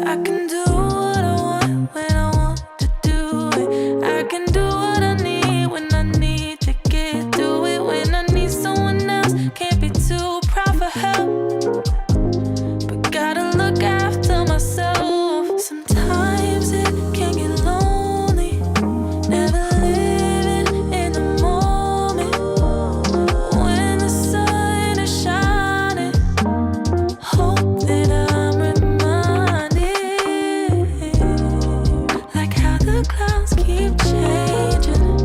I can do what I want when I want to do it. I can do what I need when I need to get through it. When I need someone else, can't be too proud for help, but gotta look after myself. Sometimes it can get lonely, never living in the moment. When the sun is shining, hope that I'm reminded, like how the clouds keep changing.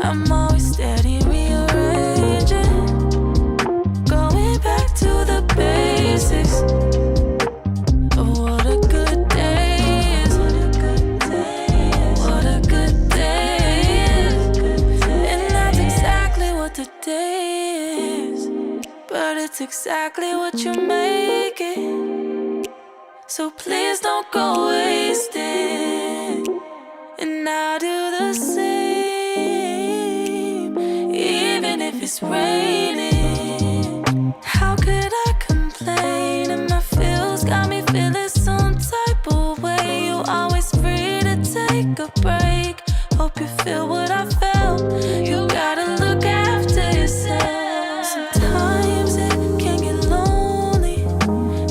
I'm always steady rearranging, going back to the basics of what a good day is. What a good day is. And that's exactly what the day is. But it's exactly what you make it. So please don't go wasting. And I'll do the same, even if it's raining. How could I complain? And my feels got me feeling some type of way. You always free to take a break. Hope you feel what I felt. You gotta look after yourself. Sometimes it can get lonely,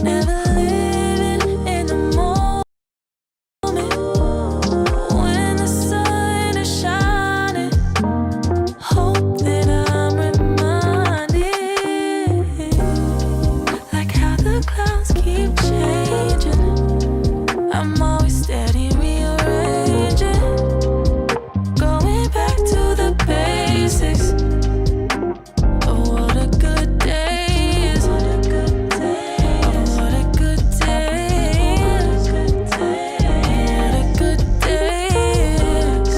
never living in the moment. When the sun is shining, hope that I'm reminded, like how the clouds keep changing. I'm always steady rearranging, going back to the basics of what a good day is. Of what a good day is. What a good day is.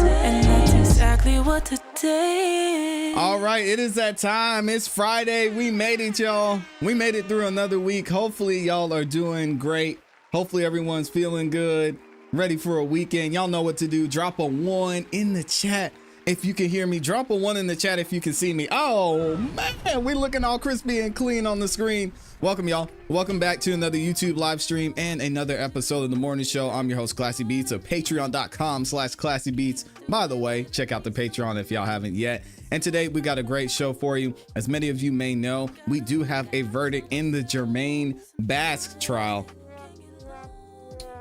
And that's exactly what today is. All right, it is that time. It's Friday. We made it, y'all. We made it through another week. Hopefully, y'all are doing great. Hopefully, everyone's feeling good, ready for a weekend. Y'all know what to do. Drop a 1 in the chat if you can hear me. Drop a 1 in the chat if you can see me. Oh, man, we're looking all crispy and clean on the screen. Welcome, y'all. Welcome back to another YouTube live stream and another episode of The Morning Show. I'm your host, Classy Beats of patreon.com/Classy Beats. By the way, check out the Patreon if y'all haven't yet. And today we got a great show for you. As many of you may know, we do have a verdict in the Jermaine Bask trial,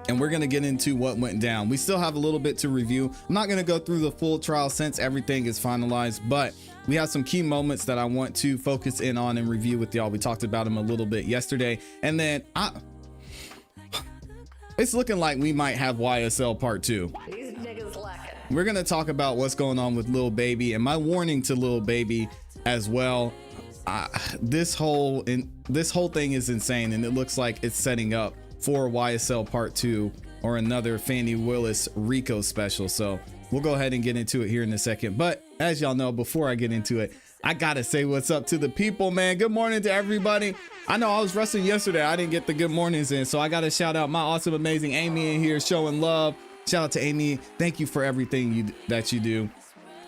and we're going to get into what went down. We still have a little bit to review. I'm not going to go through the full trial since everything is finalized, but we have some key moments that I want to focus in on and review with y'all. We talked about them a little bit yesterday, and then it's looking like we might have YSL part 2. These niggas lacking. We're going to talk about what's going on with Lil Baby and my warning to Lil Baby as well. This whole thing is insane, and it looks like it's setting up for YSL part 2 or another Fannie Willis RICO special. So we'll go ahead and get into it here in a second. But as y'all know, before I get into it, I gotta say what's up to the people, man. Good morning to everybody. I know I was resting yesterday. I didn't get the good mornings in, so I gotta shout out my awesome, amazing Amy in here showing love. Shout out to Amy. Thank you for everything that you do.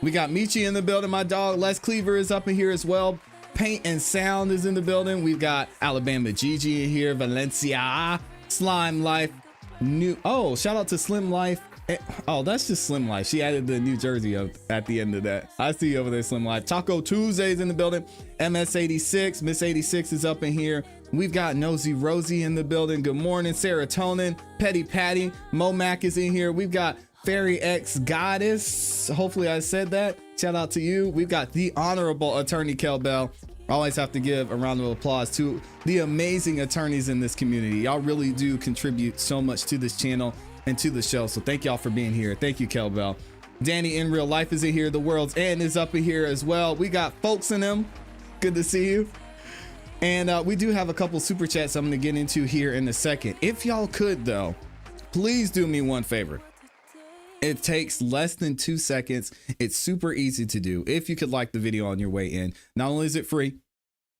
We got Misha in the building. My dog Les Cleaver is up in here as well. Paint and Sound is in the building. We've got Alabama Gigi in here. Valencia, Slime Life. Shout out to Slim Life. Oh, that's just Slim Life. She added the New Jersey at the end of that. I see you over there, Slim Life. Taco Tuesday's in the building. MS86, Miss 86 is up in here. We've got Nosy Rosie in the building. Good morning, Serotonin. Petty Patty. Momac is in here. We've got Fairy X Goddess. Hopefully I said that. Shout out to you. We've got the Honorable Attorney Kel Bell. I always have to give a round of applause to the amazing attorneys in this community. Y'all really do contribute so much to this channel and to the show. So thank y'all for being here. Thank you, Kel Bell. Danny in Real Life is in here. The World's End is up in here as well. We got folks in them. Good to see you. And we do have a couple super chats I'm going to get into here in a second. If y'all could, though, please do me one favor. It takes less than 2 seconds. It's super easy to do. If you could like the video on your way in, not only is it free,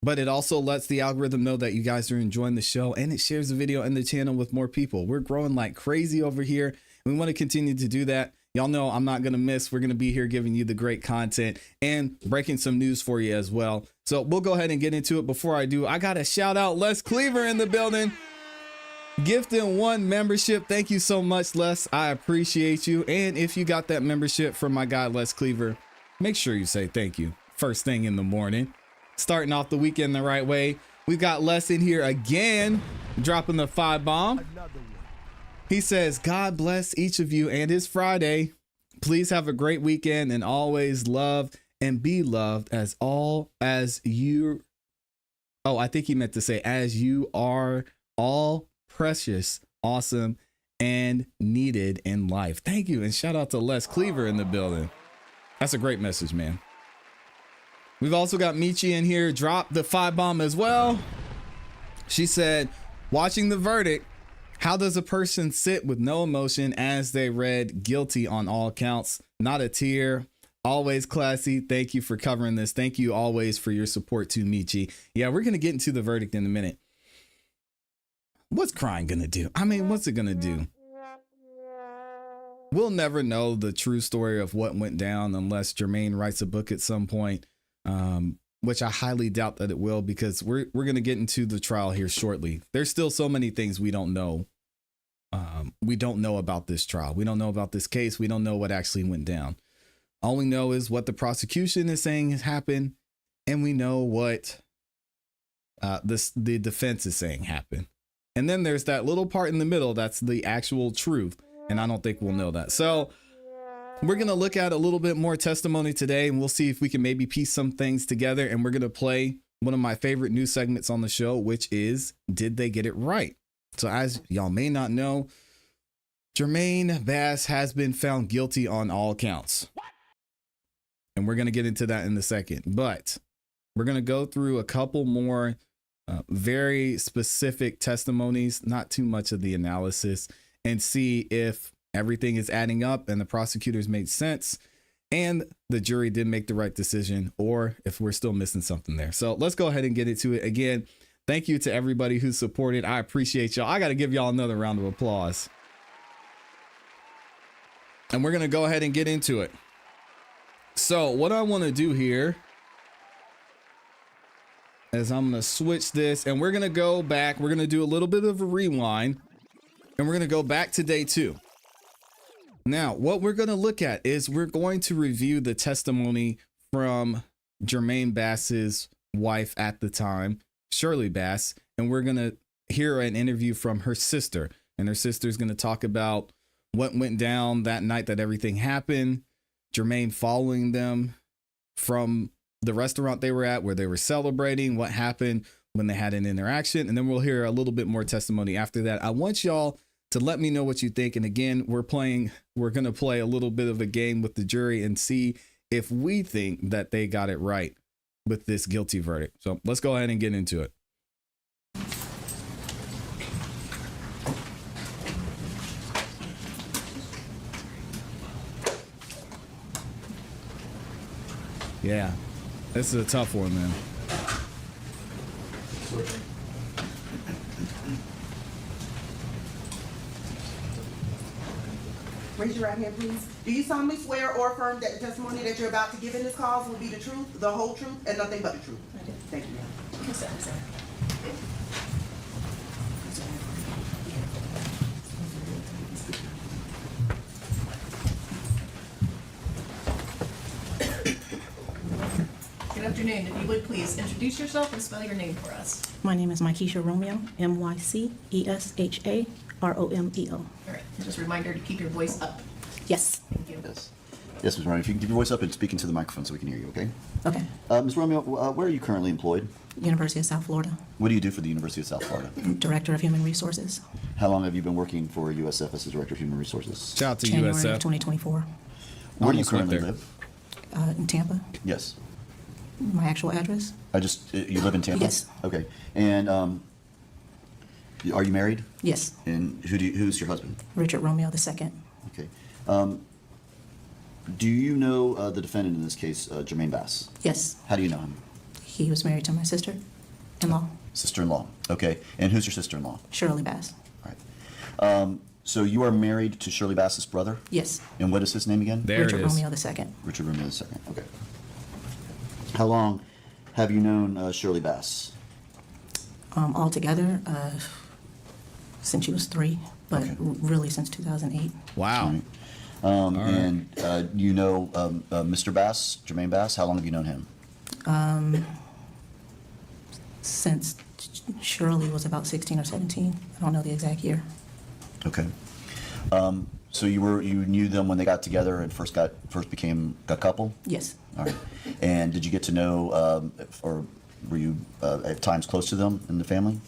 but it also lets the algorithm know that you guys are enjoying the show, and it shares the video and the channel with more people. We're growing like crazy over here, We want to continue to do that. Y'all know I'm not going to miss. We're going to be here giving you the great content and breaking some news for you as well. So we'll go ahead and get into it. Before I do, I got to shout out Les Cleaver in the building. Gifting 1 membership. Thank you so much, Les. I appreciate you. And if you got that membership from my guy, Les Cleaver, make sure you say thank you first thing in the morning. Starting off the weekend the right way. We've got Les in here again, dropping the 5 bomb. He says, God bless each of you, and it's Friday. Please have a great weekend and always love and be loved as you. Oh, I think he meant to say, as you are all precious, awesome, and needed in life. Thank you. And shout out to Les Cleaver in the building. That's a great message, man. We've also got Misha in here, drop the 5 bomb as well. She said, watching the verdict, how does a person sit with no emotion as they read guilty on all counts? Not a tear. Always classy. Thank you for covering this. Thank you always for your support to Michi. Yeah, we're going to get into the verdict in a minute. What's crying going to do? I mean, what's it going to do? We'll never know the true story of what went down unless Jermaine writes a book at some point, which I highly doubt that it will, because we're going to get into the trial here shortly. There's still so many things we don't know. We don't know about this trial. We don't know about this case. We don't know what actually went down. All we know is what the prosecution is saying has happened, and we know what the defense is saying happened. And then there's that little part in the middle that's the actual truth, and I don't think we'll know that. So we're going to look at a little bit more testimony today, and we'll see if we can maybe piece some things together, and we're going to play one of my favorite news segments on the show, which is, Did They Get It Right? So as y'all may not know, Jermaine Bass has been found guilty on all counts. And we're going to get into that in a second, but we're going to go through a couple more very specific testimonies, not too much of the analysis, and see if everything is adding up and the prosecutors made sense and the jury did make the right decision, or if we're still missing something there. So let's go ahead and get into it. Again, thank you to everybody who supported. I appreciate y'all. I got to give y'all another round of applause. And we're going to go ahead and get into it. So what I want to do here is I'm going to switch this, and we're going to go back. We're going to do a little bit of a rewind, and we're going to go back to day 2. Now, what we're going to look at is we're going to review the testimony from Jermaine Bass's wife at the time, Shirley Bass, and we're going to hear an interview from her sister, and her sister's going to talk about what went down that night that everything happened, Jermaine following them from the restaurant they were at where they were celebrating, what happened when they had an interaction, and then we'll hear a little bit more testimony after that. I want y'all to let me know what you think. And again, we're going to play a little bit of a game with the jury and see if we think that they got it right with this guilty verdict. So let's go ahead and get into it. Yeah, this is a tough one, man. Raise your right hand, please. Do you solemnly swear or affirm that the testimony that you're about to give in this cause will be the truth, the whole truth, and nothing but the truth? I do. Thank you, ma'am. Yes, sir. Good afternoon. If you would please introduce yourself and spell your name for us. My name is Misha Romeo, M-Y-C-E-S-H-A-R-O-M-E-O. All right. And just a reminder to keep your voice up. Yes. Thank you. Yes. Yes, Ms. Romeo, if you can keep your voice up and speak into the microphone so we can hear you, okay? Okay. Ms. Romeo, where are you currently employed? University of South Florida. What do you do for the University of South Florida? Director of Human Resources. How long have you been working for USF as the Director of Human Resources? Shout out to January USF. of 2024. Where do you Almost went currently there. live? In Tampa. Yes. My actual address? You live in Tampa? Yes. Okay. And are you married? Yes. And who's your husband? Richard Romeo II. Okay. Do you know the defendant in this case, Jermaine Bass? Yes. How do you know him? He was married to my sister-in-law, Sister-in-law. Okay. And who's your sister-in-law? Shirley Bass. All right. So you are married to Shirley Bass's brother? Yes. And what is his name again? There Richard it is. Romeo II. Richard Romeo II. Okay. How long have you known Shirley Bass? Altogether, since she was 3, but Okay. really since 2008. Wow. All right. right. And you know Mr. Bass, Jermaine Bass? How long have you known him? Since Shirley was about 16 or 17. I don't know the exact year. Okay. So you knew them when they got together and first became a couple? Yes. All right. And did you get to know, or were you at times close to them in the family?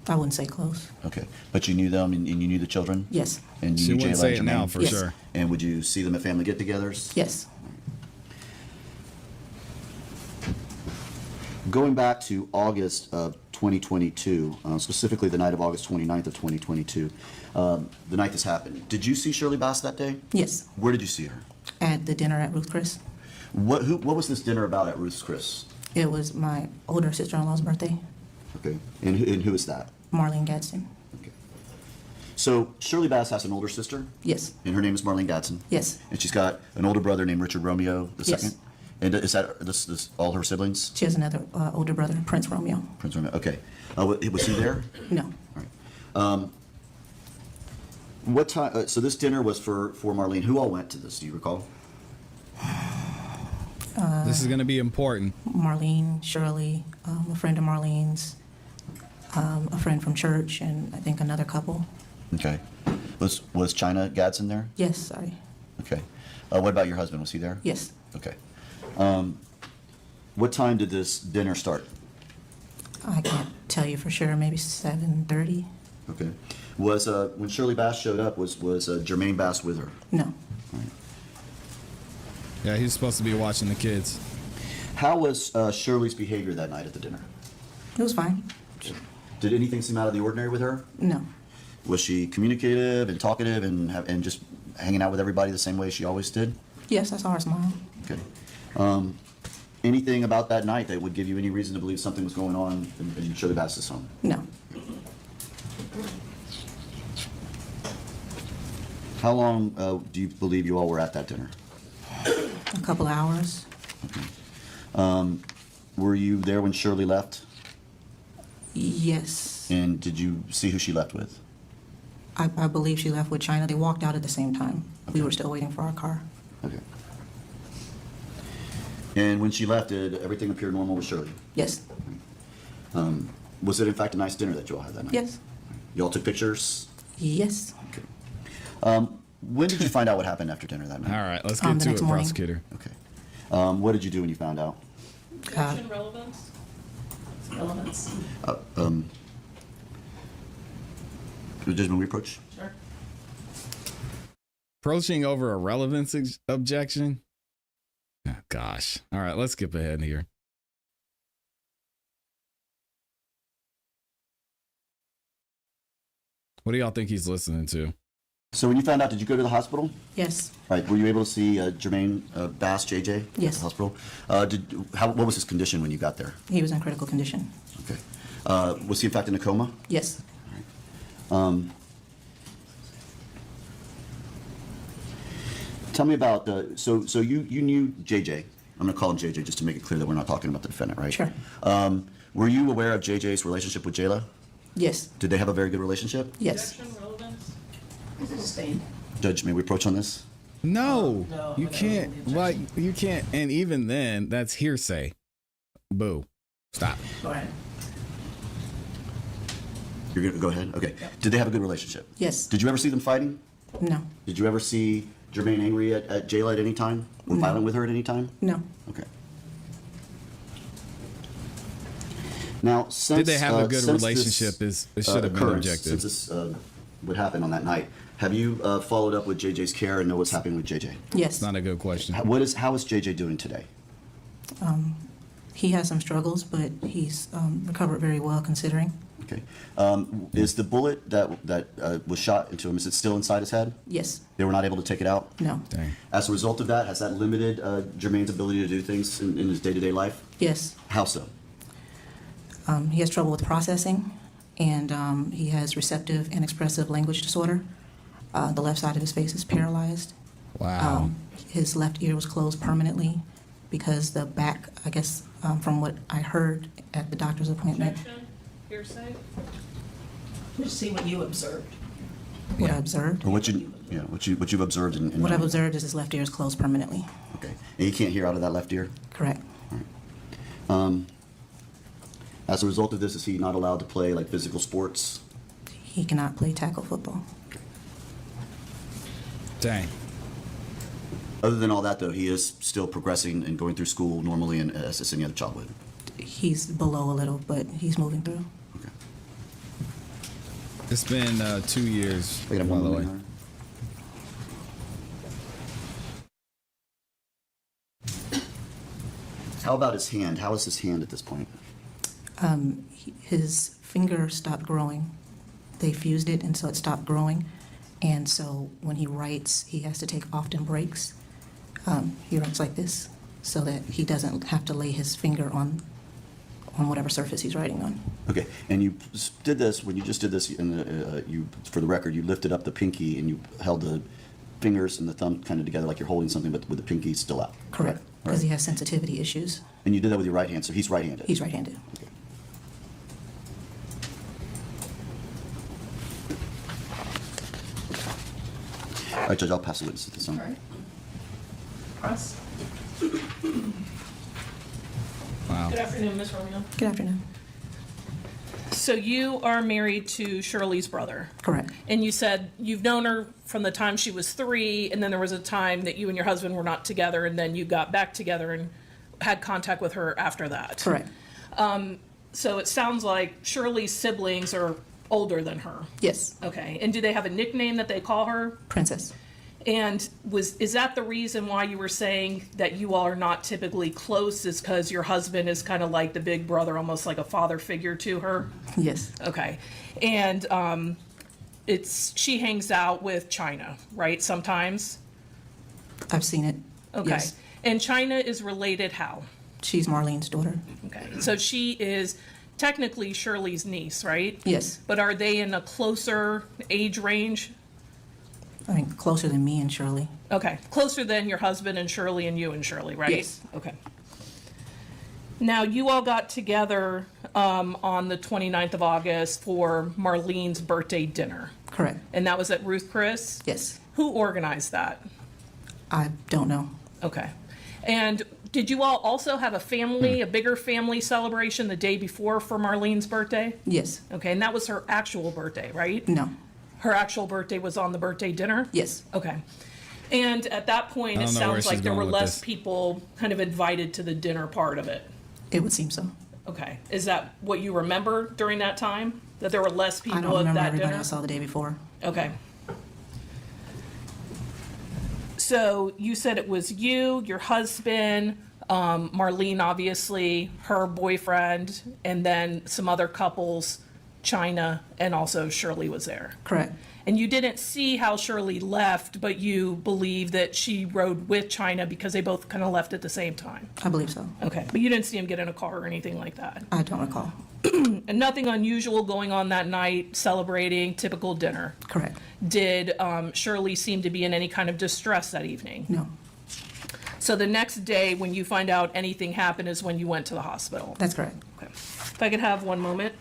I wouldn't say close. Okay. But you knew them and you knew the children? Yes. And you She knew wouldn't Jayla say it and now Jermaine? for Yes. sure. And would you see them at family get-togethers? Yes. Going back to August of 2022, specifically the night of August 29th of 2022, the night this happened, did you see Shirley Bass that day? Yes. Where did you see her? At the dinner at Ruth Chris. What was this dinner about at Ruth's Chris? It was my older sister-in-law's birthday, Okay. And who is that? Marlene Gadsden. Okay. So Shirley Bass has an older sister, Yes. and her name is Marlene Gadsden. Yes. And she's got an older brother named Richard Romeo II. Yes. And is that this all her siblings? She has another older brother, Prince Romeo. Prince Romeo. Okay. Was he there? No. All right. What time? So this dinner was for Marlene. Who all went to this? Do you recall? This is going to be important. Marlene, Shirley, a friend of Marlene's, a friend from church, and I think another couple. Okay. Was China Gadsden there? Yes, sorry. Okay. What about your husband? Was he there? Yes. Okay. What time did this dinner start? I can't tell you for sure, maybe 7:30. Okay. Was when Shirley Bass showed up, was Jermaine Bass with her? No. Yeah, he's supposed to be watching the kids. How was Shirley's behavior that night at the dinner? It was fine. Did anything seem out of the ordinary with her? No. Was she communicative and talkative and just hanging out with everybody the same way she always did? Yes, I saw her smile. Okay. Anything about that night that would give you any reason to believe something was going on in Shirley Bass's home? No. How long do you believe you all were at that dinner? A couple of hours. Were you there when Shirley left? Yes. And did you see who she left with? I believe she left with China. They walked out at the same time. We Okay. were still waiting for our car. Okay. And when she left, did everything appear normal with Shirley? Yes. Was it in fact a nice dinner that you all had that night? Yes. You all took pictures? Yes. Okay. When did you find out what happened after dinner that All night? right, let's The get to next it, morning. prosecutor. Okay. What did you do when you found out? Objection, relevance? Relevance. Judgment reproach? Sure. Approaching over a relevance objection? Oh, gosh. All right, let's skip ahead here. What do y'all think he's listening to? So when you found out, did you go to the hospital? Yes. Right. Were you able to see Jermaine Bass, JJ? Yes. At the hospital. What was his condition when you got there? He was in critical condition. Okay. Was he in fact in a coma? Yes. Tell me about so you knew JJ. I'm going to call him JJ just to make it clear that we're not talking about the defendant, right? Sure. Were you aware of JJ's relationship with Jayla? Yes. Did they have a very good relationship? Yes. Objection, relevance? Sustained. Judge, may we approach on this? No, No, you okay, can't. the Like, objection. you can't. And even then, that's hearsay. Boo. Stop. Go ahead. You're going to go ahead? Okay. Did they have a good relationship? Yes. Did you ever see them fighting? No. Did you ever see Jermaine angry at Jayla at any time? Or No. violent with her at any time? No. Okay. Now, since Did they have a good since relationship? this, It should have been occurrence, objective. Since this would happen on that night, have you followed up with JJ's care and know what's happening with JJ? Yes. Not a good question. How is JJ doing today? He has some struggles, but he's recovered very well considering. Okay. Is the bullet that was shot into him, is it still inside his head? Yes. They were not able to take it out? No. Dang. As a result of that, has that limited Jermaine's ability to do things in his day-to-day life? Yes. How so? He has trouble with processing, and he has receptive and expressive language disorder. The left side of his face is paralyzed. Wow. His left ear was closed permanently because the back, I guess, from what I heard at the doctor's appointment, Objection, hearsay. Just see what you observed. what I observed. Or what you've observed in What I've observed is his left ear is closed permanently. Okay. And you can't hear out of that left ear? Correct. As a result of this, is he not allowed to play like physical sports? He cannot play tackle football. Dang. Other than all that, though, he is still progressing and going through school normally and as any other child would. He's below a little, but he's moving through. Okay. It's been 2 years, Wait, by I'm the one way. moment. How about his hand? How is his hand at this point? His finger stopped growing. They fused it, and so it stopped growing. And so when he writes, he has to take often breaks. He writes like this so that he doesn't have to lay his finger on whatever surface he's writing on. Okay, and you did this, when you just did this, you, for the record, you lifted up the pinky and you held the fingers and the thumb kind of together like you're holding something, but with the pinky still out. Correct, because Right. he has sensitivity issues. And you did that with your right hand, so he's right-handed. He's right-handed. Okay. All right, Judge, I'll pass the witness at this time. All right. Cross. Wow. Good afternoon, Ms. Romeo. Good afternoon. So you are married to Shirley's brother, Correct. and you said you've known her from the time she was 3, and then there was a time that you and your husband were not together, and then you got back together and had contact with her after that. Correct. So it sounds like Shirley's siblings are older than her. Yes. Okay, and do they have a nickname that they call her? Princess. And is that the reason why you were saying that you all are not typically close, is because your husband is kind of like the big brother, almost like a father figure to her? Yes. Okay. And she hangs out with China, right, sometimes? I've seen it. Okay. Yes. And China is related how? She's Marlene's daughter. Okay. So she is technically Shirley's niece, right? Yes. But are they in a closer age range? I mean, closer than me and Shirley. Okay, closer than your husband and Shirley and you and Shirley, right? Yes. Okay. Now, you all got together on the 29th of August for Marlene's birthday dinner, Correct. and that was at Ruth Chris? Yes. Who organized that? I don't know. Okay. And did you all also have a bigger family celebration the day before for Marlene's birthday? Yes. Okay, and that was her actual birthday, right? No. Her actual birthday was on the birthday dinner? Yes. Okay. And at that point, I it don't know where sounds like she's there were going with less this. people kind of invited to the dinner part of it. It would seem so. Okay. Is that what you remember during that time? That there were less I people don't at remember that everybody dinner? I saw the day before. Okay. So you said it was you, your husband, Marlene, obviously, her boyfriend, and then some other couples, China, and also Shirley was there. Correct. And you didn't see how Shirley left, but you believe that she rode with China because they both kind of left at the same time. I believe so. Okay, but you didn't see him get in a car or anything like that. I don't recall. And nothing unusual going on that night, celebrating, typical dinner. Correct. Did Shirley seem to be in any kind of distress that evening? No. So the next day, when you find out anything happened, is when you went to the hospital? That's correct. Okay. If I could have one moment.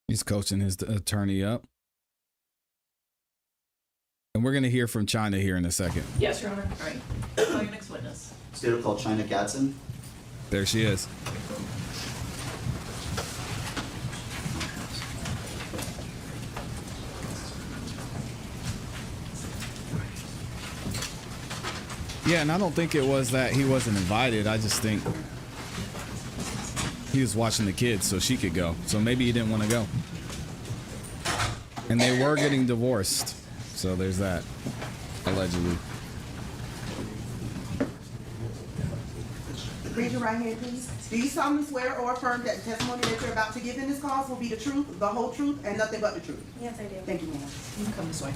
He's coaching his attorney up. And we're going to hear from China here in a second. Yes, Your Honor. All right. Call your next witness. State called China Gadsden. There she is. Yeah, and I don't think it was that he wasn't invited. I just think he was watching the kids so she could go. So maybe he didn't want to go. And they were getting divorced. So there's that, allegedly. Raise your right hand, please. Do you solemnly swear or affirm that the testimony that you're about to give in this cause will be the truth, the whole truth, and nothing but the truth? Yes, I do. Thank you, ma'am. You can come this way.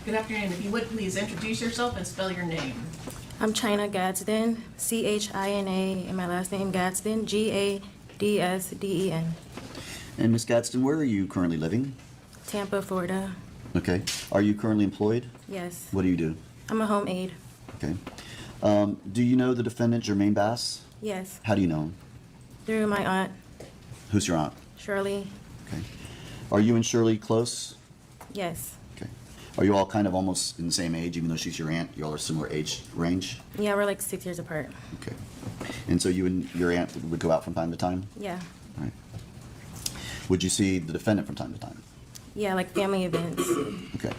Good afternoon. If you would, please introduce yourself and spell your name. I'm China Gadsden, China, and my last name Gadsden, Gadsden. And Miss Gadsden, where are you currently living? Tampa, Florida. Okay. Are you currently employed? Yes. What do you do? I'm a home aide. Okay. Do you know the defendant, Jermaine Bass? Yes. How do you know him? Through my aunt, Who's your aunt? Shirley. Okay. Are you and Shirley close? Yes. Okay. Are you all kind of almost in the same age, even though she's your aunt? You all are similar age range? Yeah, we're like 6 years apart. Okay. And so you and your aunt would go out from time to time? Yeah. All right. Would you see the defendant from time to time? Yeah, like family events. Okay.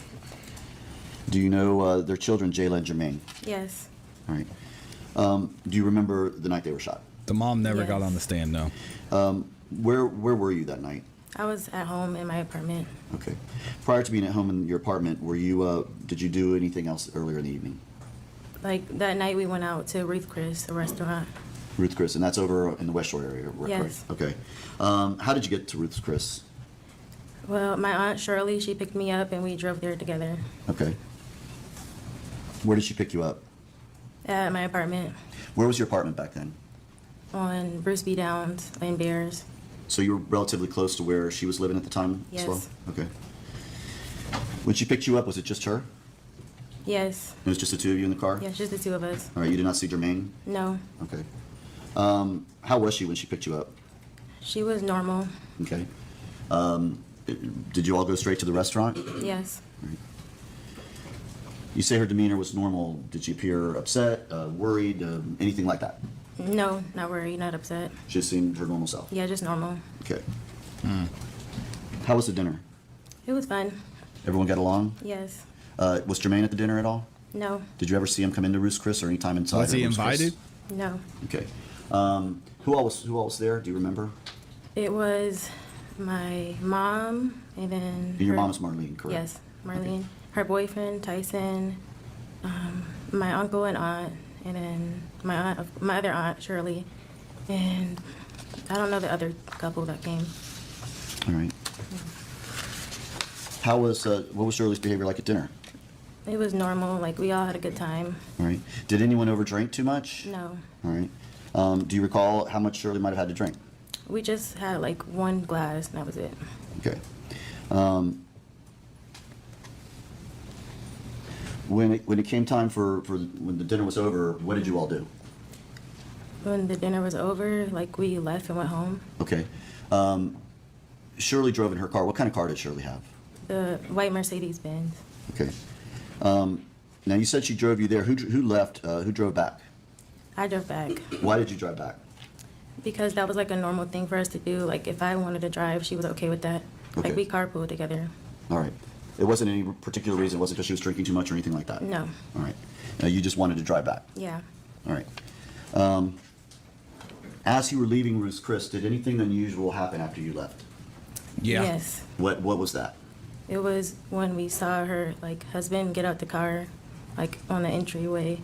Do you know their children, Jayla and Jermaine? Yes. All right. Do you remember the night they were shot? The mom never got Yes. on the stand, no. Where were you that night? I was at home in my apartment. Okay. Prior to being at home in your apartment, were you did you do anything else earlier in the evening? Like that night we went out to Ruth Chris, a restaurant. Ruth Chris, and that's over in the West Shore area, correct? Yes. Okay. How did you get to Ruth Chris? Well, my aunt Shirley, she picked me up and we drove there together Okay. Where did she pick you up? at my apartment Where was your apartment back then? on Bruce B. Downs in Bears. So you were relatively close to where she was living at the time as well? Yes. Okay. When she picked you up, was it just her? Yes. It was just the two of you in the car? Yeah, just the two of us. All right, you did not see Jermaine? No. Okay. How was she when she picked you up? She was normal. Okay. Did you all go straight to the restaurant? Yes. You say her demeanor was normal. Did she appear upset, worried, anything like that? No, not worried, not upset. She just seemed her normal self. Yeah, just normal. Okay. How was the dinner? It was fun. Everyone got along? Yes. Was Jermaine at the dinner at all? No. Did you ever see him come into Ruth Chris or any time inside? Was he of Ruth's Chris? invited? No. Okay. Who all was there? Do you remember? It was my mom and then. And your her- mom's Marlene, correct? Yes, Marlene. Her boyfriend Tyson, my uncle and aunt, and then my other aunt Shirley, and I don't know the other couple that came. All right. What was Shirley's behavior like at dinner? It was normal. Like we all had a good time. All right. Did anyone overdrink too much? No, All right. Do you recall how much Shirley might have had to drink? we just had like one glass and that was it. Okay. When it came time for when the dinner was over, what did you all do? When the dinner was over, like we left and went home. Okay. Shirley drove in her car. What kind of car did Shirley have? The white Mercedes Benz. Okay. Now you said she drove you there. Who left? Who drove back? I drove back Why did you drive back? because that was like a normal thing for us to do. Like if I wanted to drive, she was okay with that. Okay. Like we carpooled together. All right. It wasn't any particular reason. It wasn't because she was drinking too much or anything like that. No. All right. You just wanted to drive back. Yeah. All right. As you were leaving Ruth's Chris, did anything unusual happen after you left? Yeah. Yes. What was that? It was when we saw her like husband get out the car, like on the entryway.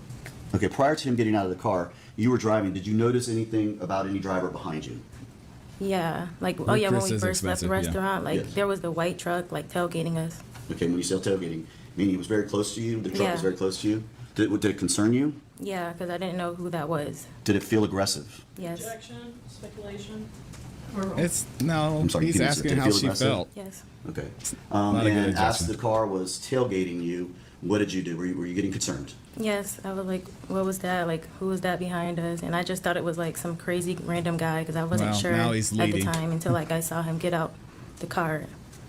Okay. Prior to him getting out of the car, you were driving. Did you notice anything about any driver behind you? Yeah, like Ruth when Chris we is first left the expensive, yeah. restaurant, like Yes. there was the white truck like tailgating us. Okay. When you say tailgating, meaning he was very close to you. The truck Yeah. was very close to you. Did it concern you? Yeah, because I didn't know who that was. Did it feel aggressive? Yes. Objection, speculation. It's no. I'm sorry, He's can you- asking did it how feel she aggressive? felt. Yes. Okay. Not a good And as objection. the car was tailgating you, what did you do? Were you getting concerned? Yes, I was like, what was that? Like, who was that behind us? And I just thought it was like some crazy random guy because I wasn't Well, sure now he's at the leading. time until like I saw him get out the car.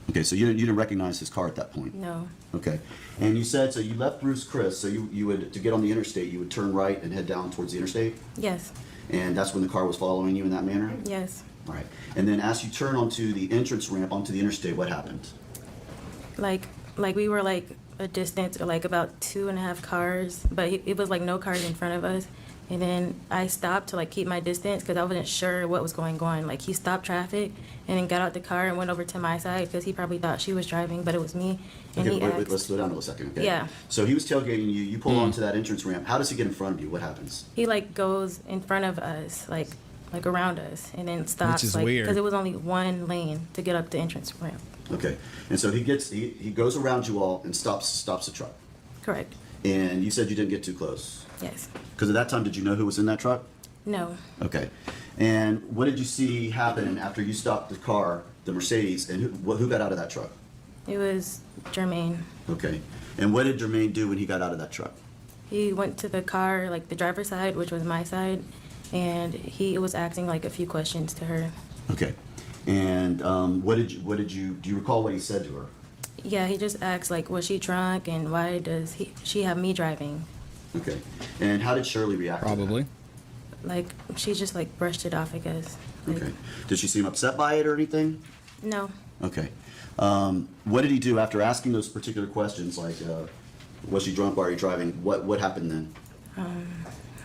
Okay, so you didn't recognize his car at that point. No. Okay, and you said so you left Bruce Chris. So you would to get on the interstate, you would turn right and head down towards the interstate, Yes. and that's when the car was following you in that manner. Yes. All right, and then as you turn onto the entrance ramp onto the interstate, what happened? Like we were like a distance or like about 2.5 cars, but it was like no cars in front of us. And then I stopped to like keep my distance because I wasn't sure what was going on. Like he stopped traffic and then got out the car and went over to my side because he probably thought she was driving, but it was me. And Okay, he wait, asked, let's slow down a second. Okay. Yeah. So he was tailgating you. You pull onto that entrance ramp. How does he get in front of you? What happens? he like goes in front of us, like like around us and then stops, is like, weird. because it was only one lane to get up the entrance ramp. Okay. And so he goes around you all and stops the truck. Correct. And you said you didn't get too close. Yes. Because at that time, did you know who was in that truck? No. Okay. And what did you see happen after you stopped the car, the Mercedes, and who got out of that truck? It was Jermaine. Okay. And what did Jermaine do when he got out of that truck? He went to the car, like the driver's side, which was my side, and he was asking like a few questions to her. Okay. And do you recall what he said to her? Yeah, he just asked like, was she drunk and why does she have me driving? Okay. And how did Shirley react to that? Probably. Like, she just like brushed it off, I guess. Like, Okay. Did she seem upset by it or anything? No. Okay. What did he do after asking those particular questions, like, was she drunk, why are you driving? What happened then?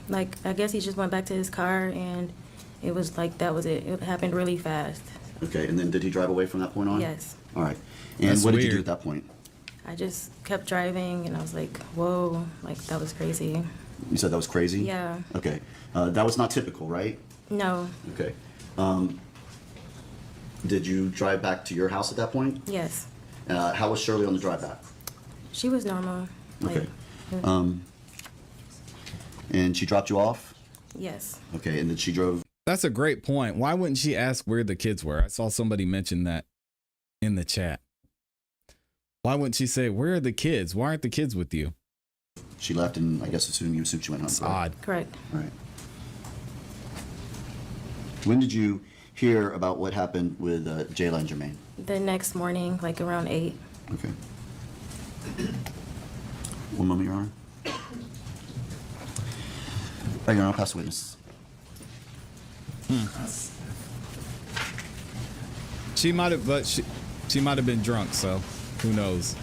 Like, I guess he just went back to his car and it was like, that was it. It happened really fast. Okay, and then did he drive away from that point on? Yes. All right. And That's what did you do weird. at that point? I just kept driving and I was like, whoa, like that was crazy. You said that was crazy? Yeah. Okay. That was not typical, right? No. Okay. Did you drive back to your house at that point? Yes. How was Shirley on the drive back? She was normal. Like, Okay. And she dropped you off? yes. Okay, and then she drove. That's a great point. Why wouldn't she ask where the kids were? I saw somebody mention that in the chat. Why wouldn't she say, where are the kids? Why aren't the kids with you? She left, and I guess assume she went home. It's correct? odd. Correct. All right. When did you hear about what happened with Jayla and Jermaine? The next morning, like around 8. Okay. One moment, Your Honor. Your Honor, I'll pass the witness. She might have, but she might have been drunk, so who knows?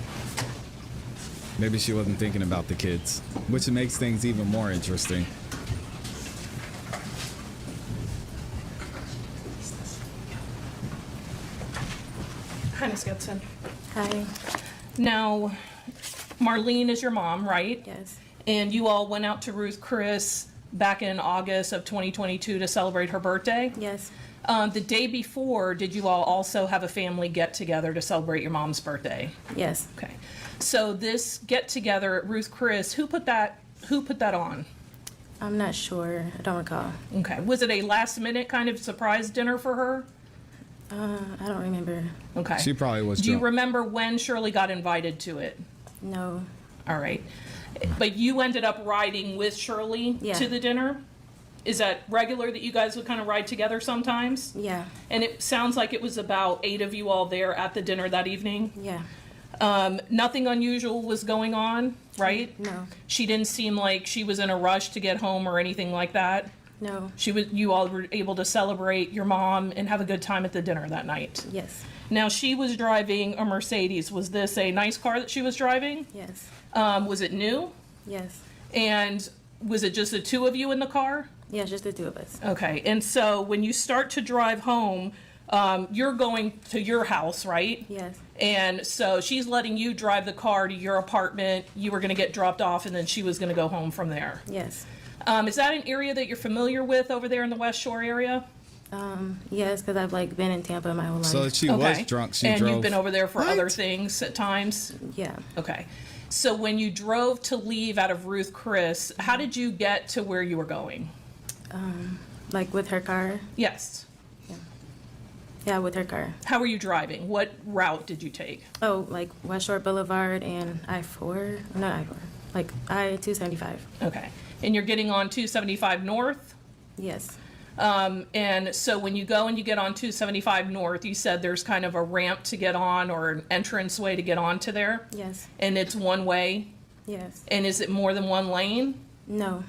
Maybe she wasn't thinking about the kids, which makes things even more interesting. Hi, Ms. Gadsden. Hi. Now, Marlene is your mom, right? Yes. And you all went out to Ruth Chris back in August of 2022 to celebrate her birthday? Yes. The day before, did you all also have a family get together to celebrate your mom's birthday? Yes. Okay. So this get together at Ruth Chris, who put that on? I'm not sure. I don't recall. Okay. Was it a last minute kind of surprise dinner for her? I don't remember. Okay. She probably was Do you drunk. remember when Shirley got invited to it? No. All right. But you ended up riding with Shirley Yeah. to the dinner? Is that regular that you guys would kind of ride together sometimes? Yeah. And it sounds like it was about 8 of you all there at the dinner that evening. Yeah. Nothing unusual was going on, right? No. She didn't seem like she was in a rush to get home or anything like that. No. You all were able to celebrate your mom and have a good time at the dinner that night. Yes. Now, she was driving a Mercedes. Was this a nice car that she was driving? Yes. Was it new? Yes. And was it just the two of you in the car? Yeah, just the two of us. Okay, and so when you start to drive home, you're going to your house, right? Yes. And so she's letting you drive the car to your apartment. You were going to get dropped off, and then she was going to go home from there. Yes. Is that an area that you're familiar with over there in the West Shore area? Yes, because I've like been in Tampa my whole life. So she was drunk. She and drove. you've been over there for What? other things at times? Yeah. Okay. So when you drove to leave out of Ruth Chris, how did you get to where you were going? Like with her car. Yes. Yeah, with her car. How were you driving? What route did you take? Oh, like West Shore Boulevard and I-4. Not I-4. Like I-275. Okay. And you're getting on 275 North? Yes. And so when you go and you get on 275 North, you said there's kind of a ramp to get on or an entrance way to get onto there? Yes. And it's one way? Yes. And is it more than one lane? No.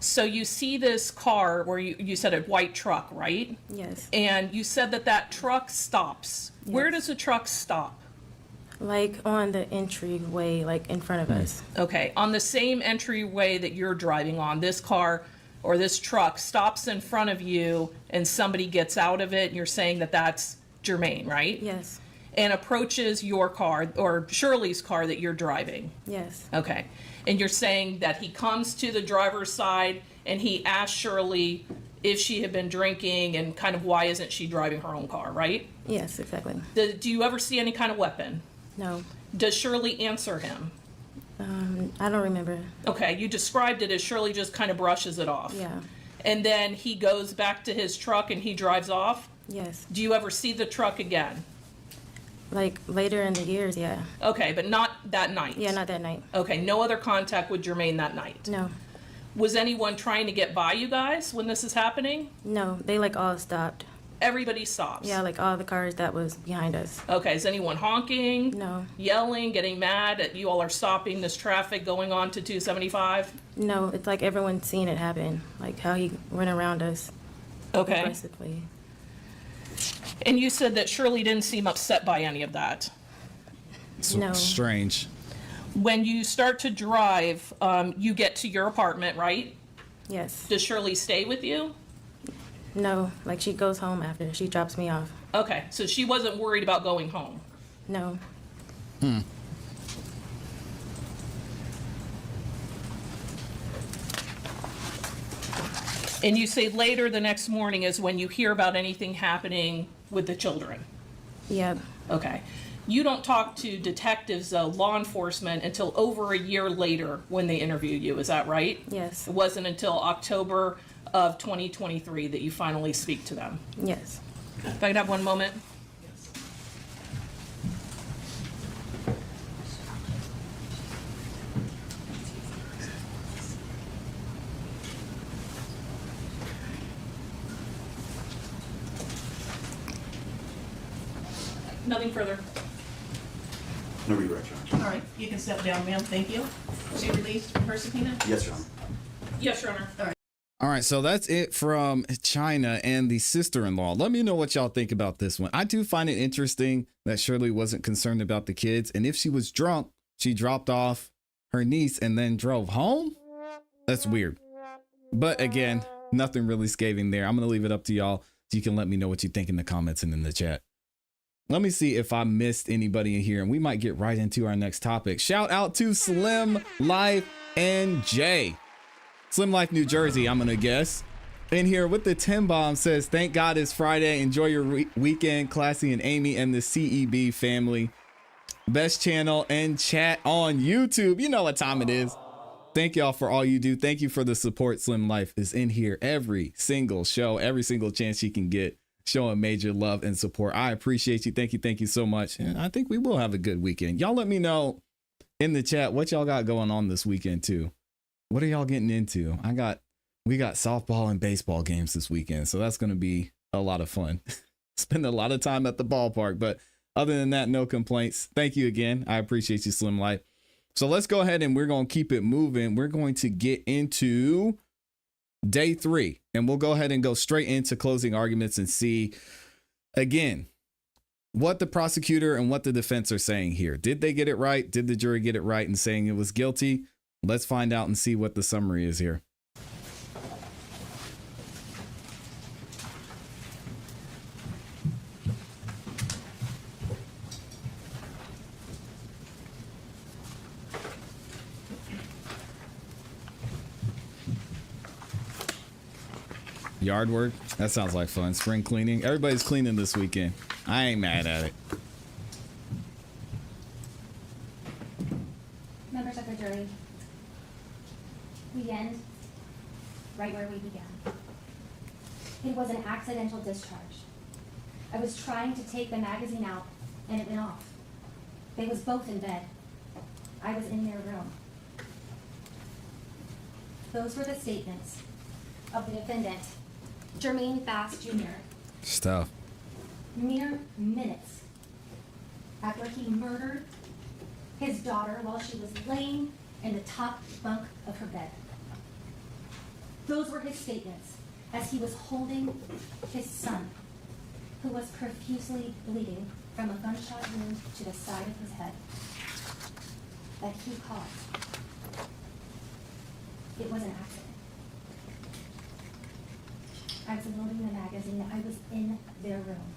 So you see this car where you said a white truck, right? Yes. And you said that truck stops. Where Yes. does the truck stop? Like on the entryway, like in front of us. Okay, on the same entryway that you're driving on, this car or this truck stops in front of you and somebody gets out of it and you're saying that that's Jermaine, right? Yes. And approaches your car or Shirley's car that you're driving. Yes. Okay. And you're saying that he comes to the driver's side and he asks Shirley if she had been drinking and kind of why isn't she driving her own car, right? Yes, exactly. Do you ever see any kind of weapon? No. Does Shirley answer him? I don't remember. Okay, you described it as Shirley just kind of brushes it off. Yeah. And then he goes back to his truck and he drives off? Yes. Do you ever see the truck again? Like later in the years, yeah. Okay, but not that night? Yeah, not that night. Okay, no other contact with Jermaine that night? No. Was anyone trying to get by you guys when this is happening? No, they like all stopped. Everybody stops? Yeah, like all the cars that was behind us. Okay, is anyone honking? No. Yelling, getting mad at you all are stopping this traffic going on to 275? No, it's like everyone seen it happen, like how he went around us Okay. aggressively. And you said that Shirley didn't seem upset by any of that. No. Strange. When you start to drive, you get to your apartment, right? Yes. Does Shirley stay with you? No, like she goes home after. She drops me off. Okay, so she wasn't worried about going home. No. And you say later the next morning is when you hear about anything happening with the children. Yeah. Okay. You don't talk to detectives, law enforcement, until over a year later when they interview you. Is that right? Yes. It wasn't until October of 2023 that you finally speak to them. Yes. If I could have one moment. Nothing further. No redirect, Your Honor. All right, you can step down, ma'am, thank you. She released from her subpoena? Yes, Your Honor. Yes, Your Honor. All right, so that's it from China and the sister-in-law. Let me know what y'all think about this one. I do find it interesting that Shirley wasn't concerned about the kids, and if she was drunk, she dropped off her niece and then drove home. That's weird. But again, nothing really scathing there. I'm gonna leave it up to y'all so you can let me know what you think in the comments and in the chat. Let me see if I missed anybody in here, and we might get right into our next topic. Shout out to Slim Life and Jay. Slim Life, New Jersey, I'm gonna guess. In here with the 10 bomb says, thank God it's Friday. Enjoy your weekend, Classy and Amy and the CEB family. Best channel and chat on YouTube. You know what time it is. Thank y'all for all you do. Thank you for the support. Slim Life is in here every single show, every single chance she can get, showing major love and support. I appreciate you. Thank you so much. And I think we will have a good weekend. Y'all let me know in the chat what y'all got going on this weekend too. What are y'all getting into? We got softball and baseball games this weekend, so that's going to be a lot of fun. Spend a lot of time at the ballpark, but other than that, no complaints. Thank you again. I appreciate you, Slim Life. So let's go ahead and we're going to keep it moving. We're going to get into day 3, and we'll go ahead and go straight into closing arguments and see again what the prosecutor and what the defense are saying here. Did they get it right? Did the jury get it right in saying it was guilty? Let's find out and see what the summary is here. Yard work? That sounds like fun. Spring cleaning. Everybody's cleaning this weekend. I ain't mad at it. Members of the jury, we end right where we began. It was an accidental discharge. I was trying to take the magazine out and it went off. They was both in bed. I was in their room. Those were the statements of the defendant, Jermaine Bass Jr. Stuff. Mere minutes after he murdered his daughter while she was laying in the top bunk of her bed. Those were his statements as he was holding his son, who was profusely bleeding from a gunshot wound to the side of his head that he caused. It was an accident. I was loading the magazine. I was in their room.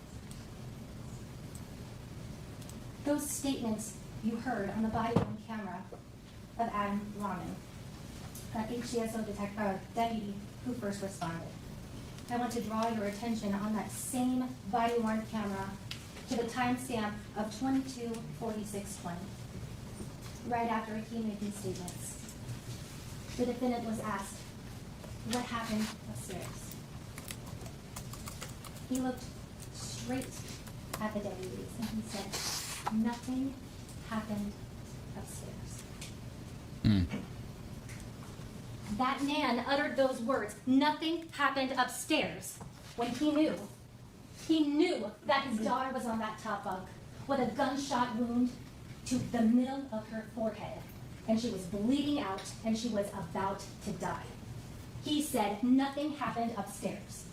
Those statements you heard on the body-worn camera of Adam Rahman, that HCSO deputy who first responded. I want to draw your attention on that same body-worn camera to the timestamp of 22:46:20, right after he made these statements. The defendant was asked, "What happened upstairs?" He looked straight at the deputies and he said, "Nothing happened upstairs." That man uttered those words, "Nothing happened upstairs," when he knew that his daughter was on that top bunk with a gunshot wound to the middle of her forehead, and she was bleeding out and she was about to die. He said, "Nothing happened upstairs."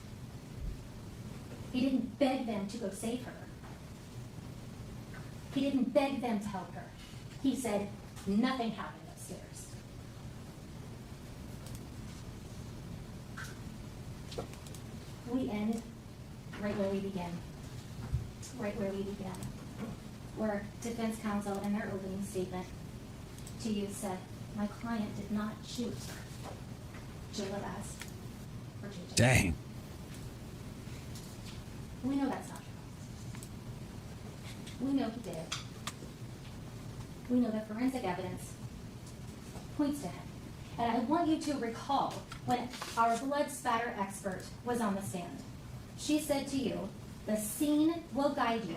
He didn't beg them to go save her. He didn't beg them to help her. He said, "Nothing happened upstairs." We end right where we began. Right where we began. Where defense counsel in their opening statement to you said, "My client did not shoot Jayla Bass or JJ." Dang. We know that's not true. We know he did. We know the forensic evidence points to him. And I want you to recall when our blood spatter expert was on the stand. She said to you, "The scene will guide you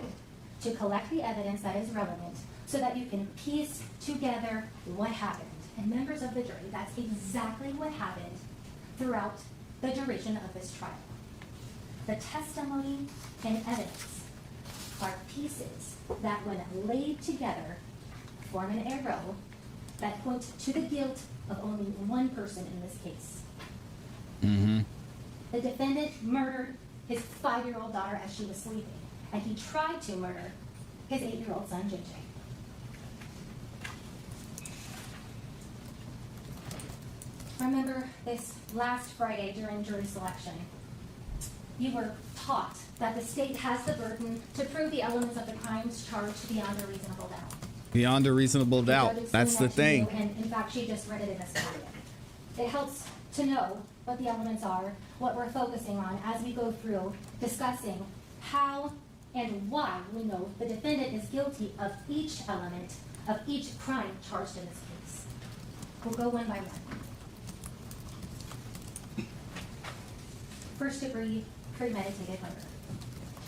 to collect the evidence that is relevant so that you can piece together what happened." And members of the jury, that's exactly what happened throughout the duration of this trial. The testimony and evidence are pieces that, when laid together, form an arrow that point to the guilt of only one person in this case. The defendant murdered his 5-year-old daughter as she was sleeping, and he tried to murder his 8-year-old son, JJ. Remember this last Friday during jury selection, you were taught that the state has the burden to prove the elements of the crimes charged beyond a reasonable doubt. Beyond a reasonable The doubt. judge is That's the saying thing. that to you, and in fact, she just read it in this podium. It helps to know what the elements are, what we're focusing on as we go through discussing how and why we know the defendant is guilty of each element of each crime charged in this case. We'll go one by one. First degree premeditated murder.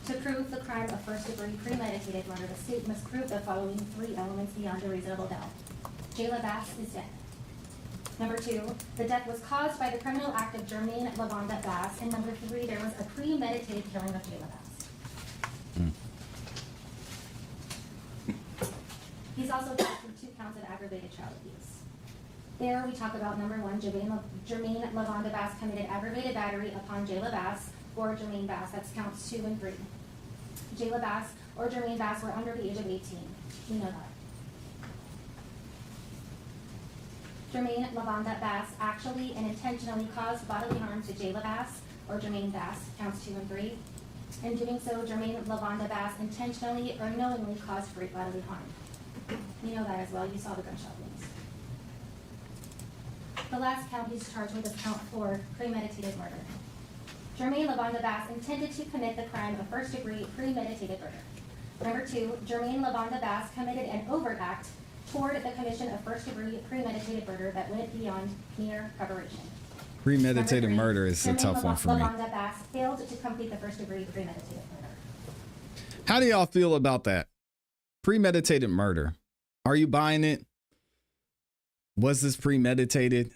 To prove the crime of first degree premeditated murder, the state must prove the following 3 elements beyond a reasonable doubt. Jayla Bass is dead. Number 2, the death was caused by the criminal act of Jermaine Lavonda Bass. And number 3, there was a premeditated killing of Jayla Bass. He's also charged with 2 counts of aggravated child abuse. There we talk about number 1, Jermaine Lavonda Bass committed aggravated battery upon Jayla Bass or Jermaine Bass. That's counts 2 and 3. Jayla Bass or Jermaine Bass were under the age of 18. We know that. Jermaine Lavonda Bass actually and intentionally caused bodily harm to Jayla Bass or Jermaine Bass, counts 2 and 3. In doing so, Jermaine Lavonda Bass intentionally or knowingly caused great bodily harm. You know that as well. You saw the gunshot wounds. The last count he's charged with is count 4, premeditated murder. Jermaine Lavonda Bass intended to commit the crime of first degree premeditated murder. Number 2, Jermaine Lavonda Bass committed an overt act toward the commission of first degree premeditated murder that went beyond mere preparation. Premeditated Number 3, murder is a tough one for me. Lavonda Bass failed to complete the first degree premeditated murder. How do y'all feel about that? Premeditated murder. Are you buying it? Was this premeditated?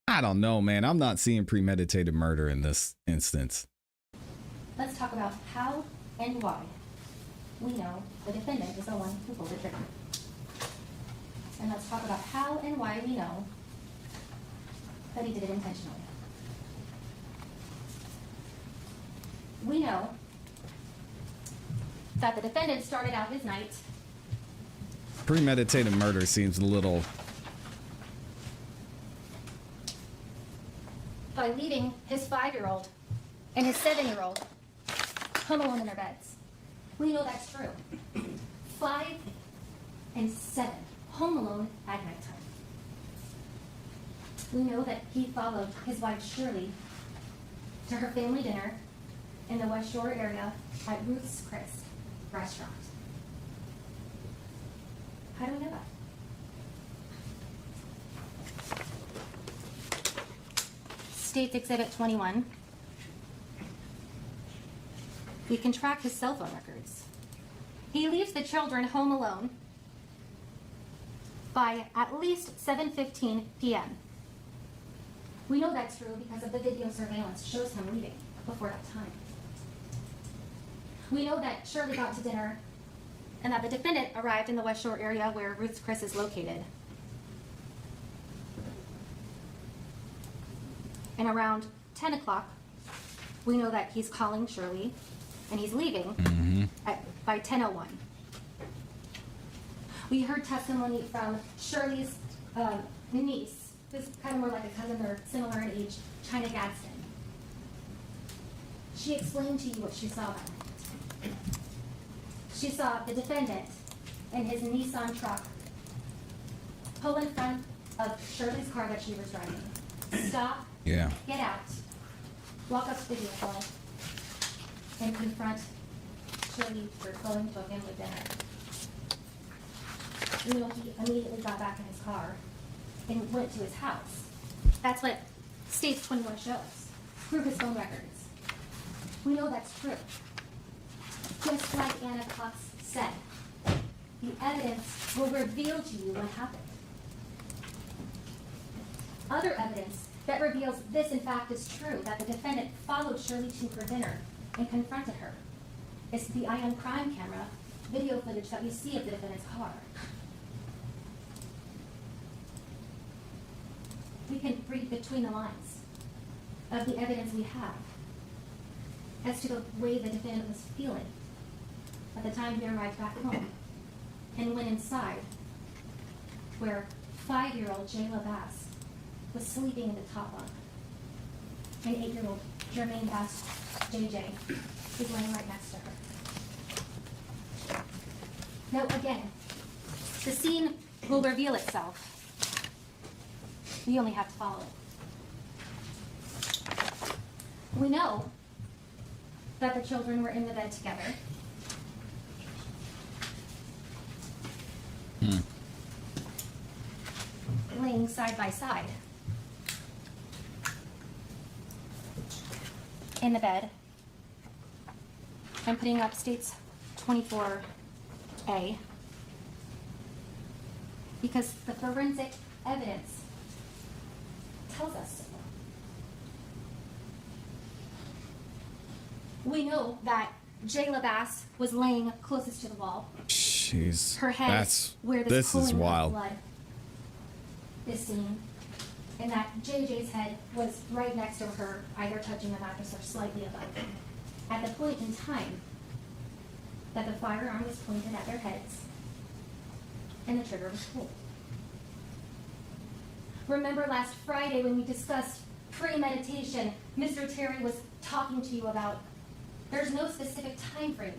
I don't know, man. I'm not seeing premeditated murder in this instance. Let's talk about how and why we know the defendant is the one who pulled the trigger. And let's talk about how and why we know that he did it intentionally. We know that the defendant started out his night Premeditated murder seems a little... by leaving his 5-year-old and his 7-year-old home alone in their beds. We know that's true. 5 and 7, home alone at nighttime. We know that he followed his wife Shirley to her family dinner in the West Shore area at Ruth's Chris restaurant. How do we know that? States Exhibit 21. We can track his cell phone records. He leaves the children home alone by at least 7:15 p.m. We know that's true because of the video surveillance shows him leaving before that time. We know that Shirley got to dinner and that the defendant arrived in the West Shore area where Ruth's Chris is located. And around 10 o'clock, we know that he's calling Shirley and he's leaving by 10:01. We heard testimony from Shirley's niece, who's kind of more like a cousin, they're similar in age, China Gadsden. She explained to you what she saw that night. She saw the defendant in his Nissan truck pull in front of Shirley's car that she was driving, stop, Yeah. get out, walk up to the vehicle, and confront Shirley for going to a family dinner. You know, he immediately got back in his car and went to his house. That's what States 21 shows, through his phone records. We know that's true. Just like Anna Cox said, the evidence will reveal to you what happened. Other evidence that reveals this in fact is true, that the defendant followed Shirley to her dinner and confronted her, is the eye on crime camera video footage that we see of the defendant's car. We can read between the lines of the evidence we have as to the way the defendant was feeling at the time he arrived back home and went inside where 5-year-old Jayla Bass was sleeping in the top bunk. And 8-year-old Jermaine Bass, JJ, was laying right next to her. Now again, the scene will reveal itself. We only have to follow it. We know that the children were in the bed together. Laying side by side in the bed. I'm putting up States 24A because the forensic evidence tells us so. We know that Jayla Bass was laying closest to the wall. Jeez. Her head That's where this is pooling of wild. blood is seen, and that JJ's head was right next to her, either touching the mattress or slightly above. At the point in time that the firearm was pointed at their heads and the trigger was pulled. Remember last Friday when we discussed premeditation, Mr. Terry was talking to you about there's no specific time frame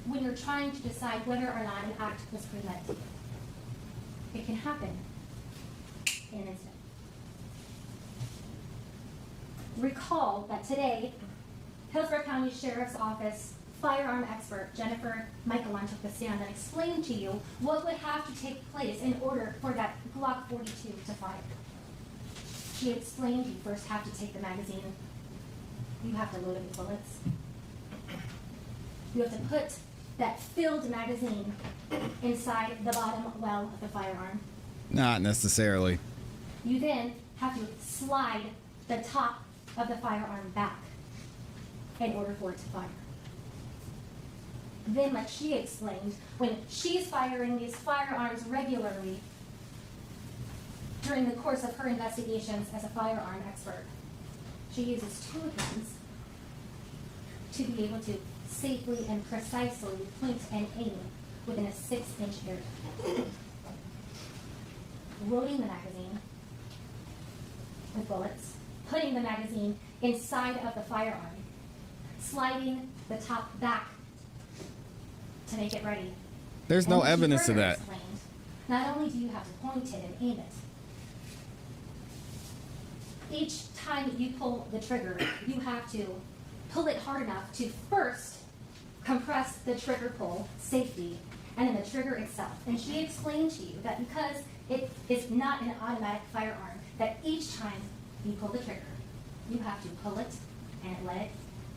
when you're trying to decide whether or not an act was premeditated. It can happen in an instant. Recall that today, Hillsborough County Sheriff's Office firearm expert Jennifer Michaelon took the stand and explained to you what would have to take place in order for that Glock 42 to fire. She explained you first have to take the magazine. You have to load it with bullets. You have to put that filled magazine inside the bottom well of the firearm. Not necessarily. You then have to slide the top of the firearm back in order for it to fire. Then, like she explained, when she's firing these firearms regularly during the course of her investigations as a firearm expert, she uses 2 guns to be able to safely and precisely point and aim within a 6-inch area. Loading the magazine with bullets, putting the magazine inside of the firearm, sliding the top back to make it ready. There's no And she evidence of further that. explained, not only do you have to point it and aim it, each time you pull the trigger, you have to pull it hard enough to first compress the trigger pull safety and then the trigger itself. And she explained to you that because it is not an automatic firearm, that each time you pull the trigger, you have to pull it and let it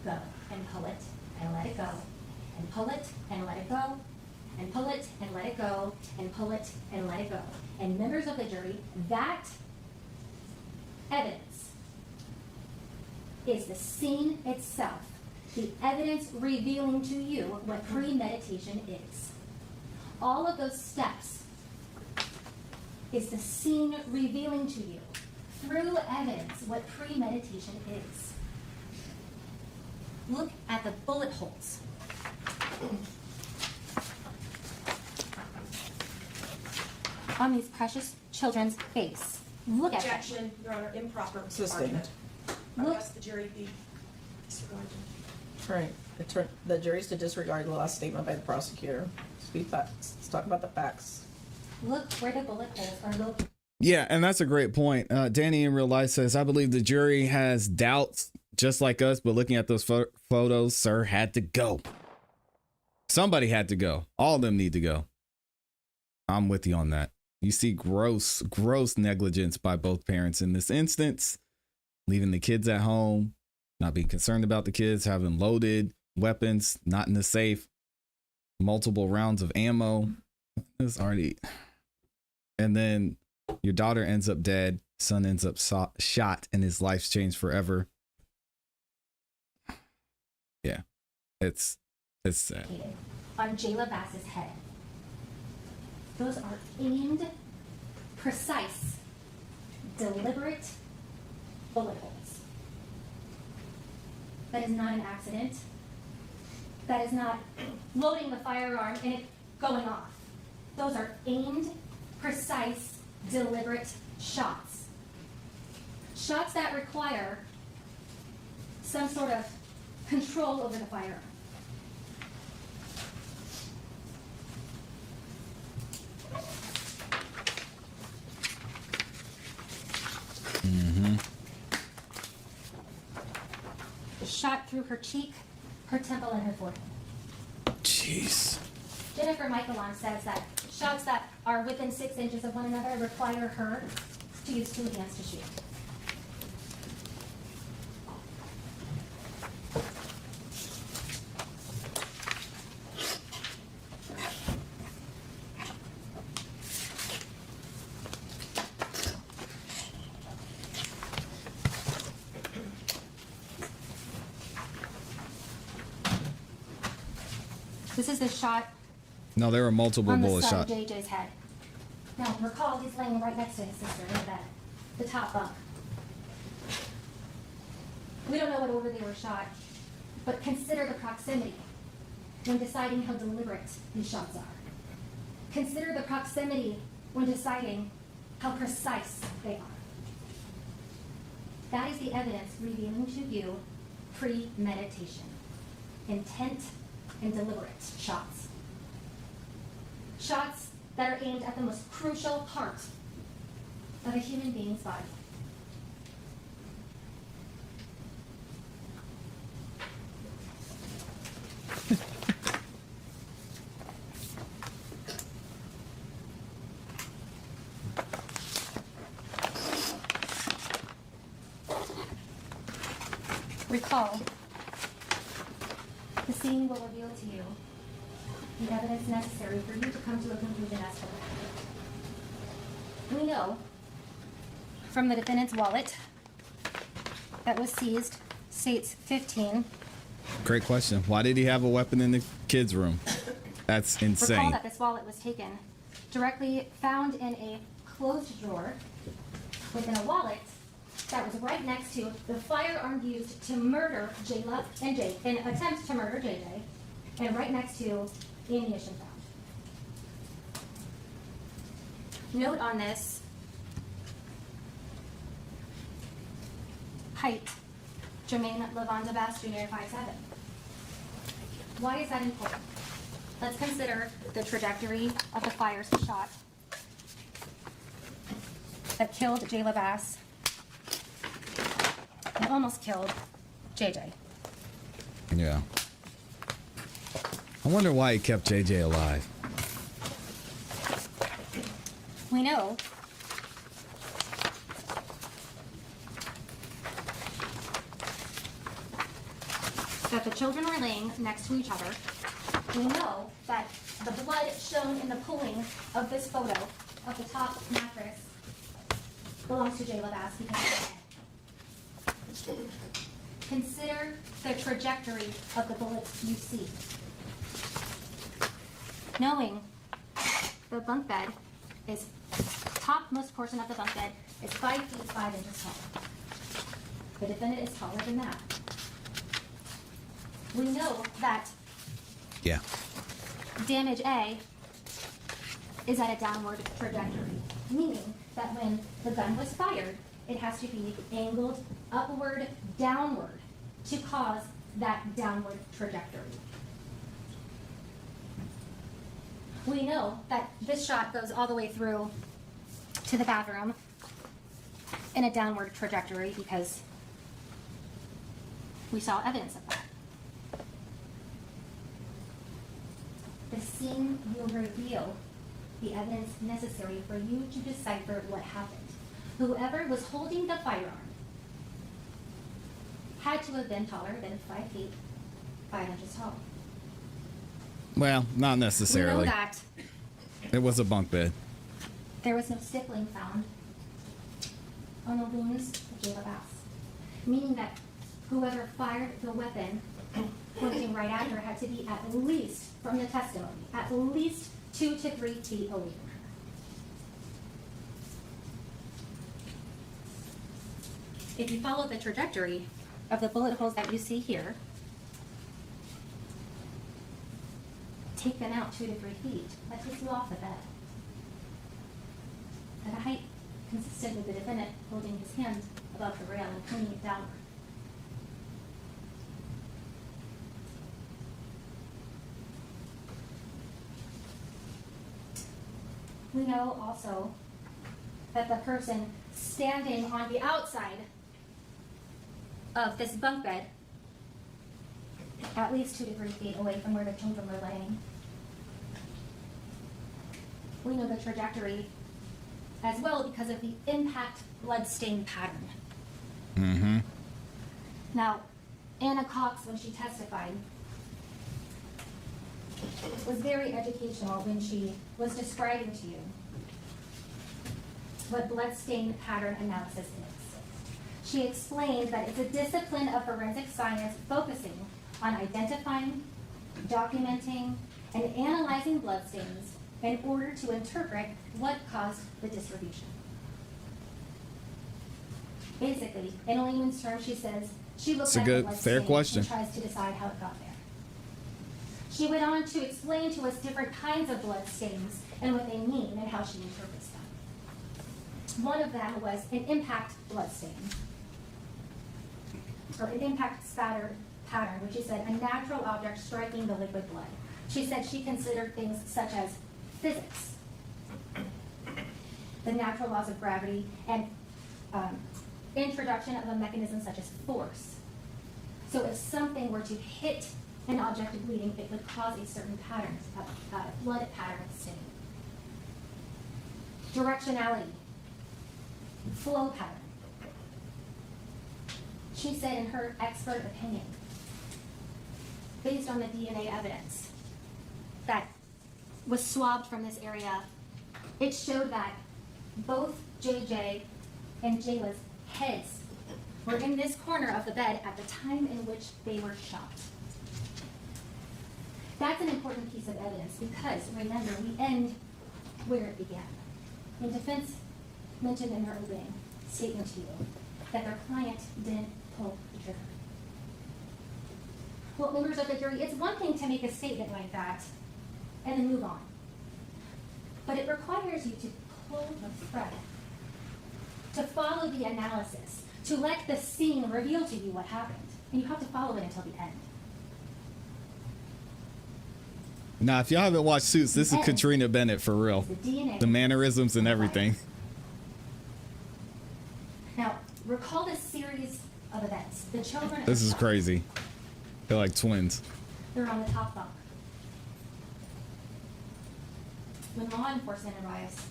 go, and pull it and let it go, and pull it and let it go, and pull it and let it go, and pull it and let it go. And members of the jury, that evidence is the scene itself, the evidence revealing to you what premeditation is. All of those steps is the scene revealing to you through evidence what premeditation is. Look at the bullet holes. On these precious children's face. Look at them. Objection, Your Honor, improper Sustained. argument. I Look. ask the jury be disregarded. Right. The jury's to disregard the last statement by the prosecutor. Speak facts. Let's talk about the facts. Look where the bullet holes are located. Yeah, and that's a great point. Danny in real life says, I believe the jury has doubts just like us, but looking at those photos, sir had to go. Somebody had to go. All of them need to go. I'm with you on that. You see gross negligence by both parents in this instance, leaving the kids at home, not being concerned about the kids, having loaded weapons, not in the safe, multiple rounds of ammo. It's already, and then your daughter ends up dead, son ends up shot, and his life's changed forever. Yeah, it's sad. On Jayla Bass's head. Those are aimed, precise, deliberate bullet holes. That is not an accident. That is not loading the firearm and it going off. Those are aimed, precise, deliberate shots. Shots that require some sort of control over the firearm. Shot through her cheek, her temple, and her forehead. Jeez. Jennifer Michaelon says that shots that are within 6 inches of one another require her to use 2 hands to shoot. This is the shot No, there were multiple on the bullet son shots. of JJ's head. Now, recall he's laying right next to his sister in the bed, the top bunk. We don't know what order they were shot, but consider the proximity when deciding how deliberate these shots are. Consider the proximity when deciding how precise they are. That is the evidence revealing to you premeditation, intent, and deliberate shots. Shots that are aimed at the most crucial part of a human being's body. Recall, the scene will reveal to you the evidence necessary for you to come to a conclusion as to what. We know from the defendant's wallet that was seized, states 15. Great question. Why did he have a weapon in the kids' room? That's Recall insane. that this wallet was taken directly found in a closed drawer within a wallet that was right next to the firearm used to murder Jayla and Jay, an attempt to murder JJ, and right next to the ammunition found. Note on this, height, Jermaine Lavonda Bass Jr. 5'7". Why is that important? Let's consider the trajectory of the fires shot that killed Jayla Bass and almost killed JJ. Yeah. I wonder why he kept JJ alive. We know that the children were laying next to each other. We know that the blood shown in the pulling of this photo of the top mattress belongs to Jayla Bass because of the head. Consider the trajectory of the bullets you see. Knowing the bunk bed is, topmost portion of the bunk bed is 5 feet 5 inches tall. The defendant is taller than that. We know that Yeah. damage A is at a downward trajectory, meaning that when the gun was fired, it has to be angled upward, downward to cause that downward trajectory. We know that this shot goes all the way through to the bathroom in a downward trajectory because we saw evidence of that. The scene will reveal the evidence necessary for you to decipher what happened. Whoever was holding the firearm had to have been taller than 5 feet 5 inches tall. Well, not We know necessarily. that It was a bunk bed. there was no stippling found on the wounds of Jayla Bass, meaning that whoever fired the weapon pointing right at her had to be at least, from the testimony, at least 2 to 3 feet away from her. If you follow the trajectory of the bullet holes that you see here, take them out 2 to 3 feet, that takes you off the bed. At a height consistent with the defendant holding his hand above the rail and pointing it downward. We know also that the person standing on the outside of this bunk bed, at least 2 to 3 feet away from where the children were laying, we know the trajectory as well because of the impact blood stain pattern. Mm-hmm. Now, Anna Cox, when she testified, was very educational when she was describing to you what blood stain pattern analysis is. She explained that it's a discipline of forensic science focusing on identifying, documenting, and analyzing bloodstains in order to interpret what caused the distribution. Basically, in layman's terms, she says she looks It's a at good, the fair bloodstain question. and tries to decide how it got there. She went on to explain to us different kinds of blood stains and what they mean and how she interprets them. One of them was an impact blood stain, or an impact spatter pattern, which she said a natural object striking the liquid blood. She said she considered things such as physics, the natural laws of gravity, and introduction of a mechanism such as force. So if something were to hit an object of bleeding, it would cause a certain pattern, a blood pattern stain. Directionality, flow pattern. She said in her expert opinion, based on the DNA evidence that was swabbed from this area, it showed that both JJ and Jayla's heads were in this corner of the bed at the time in which they were shot. That's an important piece of evidence because, remember, we end where it began. And defense mentioned in her opening statement to you that their client didn't pull the trigger. Well, members of the jury, it's one thing to make a statement like that and then move on. But it requires you to pull the thread, to follow the analysis, to let the scene reveal to you what happened. And you have to follow it until the end. Now, if y'all haven't watched Suits, this is And Katrina Bennett for real. the DNA. The mannerisms and everything. Now, recall this series of events. The children. This is crazy. They're like twins. They're on the top bunk. When law enforcement arrives,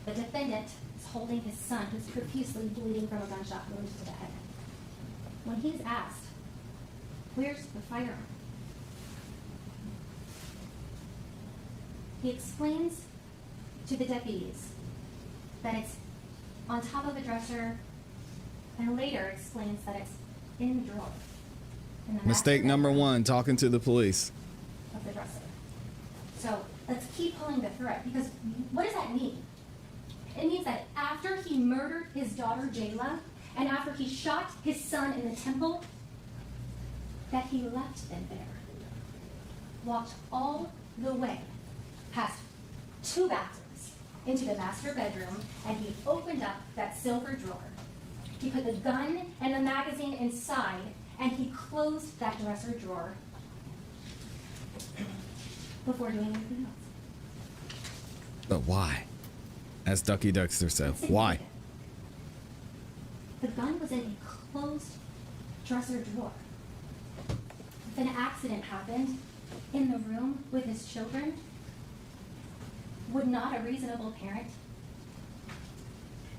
the defendant is holding his son, who's profusely bleeding from a gunshot wound to the head. When he's asked, "Where's the firearm?" he explains to the deputies that it's on top of a dresser, and later explains that it's in the drawer. In the Mistake master number bedroom one, talking to the police. of the dresser. So let's keep pulling the thread, because what does that mean? It means that after he murdered his daughter Jayla, and after he shot his son in the temple, that he left them there, walked all the way past 2 bathrooms into the master bedroom, and he opened up that silver drawer. He put the gun and the magazine inside, and he closed that dresser drawer before doing anything else. But why? As Ducky Dexter said, why? The gun was in a closed dresser drawer. If an accident happened in the room with his children, would not a reasonable parent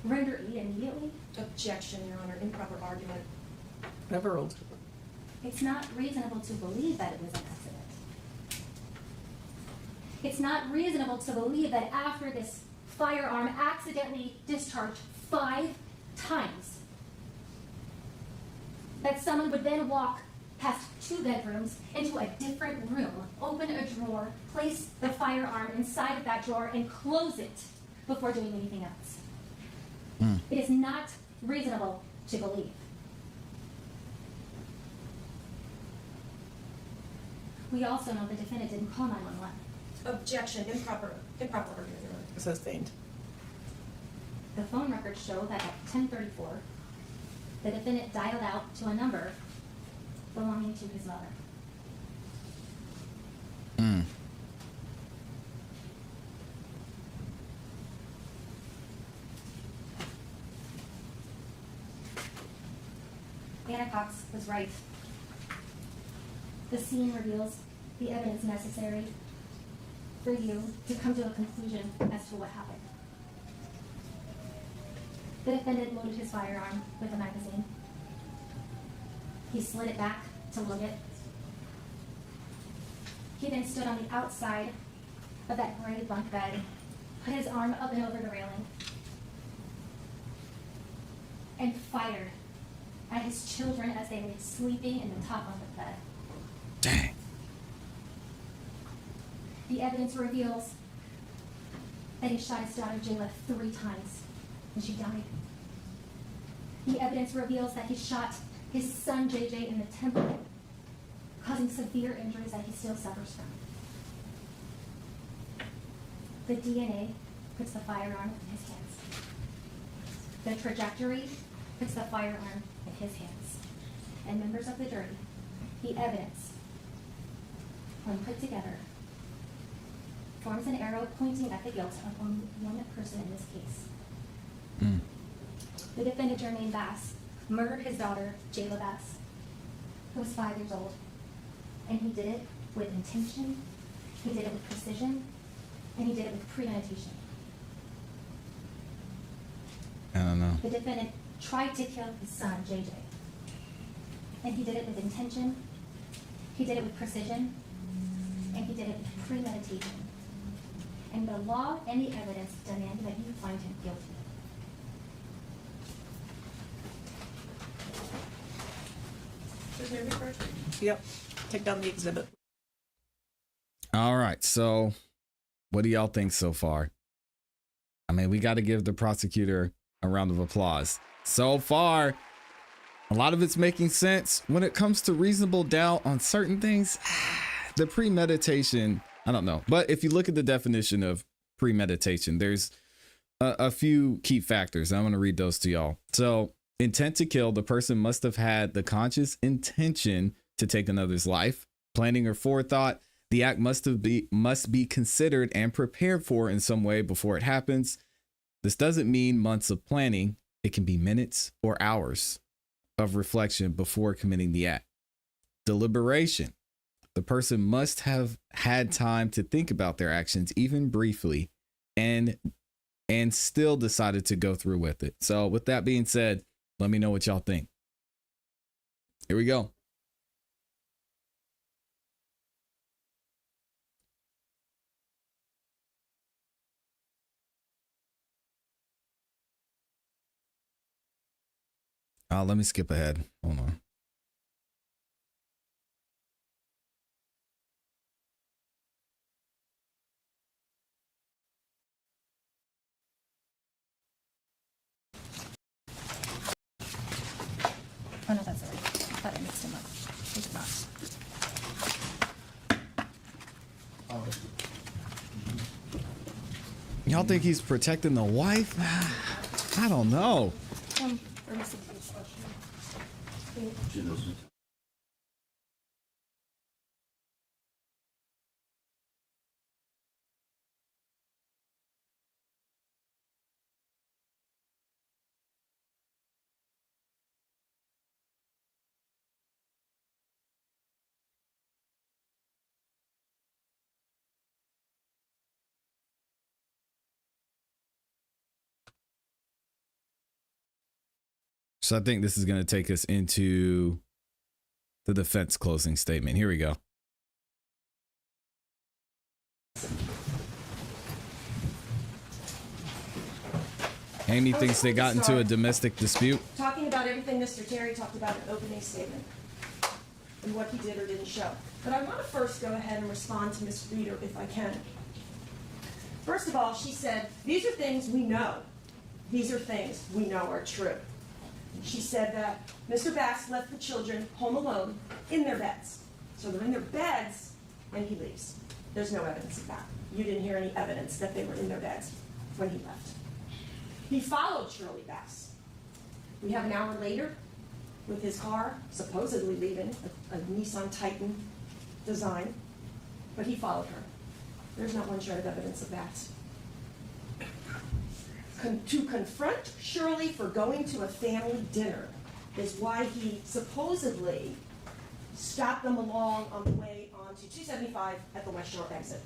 render aid immediately? Objection, Your Honor, improper argument. Overruled. It's not reasonable to believe that it was an accident. It's not reasonable to believe that after this firearm accidentally discharged 5 times, that someone would then walk past 2 bedrooms into a different room, open a drawer, place the firearm inside of that drawer, and close it before doing anything else. It is not reasonable to believe. We also know the defendant didn't call 911. Objection, improper argument, Your Honor. Sustained. The phone records show that at 10:34, the defendant dialed out to a number belonging to his mother. Anna Cox was right. The scene reveals the evidence necessary for you to come to a conclusion as to what happened. The defendant loaded his firearm with a magazine. He slid it back to load it. He then stood on the outside of that gray bunk bed, put his arm up and over the railing, and fired at his children as they lay sleeping in the top of the bed. Dang. The evidence reveals that he shot his daughter Jayla 3 times and she died. The evidence reveals that he shot his son JJ in the temple, causing severe injuries that he still suffers from. The DNA puts the firearm in his hands. The trajectory puts the firearm in his hands. And members of the jury, the evidence, when put together, forms an arrow pointing at the guilt of only one person in this case. The defendant, Jermaine Bass, murdered his daughter, Jayla Bass, who was 5 years old. And he did it with intention, he did it with precision, and he did it with premeditation. I don't know. The defendant tried to kill his son, JJ. And he did it with intention, he did it with precision, and he did it with premeditation. And the law and the evidence demand that you find him guilty. Yep. Take down the exhibit. All right. So what do y'all think so far? I mean, we got to give the prosecutor a round of applause. So far, a lot of it's making sense. When it comes to reasonable doubt on certain things, the premeditation, I don't know. But if you look at the definition of premeditation, there's a few key factors. I'm going to read those to y'all. So intent to kill, the person must have had the conscious intention to take another's life. Planning or forethought, the act must be considered and prepared for in some way before it happens. This doesn't mean months of planning. It can be minutes or hours. of reflection before committing the act. Deliberation. The person must have had time to think about their actions, even briefly, and still decided to go through with it. So with that being said, let me know what y'all think. Here we go. Let me skip ahead. Hold on. Oh, no, that's all right. I thought I mixed them up. I did not. Y'all think he's protecting the wife? I don't know. So I think this is going to take us into the defense closing statement. Here we go. Amy thinks they got into a domestic dispute. Talking about everything Mr. Terry talked about in the opening statement and what he did or didn't show. But I want to first go ahead and respond to Ms. Reeder if I can. First of all, she said, these are things we know. These are things we know are true. She said that Mr. Bass left the children home alone in their beds. So they're in their beds and he leaves. There's no evidence of that. You didn't hear any evidence that they were in their beds when he left. He followed Shirley Bass. We have an hour later with his car supposedly leaving, a Nissan Titan design, but he followed her. There's not one shred of evidence of that. To confront Shirley for going to a family dinner is why he supposedly stopped them along on the way onto 275 at the West Shore exit.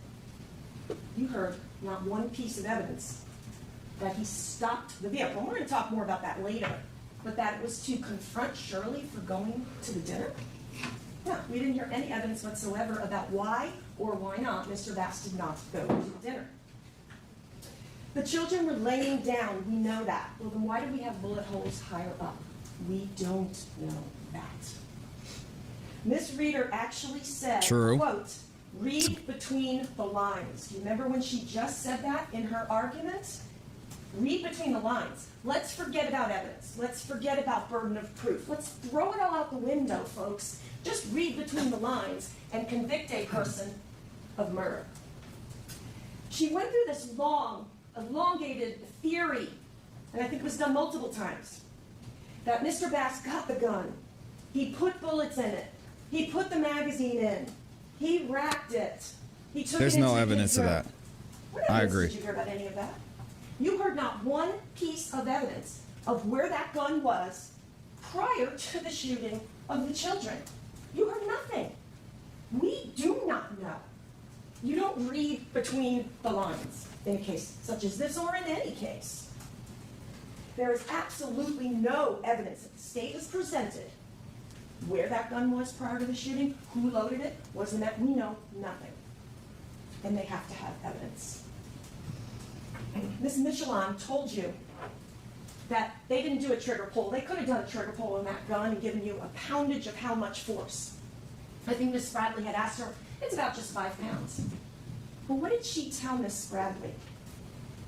You heard not one piece of evidence that he stopped the vehicle. We're going to talk more about that later, but that it was to confront Shirley for going to the dinner? No, we didn't hear any evidence whatsoever about why or why not Mr. Bass did not go to the dinner. The children were laying down, we know that. Well, then why do we have bullet holes higher up? We don't know that. Ms. Reeder actually said, True. quote, read between the lines. Do you remember when she just said that in her argument? Read between the lines. Let's forget about evidence. Let's forget about burden of proof. Let's throw it all out the window, folks. Just read between the lines and convict a person of murder. She went through this elongated theory, and I think it was done multiple times, that Mr. Bass got the gun. He put bullets in it. He put the magazine in. He racked it. He took There's it into no the evidence of room. that. What I evidence agree. Did you hear about any of that? You heard not one piece of evidence of where that gun was prior to the shooting of the children. You heard nothing. We do not know. You don't read between the lines in a case such as this or in any case. There is absolutely no evidence that the state has presented where that gun was prior to the shooting, who loaded it, was in that. We know nothing. And they have to have evidence. Ms. Michelin told you that they didn't do a trigger pull. They could have done a trigger pull on that gun and given you a poundage of how much force. I think Ms. Bradley had asked her, it's about just 5 pounds. But what did she tell Ms. Bradley?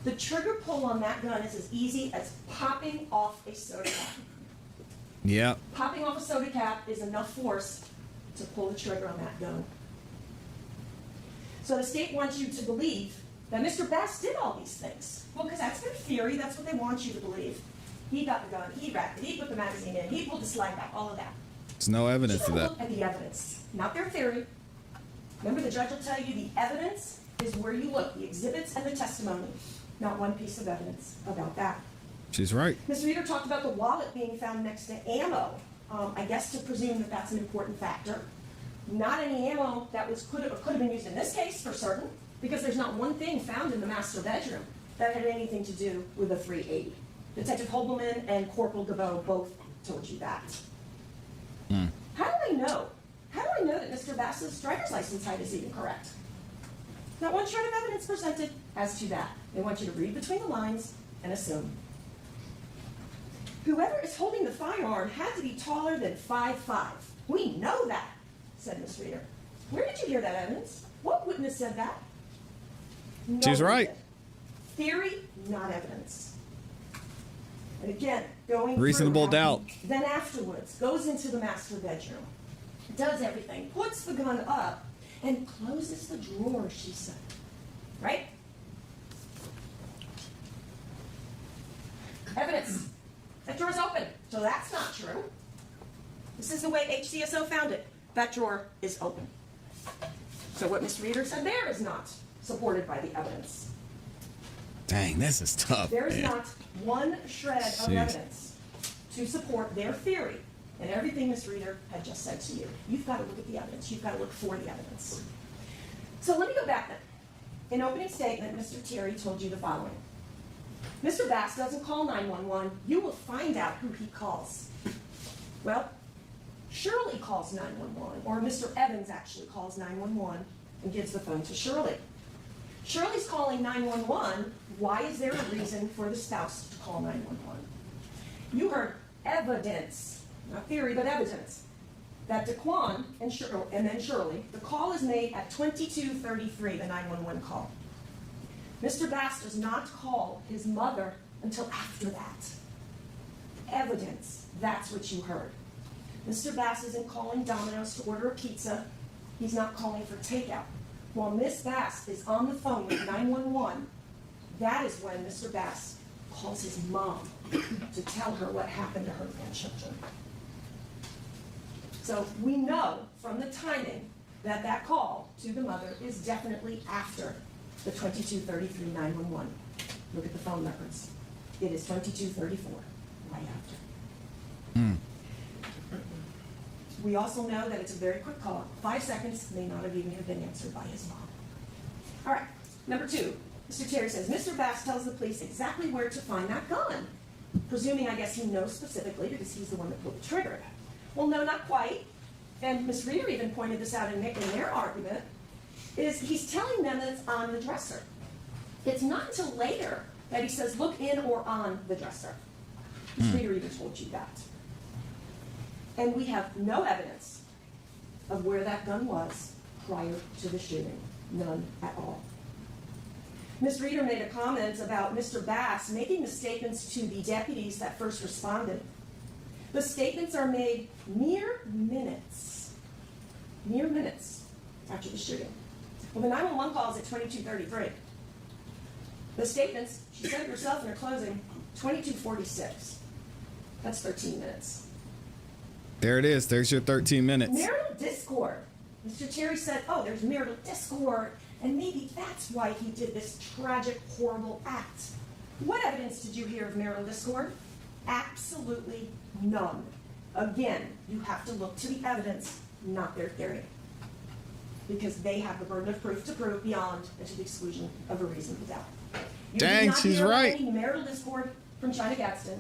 The trigger pull on that gun is as easy as popping off a soda cap. Yeah. Popping off a soda cap is enough force to pull the trigger on that gun. So the state wants you to believe that Mr. Bass did all these things. Well, because that's their theory, that's what they want you to believe. He got the gun, he racked it, he put the magazine in, he pulled the slide back, all of that. There's no evidence of that. Look at the evidence, not their theory. Remember, the judge will tell you the evidence is where you look, the exhibits and the testimony. Not one piece of evidence about that. She's right. Ms. Reeder talked about the wallet being found next to ammo I guess to presume that that's an important factor. Not any ammo that could have been used in this case for certain, because there's not one thing found in the master bedroom that had anything to do with a .380. Detective Hobelman and Corporal Gabot both told you that. How do I know? How do I know that Mr. Bass's driver's license height is even correct? Not one shred of evidence presented as to that. They want you to read between the lines and assume. Whoever is holding the firearm had to be taller than 5'5". We know that, said Ms. Reeder. Where did you hear that evidence? What witness said that? No She's one right. did. Theory, not evidence. And again, going Reasonable through how doubt. he then afterwards goes into the master bedroom, does everything, puts the gun up, and closes the drawer, she said. Right? Evidence. That drawer's open, so that's not true. This is the way HCSO found it. That drawer is open. So what Ms. Reeder said there is not supported by the evidence. Dang, this is tough. There is man. not one shred of Jeez. evidence to support their theory and everything Ms. Reeder had just said to you. You've got to look at the evidence. You've got to look for the evidence. So let me go back then. In opening statement, Mr. Terry told you the following. Mr. Bass doesn't call 911. You will find out who he calls. Well, Shirley calls 911, or Mr. Evans actually calls 911 and gives the phone to Shirley. Shirley's calling 911. Why is there a reason for the spouse to call 911? You heard evidence, not theory, but evidence, that DeQuan and then Shirley, the call is made at 22:33, the 911 call. Mr. Bass does not call his mother until after that. Evidence, that's what you heard. Mr. Bass isn't calling Domino's to order a pizza. He's not calling for takeout. While Miss Bass is on the phone with 911, that is when Mr. Bass calls his mom to tell her what happened to her grandchildren. So we know from the timing that that call to the mother is definitely after the 22:33 911. Look at the phone records. It is 22:34, right after. We also know that it's a very quick call. 5 seconds may not have even have been answered by his mom. All right, number two. Mr. Terry says, Mr. Bass tells the police exactly where to find that gun. Presuming, I guess, he knows specifically because he's the one that pulled the trigger. Well, no, not quite. And Ms. Reeder even pointed this out in their argument, is he's telling them that it's on the dresser. It's not until later that he says, look in or on the dresser. Ms. Reeder even told you that. And we have no evidence of where that gun was prior to the shooting. None at all. Ms. Reeder made a comment about Mr. Bass making the statements to the deputies that first responded. The statements are made mere minutes after the shooting. Well, the 911 call is at 22:33. The statements, she said it herself in her closing, 22:46. That's 13 minutes. There it is. There's your 13 minutes. Marital discord. Mr. Terry said, oh, there's marital discord, and maybe that's why he did this tragic, horrible act. What evidence did you hear of marital discord? Absolutely none. Again, you have to look to the evidence, not their theory. Because they have the burden of proof to prove beyond and to the exclusion of a reasonable doubt. You Dang, did not she's hear about right. any marital discord from China Gadsden,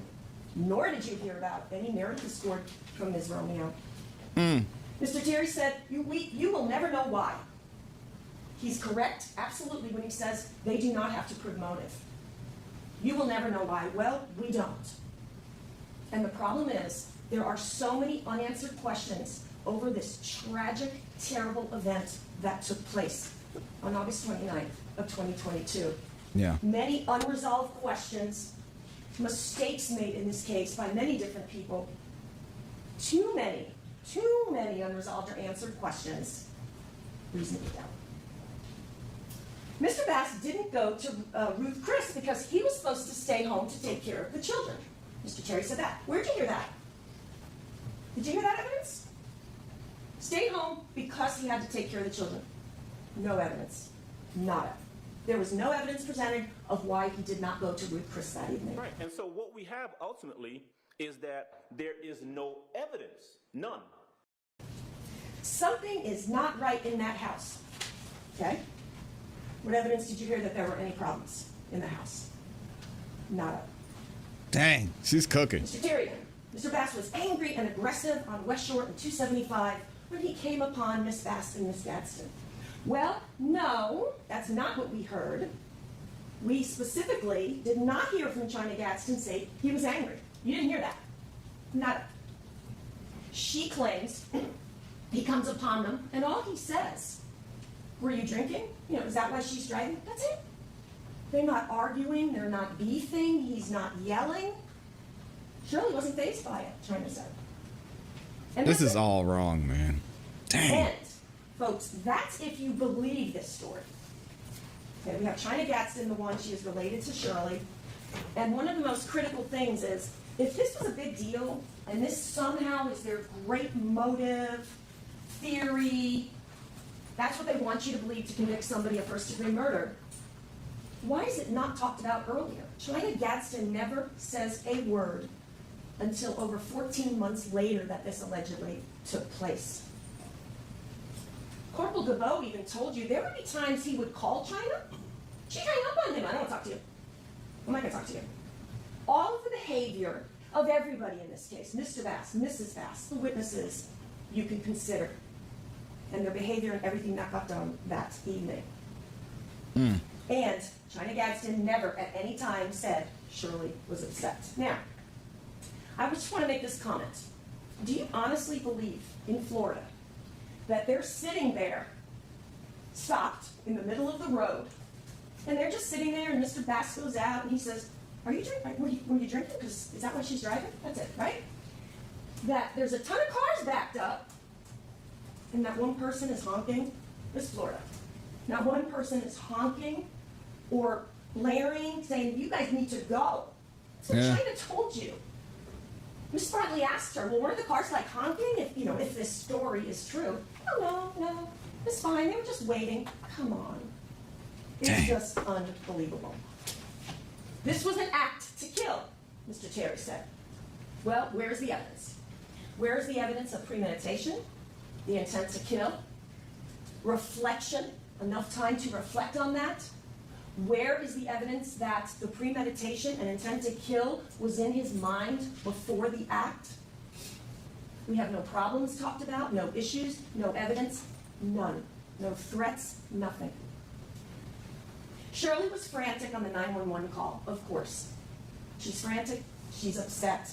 nor did you hear about any marital discord from Ms. Romeo. Mr. Terry said, you will never know why. He's correct, absolutely, when he says they do not have to prove motive. You will never know why. Well, we don't. And the problem is, there are so many unanswered questions over this tragic, terrible event that took place on August 29th of 2022. Yeah. Many unresolved questions, mistakes made in this case by many different people. Too many unresolved or answered questions. Reasonable doubt. Mr. Bass didn't go to Ruth Chris because he was supposed to stay home to take care of the children. Mr. Terry said that. Where'd you hear that? Did you hear that evidence? Stayed home because he had to take care of the children. No evidence. Nada. There was no evidence presented of why he did not go to Ruth Chris that evening. Right, and so what we have ultimately is that there is no evidence, none. Something is not right in that house. Okay? What evidence did you hear that there were any problems in the house? Nada. Dang, she's cooking. Mr. Terry, Mr. Bass was angry and aggressive on West Shore and 275 when he came upon Miss Bass and Miss Gadsden. Well, no, that's not what we heard. We specifically did not hear from China Gadsden say he was angry. You didn't hear that. Nada. She claims he comes upon them, and all he says, were you drinking? You know, is that why she's driving? That's it. They're not arguing, they're not beefing, he's not yelling. Shirley wasn't fazed by it, China said. And This is all wrong, man. Dang. And, folks, that's if you believe this story. Okay, we have China Gadsden, the one, she is related to Shirley. And one of the most critical things is, if this was a big deal, and this somehow is their great motive, theory, that's what they want you to believe to convict somebody of first-degree murder, why is it not talked about earlier? China Gadsden never says a word until over 14 months later that this allegedly took place. Corporal Gaveau even told you there would be times he would call China. She'd hang up on him. I don't want to talk to you. I'm not going to talk to you. All of the behavior of everybody in this case, Mr. Bass, Mrs. Bass, the witnesses, you can consider. And their behavior and everything that got done that evening. And China Gadsden never at any time said Shirley was upset. Now, I just want to make this comment. Do you honestly believe in Florida that they're sitting there, stopped in the middle of the road, and they're just sitting there, and Mr. Bass goes out, and he says, are you drinking? Were you drinking? Because is that why she's driving? That's it, right? That there's a ton of cars backed up, and that one person is honking. This is Florida. Not one person is honking or blaring, saying, you guys need to go. So China told you. Miss Bradley asked her, well, weren't the cars like honking if this story is true? No, it's fine. They were just waiting. Come on. It's just unbelievable. This was an act to kill, Mr. Terry said. Well, where's the evidence? Where's the evidence of premeditation, the intent to kill, reflection, enough time to reflect on that? Where is the evidence that the premeditation and intent to kill was in his mind before the act? We have no problems talked about, no issues, no evidence, none. No threats, nothing. Shirley was frantic on the 911 call, of course. She's frantic, she's upset.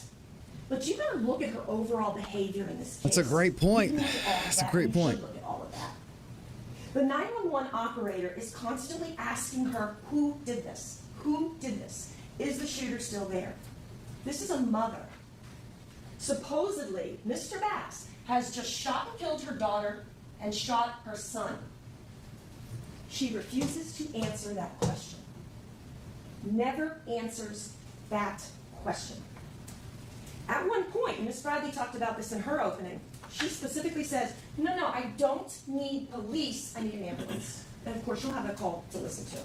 But you gotta look at her overall behavior in this case. That's a great point. That's a great point. You should look at all of that. The 911 operator is constantly asking her, who did this? Who did this? Is the shooter still there? This is a mother. Supposedly, Mr. Bass has just shot and killed her daughter and shot her son. She refuses to answer that question. Never answers that question. At one point, Ms. Bradley talked about this in her opening, she specifically says, no, I don't need police, I need an ambulance. And of course, you'll have a call to listen to.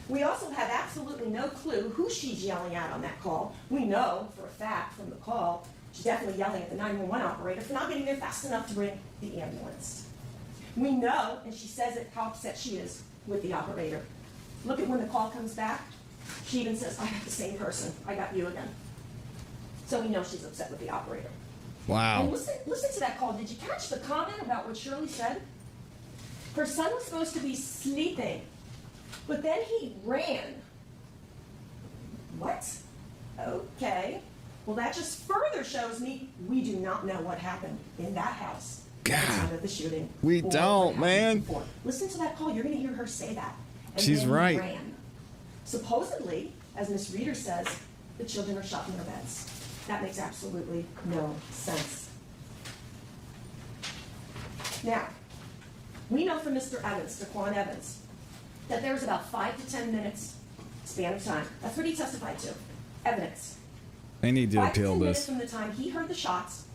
We also have absolutely no clue who she's yelling at on that call. We know for a fact from the call, she's definitely yelling at the 911 operator for not getting there fast enough to bring the ambulance. We know, and she says it, how upset she is with the operator. Look at when the call comes back. She even says, I got the same person. I got you again. So we know she's upset with the operator. Wow. And listen to that call. Did you catch the comment about what Shirley said? Her son was supposed to be sleeping, but then he ran. What? Okay. Well, that just further shows me we do not know what happened in that house at the time of the shooting. We don't, man. Before. Listen to that call. You're going to hear her say that. And She's then he right. ran. Supposedly, as Miss Reeder says, the children are shot in their beds. That makes absolutely no sense. Now, we know from Mr. Evans, Daquan Evans, that there was about 5 to 10 minutes span of time. That's what he testified to. Evidence. They need to 5 to appeal 10 minutes this. from the time he heard the shots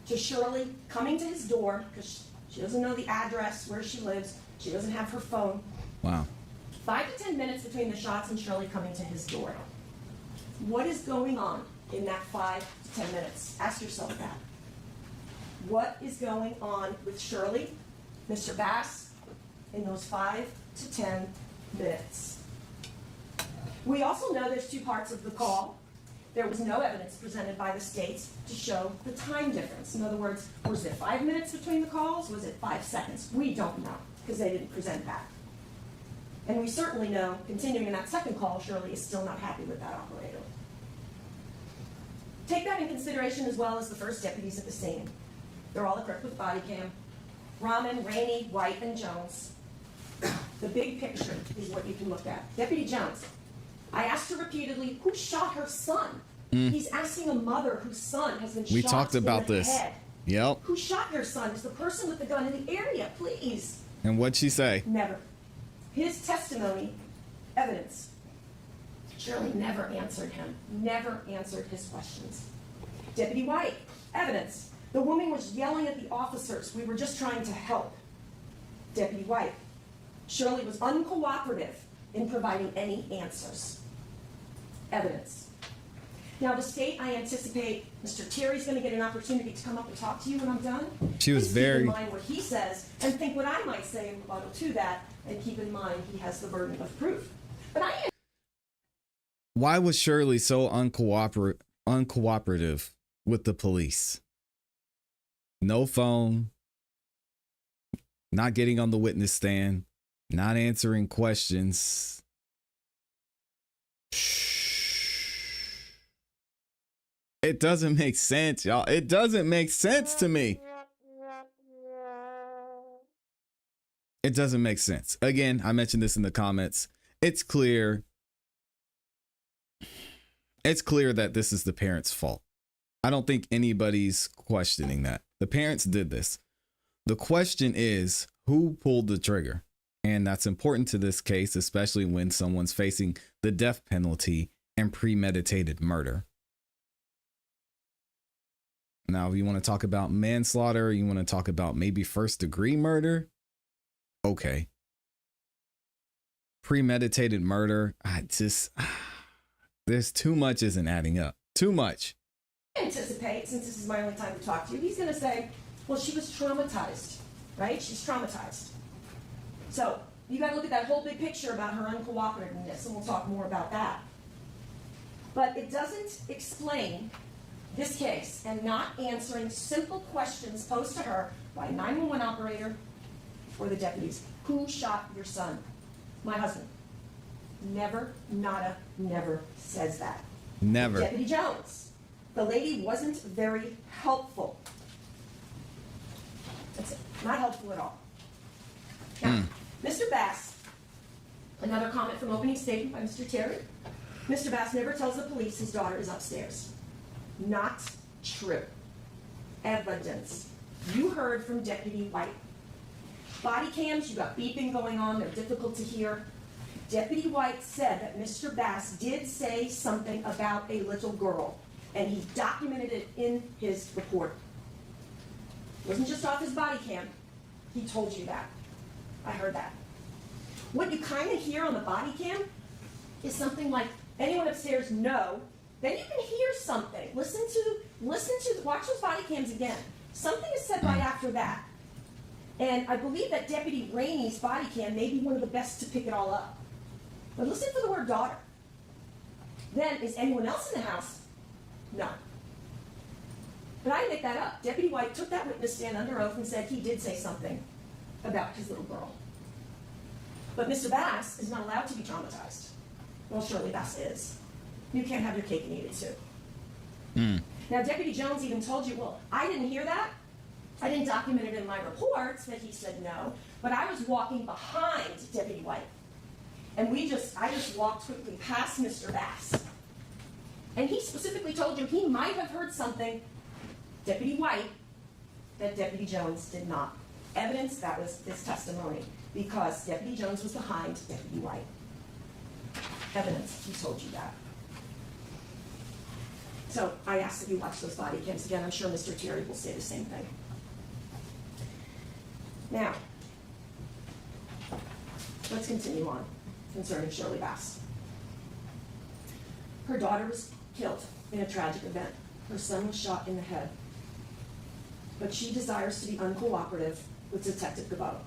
to Shirley coming to his door, because she doesn't know the address where she lives. She doesn't have her phone. Wow. 5 to 10 minutes between the shots and Shirley coming to his door. What is going on in that 5 to 10 minutes? Ask yourself that. What is going on with Shirley, Mr. Bass, in those 5 to 10 minutes? We also know there's 2 parts of the call. There was no evidence presented by the states to show the time difference. In other words, was it 5 minutes between the calls? Was it 5 seconds? We don't know, because they didn't present that. And we certainly know, continuing in that second call, Shirley is still not happy with that operator. Take that in consideration as well as the first deputies at the scene. They're all equipped with body cam. Rahman, Rainey, White, and Jones. The big picture is what you can look at. Deputy Jones, I asked her repeatedly, who shot her son? He's asking a mother whose son has been We shot talked about in the this. head. Yep. Who shot your son? Is the person with the gun in the area, please? And what'd she say? Never. His testimony, evidence. Shirley never answered him, never answered his questions. Deputy White, evidence. The woman was yelling at the officers. We were just trying to help. Deputy White, Shirley was uncooperative in providing any answers. Evidence. Now, the state, I anticipate Mr. Terry's going to get an opportunity to come up and talk to you when I'm done. She was Please very- keep in mind what he says and think what I might say in rebuttal to that, and keep in mind he has the burden of proof. But I Why was Shirley so uncooperative with the police? No phone, not getting on the witness stand, not answering questions. It doesn't make sense, y'all. It doesn't make sense to me. It doesn't make sense. Again, I mentioned this in the comments. It's clear that this is the parents' fault. I don't think anybody's questioning that. The parents did this. The question is, who pulled the trigger? And that's important to this case, especially when someone's facing the death penalty and premeditated murder. Now, if you want to talk about manslaughter, you want to talk about maybe first-degree murder, okay. Premeditated murder, there's too much isn't adding up. Too much. anticipate, since this is my only time to talk to you, he's going to say, well, she was traumatized, right? She's traumatized. So you got to look at that whole big picture about her uncooperativeness, and we'll talk more about that. But it doesn't explain this case and not answering simple questions posed to her by a 911 operator or the deputies. Who shot your son? My husband. Never, nada, never says that. Never. Deputy Jones. The lady wasn't very helpful. That's it. Not helpful at all. Now, Mr. Bass, another comment from opening statement by Mr. Terry. Mr. Bass never tells the police his daughter is upstairs. Not true. Evidence. You heard from Deputy White. Body cams, you got beeping going on, they're difficult to hear. Deputy White said that Mr. Bass did say something about a little girl, and he documented it in his report. It wasn't just off his body cam. He told you that. I heard that. What you kind of hear on the body cam is something like, anyone upstairs? No. Then you can hear something. Watch those body cams again. Something is said right after that. And I believe that Deputy Rainey's body cam may be one of the best to pick it all up. But listen for the word daughter. Then, is anyone else in the house? No. But I didn't make that up. Deputy White took that witness stand under oath and said he did say something about his little girl. But Mr. Bass is not allowed to be traumatized. Well, surely Bass is. You can't have your cake and eat it too. Now, Deputy Jones even told you, well, I didn't hear that. I didn't document it in my reports that he said no, but I was walking behind Deputy White. And I just walked quickly past Mr. Bass. And he specifically told you he might have heard something, Deputy White, that Deputy Jones did not. Evidence, that was his testimony, because Deputy Jones was behind Deputy White. Evidence, he told you that. So I ask that you watch those body cams again. I'm sure Mr. Terry will say the same thing. Now, let's continue on concerning Shirley Bass. Her daughter was killed in a tragic event. Her son was shot in the head. But she desires to be uncooperative with Detective Gaboto.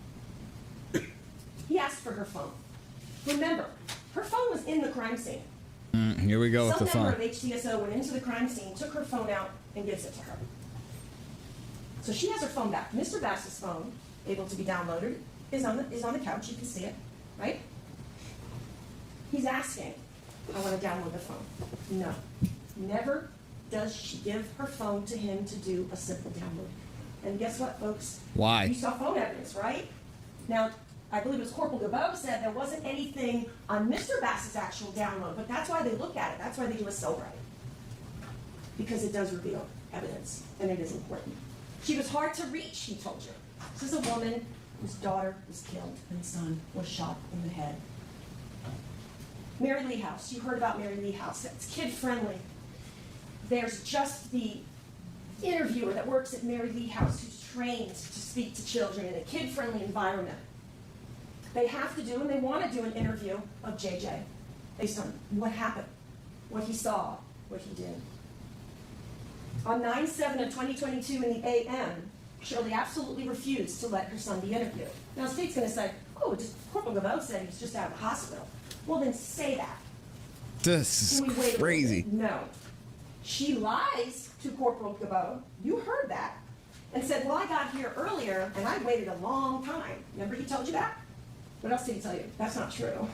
He asked for her phone. Remember, her phone was in the crime scene. Here we go with the Some member phone. of HTSO went into the crime scene, took her phone out, and gives it to her. So she has her phone back. Mr. Bass's phone, able to be downloaded, is on the couch. You can see it, right? He's asking, I want to download the phone. No. Never does she give her phone to him to do a simple download. And guess what, folks? Why? You saw phone evidence, right? Now, I believe it was Corporal Gaboto said there wasn't anything on Mr. Bass's actual download, but that's why they look at it. That's why they do a cell write. Because it does reveal evidence, and it is important. She was hard to reach, he told you. This is a woman whose daughter was killed and son was shot in the head. Mary Lee House, you heard about Mary Lee House. It's kid-friendly. There's just the interviewer that works at Mary Lee House who's trained to speak to children in a kid-friendly environment. They have to do, and they want to do, an interview of JJ based on what happened, what he saw, what he did. On 9/7 of 2022 in the AM, Shirley absolutely refused to let her son be interviewed. Now, the state's going to say, oh, just Corporal Gaboto said he was just out of the hospital. Well, then say that. This Can we wait a is little crazy. bit? No. She lies to Corporal Gaboto. You heard that. And said, well, I got here earlier, and I waited a long time. Remember he told you that? What else did he tell you? That's not true.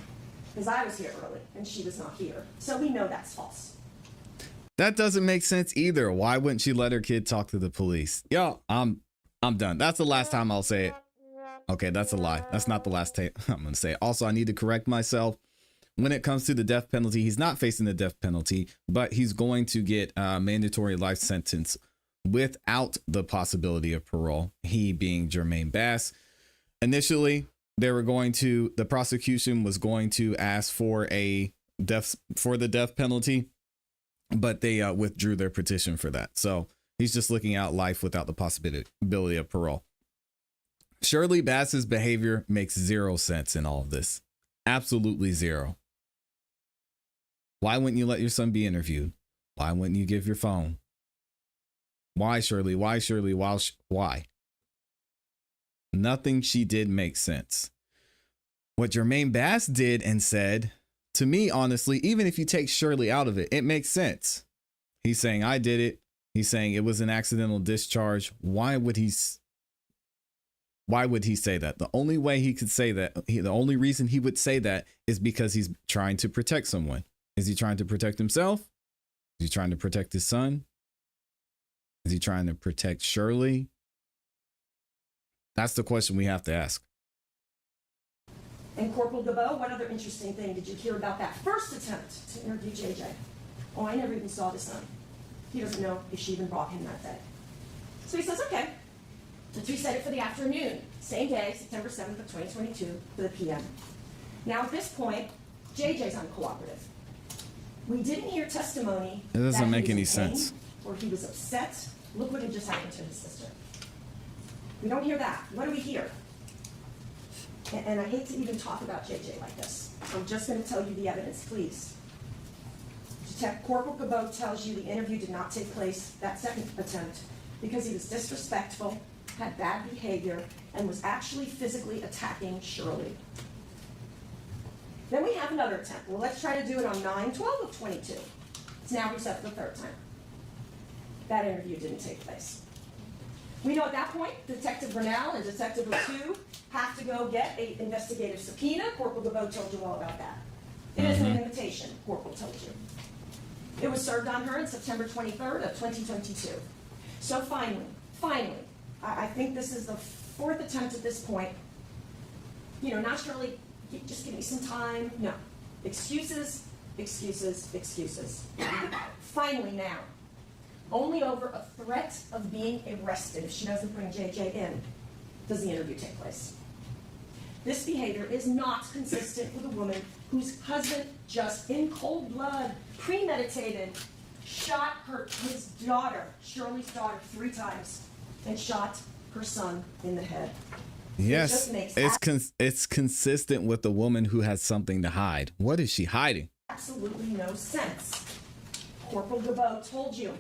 Because I was here early, and she was not here. So we know that's false. That doesn't make sense either. Why wouldn't she let her kid talk to the police? Yo, I'm done. That's the last time I'll say it. Okay, that's a lie. That's not the last time I'm going to say it. Also, I need to correct myself. When it comes to the death penalty, he's not facing the death penalty, but he's going to get a mandatory life sentence without the possibility of parole, he being Jermaine Bass. Initially, the prosecution was going to ask for the death penalty, but they withdrew their petition for that. So he's just looking out life without the possibility of parole. Shirley Bass's behavior makes zero sense in all of this. Absolutely zero. Why wouldn't you let your son be interviewed? Why wouldn't you give your phone? Why, Shirley? Why, Shirley? Why? Nothing she did makes sense. What Jermaine Bass did and said, to me, honestly, even if you take Shirley out of it, it makes sense. He's saying, I did it. He's saying it was an accidental discharge. Why would he say that? The only way he could say that, the only reason he would say that is because he's trying to protect someone. Is he trying to protect himself? Is he trying to protect his son? Is he trying to protect Shirley? That's the question we have to ask. And Corporal Gaboto, what other interesting thing did you hear about that first attempt to interview JJ? Oh, I never even saw the son. He doesn't know if she even brought him that day. So he says, okay. Let's reset it for the afternoon. Same day, September 7th of 2022, for the PM. Now at this point, JJ's uncooperative. We didn't hear testimony. It doesn't that he make was any in pain sense. Or he was upset. Look what had just happened to his sister. We don't hear that. What do we hear? And I hate to even talk about JJ like this. I'm just going to tell you the evidence, please. Detective Corporal Gaboto tells you the interview did not take place, that second attempt, because he was disrespectful, had bad behavior, and was actually physically attacking Shirley. Then we have another attempt. Well, let's try to do it on 9/12 of 22. It's now reset for the third time. That interview didn't take place. We know at that point, Detective Bernal and Detective O'Toole have to go get an investigative subpoena. Corporal Gaboto told you all about that. It is an invitation, Corporal told you. It was served on her on September 23rd of 2022. So finally, I think this is the fourth attempt at this point. You know, not Shirley, just give me some time. No. Excuses, excuses, excuses. Finally now, only over a threat of being arrested if she doesn't bring JJ in, does the interview take place. This behavior is not consistent with a woman whose husband just in cold blood, premeditated, shot his daughter, Shirley's daughter, 3 times, and shot her son in the head. Yes, it's consistent with a woman who has something to hide. What is she hiding? Absolutely no sense. Corporal Gabot told you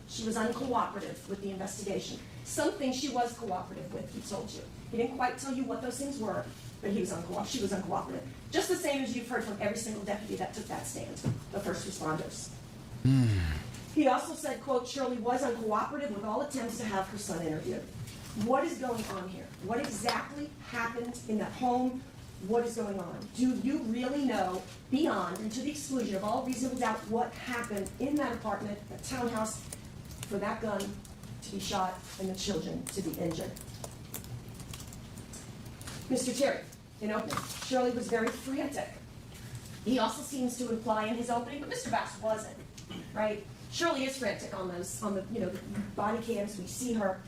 she was uncooperative with the investigation. Some things she was cooperative with, he told you. He didn't quite tell you what those things were, but she was uncooperative. Just the same as you've heard from every single deputy that took that stand, the first responders. He also said, quote, Shirley was uncooperative with all attempts to have her son interviewed. What is going on here? What exactly happened in that home? What is going on? Do you really know, beyond and to the exclusion of all reasonable doubt, what happened in that apartment, that townhouse, for that gun to be shot and the children to be injured? Mr. Terry, in opening, Shirley was very frantic. He also seems to imply in his opening, but Mr. Bass wasn't, right? Shirley is frantic on the body cams. We see her.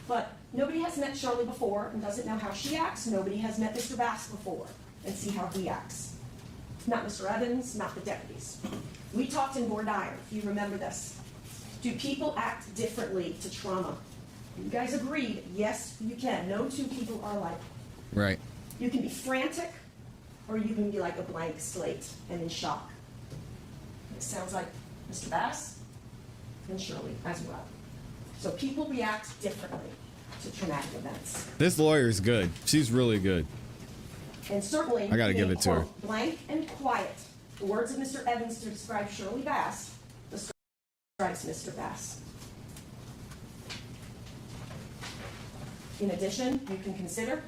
But nobody has met Shirley before and doesn't know how she acts. Nobody has met Mr. Bass before and see how he acts. Not Mr. Evans, not the deputies. We talked in Board Dyer, if you remember this. Do people act differently to trauma? You guys agreed, yes, you can. No two people are alike. Right. You can be frantic, or you can be like a blank slate and in shock. It sounds like Mr. Bass and Shirley as well. So people react differently to traumatic events. This lawyer is good. She's really good. And certainly, I gotta give being, it to her. quote, blank and quiet, the words of Mr. Evans to describe Shirley Bass describes Mr. Bass. In addition, you can consider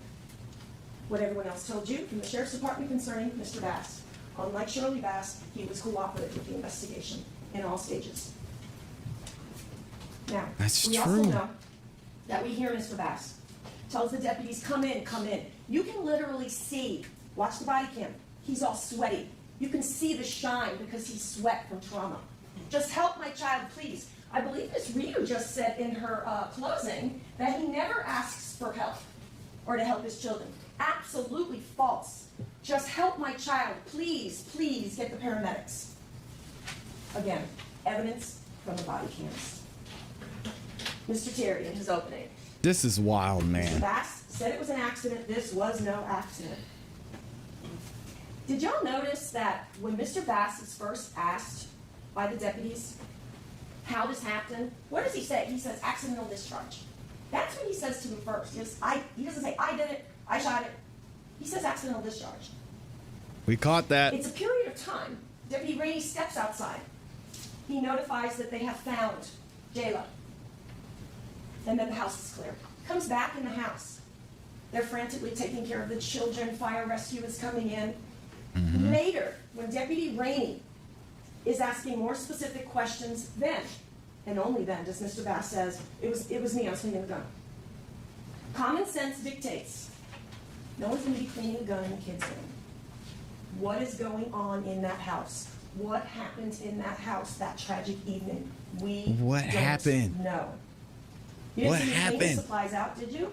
what everyone else told you from the Sheriff's Department concerning Mr. Bass. Unlike Shirley Bass, he was cooperative with the investigation in all stages. Now, That's we true. also know that we hear Mr. Bass tells the deputies, come in, come in. You can literally see, watch the body cam, he's all sweaty. You can see the shine because he's sweat from trauma. Just help my child, please. I believe Ms. Ryu just said in her closing that he never asks for help or to help his children. Absolutely false. Just help my child, please, please get the paramedics. Again, evidence from the body cams. Mr. Terry, in his opening. This is wild, Mr. man. Bass said it was an accident. This was no accident. Did y'all notice that when Mr. Bass is first asked by the deputies how this happened, what does he say? He says accidental discharge. That's what he says to me first. He doesn't say I did it, I shot it. He says accidental discharge. We caught that. It's a period of time. Deputy Rainey steps outside. He notifies that they have found Jayla. And then the house is clear. Comes back in the house. They're frantically taking care of the children. Fire rescue is coming in. Later, when Deputy Rainey is asking more specific questions, then, and only then, does Mr. Bass says, it was me, I was cleaning the gun. Common sense dictates. No one's going to be cleaning a gun in a kid's room. What is going on in that house? What happened in that house that tragic evening? What happened? No. You didn't What see him cleaning happened? supplies out, did you?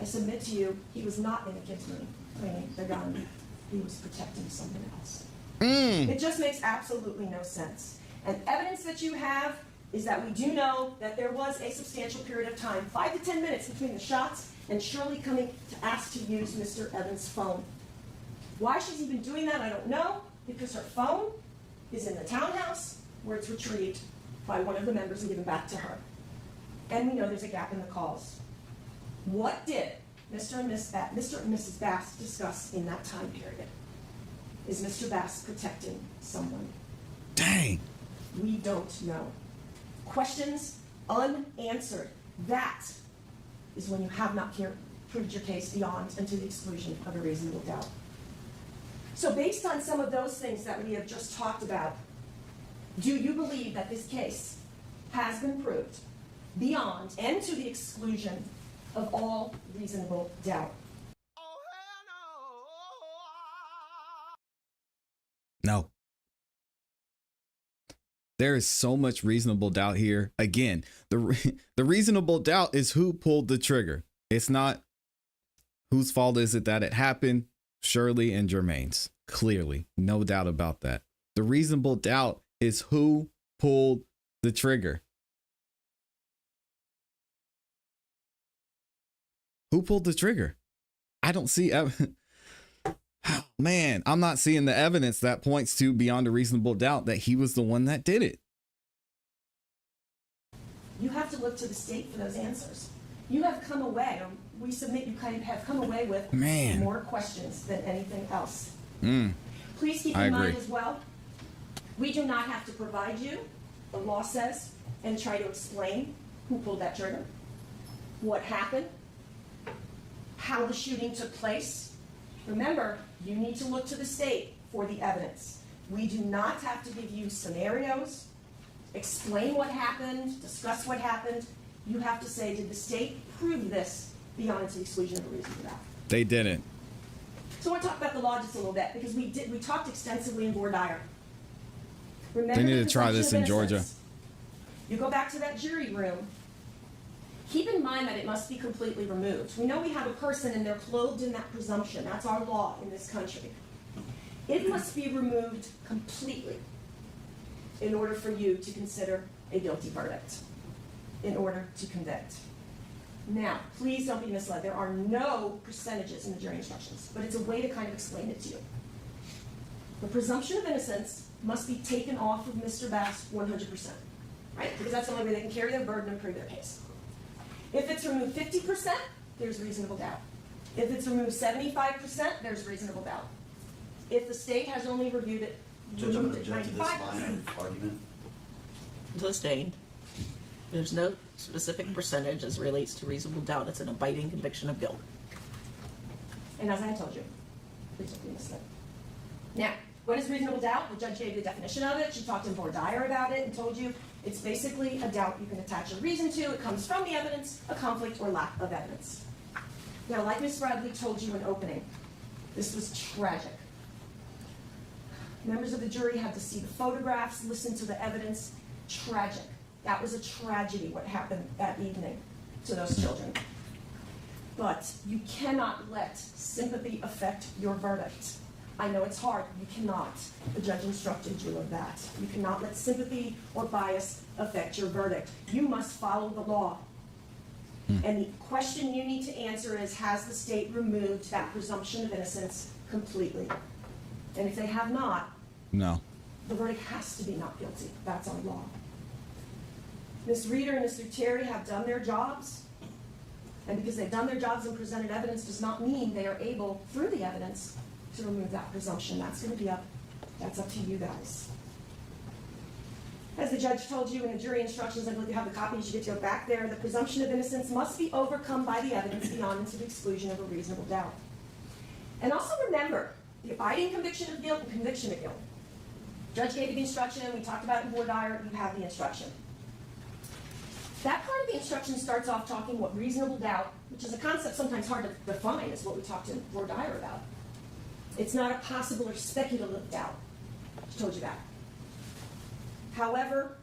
I submit to you, he was not in the kid's room cleaning the gun. He was protecting someone else. It just makes absolutely no sense. And evidence that you have is that we do know that there was a substantial period of time, 5 to 10 minutes between the shots and Shirley coming to ask to use Mr. Evans' phone. Why she's even doing that, I don't know, because her phone is in the townhouse where it's retrieved by one of the members and given back to her. And we know there's a gap in the calls. What did Mr. and Mrs. Bass discuss in that time period? Is Mr. Bass protecting someone? Dang. We don't know. Questions unanswered. That is when you have not proved your case beyond and to the exclusion of a reasonable doubt. So based on some of those things that we have just talked about, do you believe that this case has been proved beyond and to the exclusion of all reasonable doubt? No. There is so much reasonable doubt here. Again, the reasonable doubt is who pulled the trigger. It's not whose fault is it that it happened. Shirley and Jermaine's. Clearly, no doubt about that. The reasonable doubt is who pulled the trigger. Who pulled the trigger? I don't see. Man, I'm not seeing the evidence that points to beyond a reasonable doubt that he was the one that did it. You have to look to the state for those answers. You have come away, or we submit you kind of have come away with more questions than anything else. Please keep in mind as well, we do not have to provide you, the law says, and try to explain who pulled that trigger, what happened, how the shooting took place. Remember, you need to look to the state for the evidence. We do not have to give you scenarios, explain what happened, discuss what happened. You have to say, did the state prove this beyond the exclusion of a reasonable doubt? They didn't. So I want to talk about the law just a little bit, because we talked extensively in voir dire. Remember, They need the to try presumption this of in Georgia. innocence. You go back to that jury room. Keep in mind that it must be completely removed. We know we have a person and they're clothed in that presumption. That's our law in this country. It must be removed completely in order for you to consider a guilty verdict, in order to convict. Now, please don't be misled. There are no percentages in the jury instructions, but it's a way to kind of explain it to you. The presumption of innocence must be taken off of Mr. Bass 100%, right? Because that's the only way they can carry their burden and prove their case. If it's removed 50%, there's reasonable doubt. If it's removed 75%, there's reasonable doubt. If the state has only reviewed it, Judge, I'm removed going it to object to this 95%. line of argument. Sustained. There's no specific percentage as relates to reasonable doubt. It's an abiding conviction of guilt. And as I told you, please don't be misled. Now, what is reasonable doubt? The judge gave the definition of it. She talked in voir dire about it and told you it's basically a doubt you can attach a reason to. It comes from the evidence, a conflict, or lack of evidence. Now, like Ms. Bradley told you in opening, this was tragic. Members of the jury had to see the photographs, listen to the evidence. Tragic. That was a tragedy, what happened that evening to those children. But you cannot let sympathy affect your verdict. I know it's hard. You cannot. The judge instructed you of that. You cannot let sympathy or bias affect your verdict. You must follow the law. And the question you need to answer is, has the state removed that presumption of innocence completely? And if they have not, No. the verdict has to be not guilty. That's our law. Ms. Reeder and Mr. Terry have done their jobs. And because they've done their jobs and presented evidence does not mean they are able, through the evidence, to remove that presumption. That's going to be that's up to you guys. As the judge told you in the jury instructions, I believe you have the copies, you get to go back there, the presumption of innocence must be overcome by the evidence beyond and to the exclusion of a reasonable doubt. And also remember, the abiding conviction of guilt and conviction of guilt. Judge gave you the instruction, we talked about it in voir dire, you have the instruction. That part of the instruction starts off talking what reasonable doubt, which is a concept sometimes hard to define, is what we talked in voir dire about. It's not a possible or speculative doubt. I told you that. However,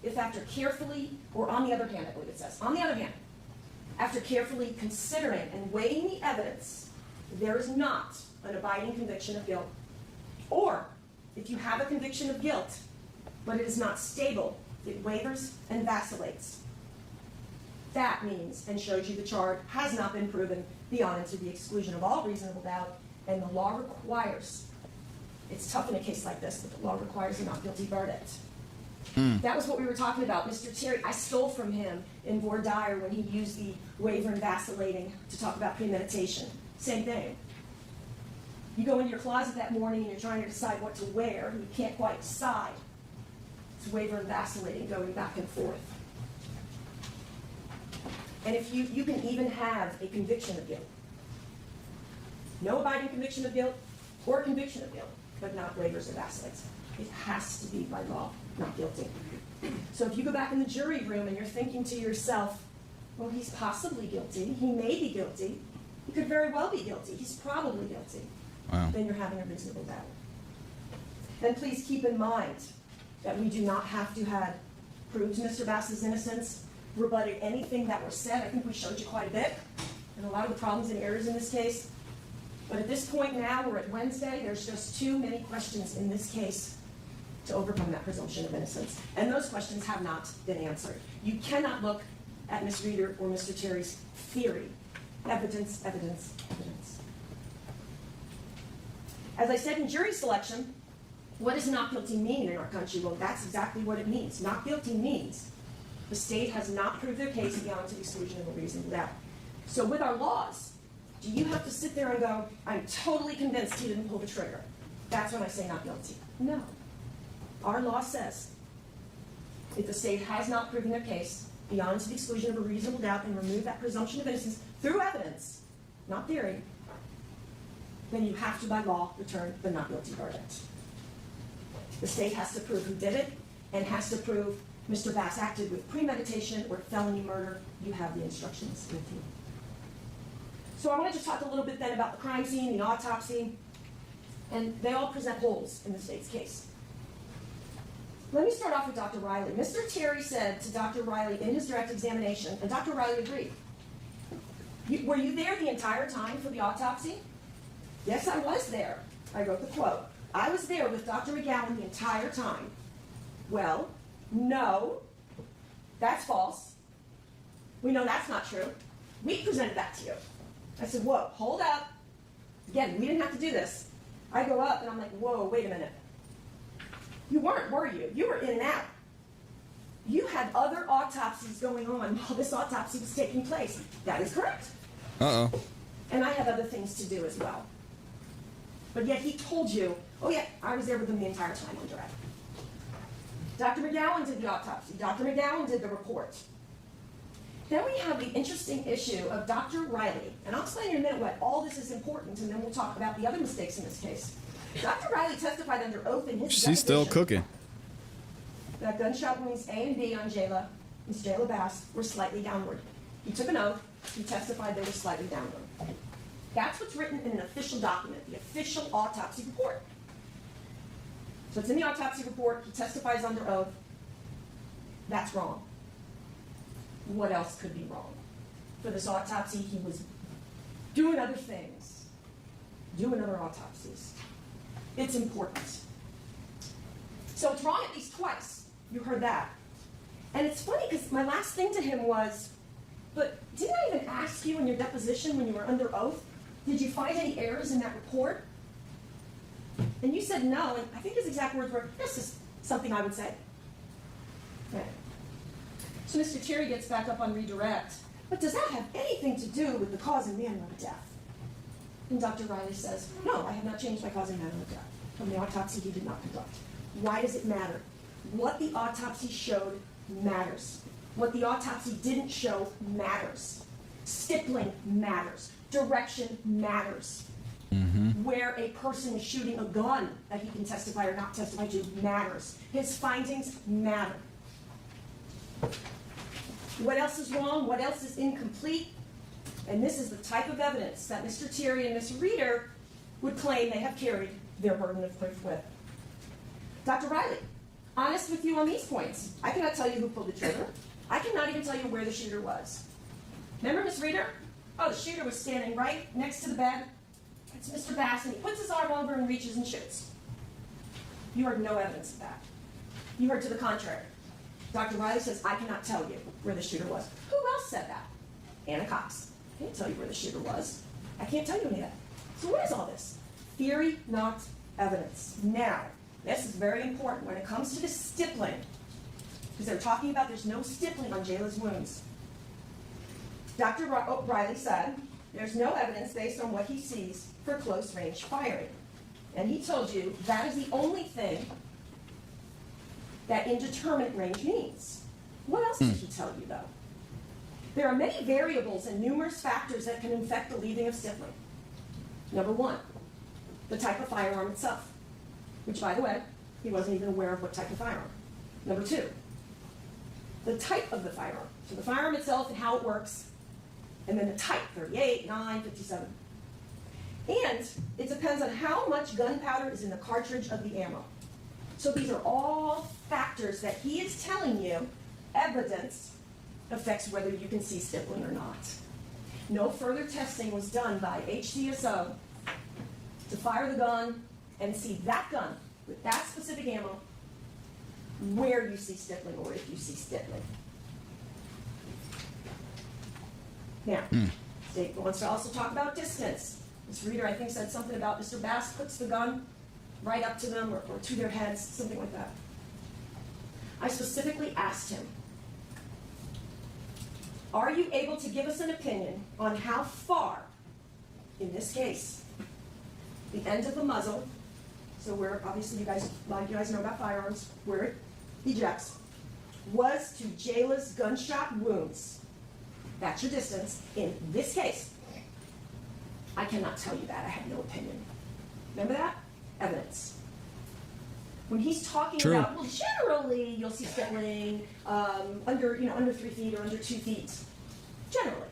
if after carefully, or on the other hand, I believe it says, on the other hand, after carefully considering and weighing the evidence, there is not an abiding conviction of guilt, or if you have a conviction of guilt, but it is not stable, it wavers and vacillates. That means, and shows you the charge has not been proven beyond and to the exclusion of all reasonable doubt, and the law requires, it's tough in a case like this, but the law requires a not guilty verdict. That was what we were talking about. Mr. Terry, I stole from him in voir dire when he used the waver and vacillating to talk about premeditation. Same thing. You go into your closet that morning and you're trying to decide what to wear, and you can't quite decide. It's waver and vacillating, going back and forth. And if you can even have a conviction of guilt. No abiding conviction of guilt or conviction of guilt, but not wavers or vacillates. It has to be by law, not guilty. So if you go back in the jury room and you're thinking to yourself, well, he's possibly guilty, he may be guilty, he could very well be guilty, he's probably guilty, then you're having a reasonable doubt. And please keep in mind that we do not have to have proved Mr. Bass's innocence, rebutted anything that was said. I think we showed you quite a bit, and a lot of the problems and errors in this case. But at this point now, we're at Wednesday, there's just too many questions in this case to overcome that presumption of innocence. And those questions have not been answered. You cannot look at Ms. Reeder or Mr. Terry's theory. Evidence, evidence, evidence. As I said in jury selection, what does not guilty mean in our country? Well, that's exactly what it means. Not guilty means the state has not proved their case beyond to the exclusion of a reasonable doubt. So with our laws, do you have to sit there and go, I'm totally convinced he didn't pull the trigger? That's when I say not guilty. No. Our law says if the state has not proven their case beyond to the exclusion of a reasonable doubt and remove that presumption of innocence through evidence, not theory, then you have to, by law, return the not guilty verdict. The state has to prove who did it and has to prove Mr. Bass acted with premeditation or felony murder. You have the instructions with you. So I want to just talk a little bit then about the crime scene, the autopsy, and they all present holes in the state's case. Let me start off with Dr. Riley. Mr. Terry said to Dr. Riley in his direct examination, and Dr. Riley agreed, were you there the entire time for the autopsy? Yes, I was there. I wrote the quote. I was there with Dr. McGowan the entire time. Well, no, that's false. We know that's not true. We presented that to you. I said, whoa, hold up. Again, we didn't have to do this. I go up and I'm like, whoa, wait a minute. You weren't, were you? You were in and out. You had other autopsies going on while this autopsy was taking place. That is correct. Uh-oh. And I have other things to do as well. But yet he told you, oh yeah, I was there with him the entire time on direct. Dr. McGowan did the autopsy. Dr. McGowan did the report. Then we have the interesting issue of Dr. Riley, and I'll explain in a minute why all this is important, and then we'll talk about the other mistakes in this case. Dr. Riley testified under oath in his She's still deposition cooking. that gunshot wounds A and B on Jayla, Ms. Jayla Bass, were slightly downward. He took an oath. He testified they were slightly downward. That's what's written in an official document, the official autopsy report. So it's in the autopsy report. He testifies under oath. That's wrong. What else could be wrong? For this autopsy, he was doing other things, doing other autopsies. It's important. So it's wrong at least twice. You heard that. And it's funny because my last thing to him was, but didn't I even ask you in your deposition when you were under oath, did you find any errors in that report? And you said no, and I think his exact words were, this is something I would say. Okay. So Mr. Terry gets back up on redirect, but does that have anything to do with the cause and manner of death? And Dr. Riley says, no, I have not changed my cause and manner of death. From the autopsy he did not conduct. Why does it matter? What the autopsy showed matters. What the autopsy didn't show matters. Stippling matters. Direction matters. Where a person is shooting a gun that he can testify or not testify to matters. His findings matter. What else is wrong? What else is incomplete? And this is the type of evidence that Mr. Terry and Ms. Reeder would claim they have carried their burden of proof with. Dr. Riley, honest with you on these points. I cannot tell you who pulled the trigger. I cannot even tell you where the shooter was. Remember, Ms. Reeder? Oh, the shooter was standing right next to the bed. It's Mr. Bass, and he puts his arm over and reaches and shoots. You heard no evidence of that. You heard to the contrary. Dr. Riley says, I cannot tell you where the shooter was. Who else said that? Anna Cox. I can't tell you where the shooter was. I can't tell you any of that. So what is all this? Theory, not evidence. Now, this is very important when it comes to the stippling, because they're talking about there's no stippling on Jayla's wounds. Dr. Riley said, there's no evidence based on what he sees for close-range firing. And he told you that is the only thing that indeterminate range means. What else did he tell you, though? There are many variables and numerous factors that can affect the leaving of stippling. Number one, the type of firearm itself, which, by the way, he wasn't even aware of what type of firearm. Number two, the type of the firearm. So the firearm itself and how it works, and then the type, 38, 9, 57. And it depends on how much gunpowder is in the cartridge of the ammo. So these are all factors that he is telling you, evidence, affects whether you can see stippling or not. No further testing was done by HCSO to fire the gun and see that gun with that specific ammo where you see stippling or if you see stippling. Now, State wants to also talk about distance. Ms. Reeder, I think, said something about Mr. Bass puts the gun right up to them or to their heads, something like that. I specifically asked him, are you able to give us an opinion on how far, in this case, the end of the muzzle, so where obviously a lot of you guys know about firearms, where it ejects, was to Jayla's gunshot wounds? That's your distance in this case. I cannot tell you that. I have no opinion. Remember that? Evidence. When he's talking about, well, generally you'll see stippling under 3 feet or under 2 feet. Generally.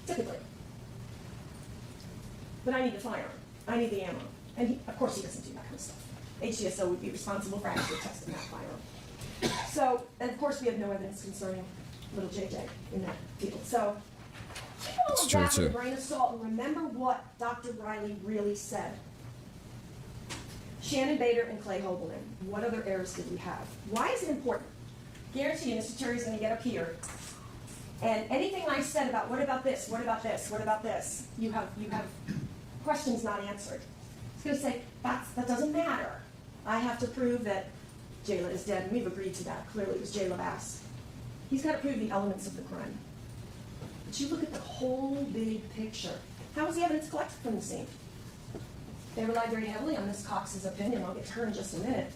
Typically. But I need the firearm. I need the ammo. And of course he doesn't do that kind of stuff. HCSO would be responsible for actually testing that firearm. So, and of course we have no evidence concerning little JJ in that field. So, keep all of that with a grain of salt and remember what Dr. Riley really said. Shannon Bader and Clay Hobelman. What other errors did we have? Why is it important? Guarantee you, Mr. Terry's going to get up here, and anything I said about what about this, what about this, what about this, you have questions not answered. He's going to say that doesn't matter. I have to prove that Jayla is dead, and we've agreed to that. Clearly, it was Jayla Bass. He's got to prove the elements of the crime. But you look at the whole big picture. How was the evidence collected from the scene? They relied very heavily on Ms. Cox's opinion. I'll get to her in just a minute.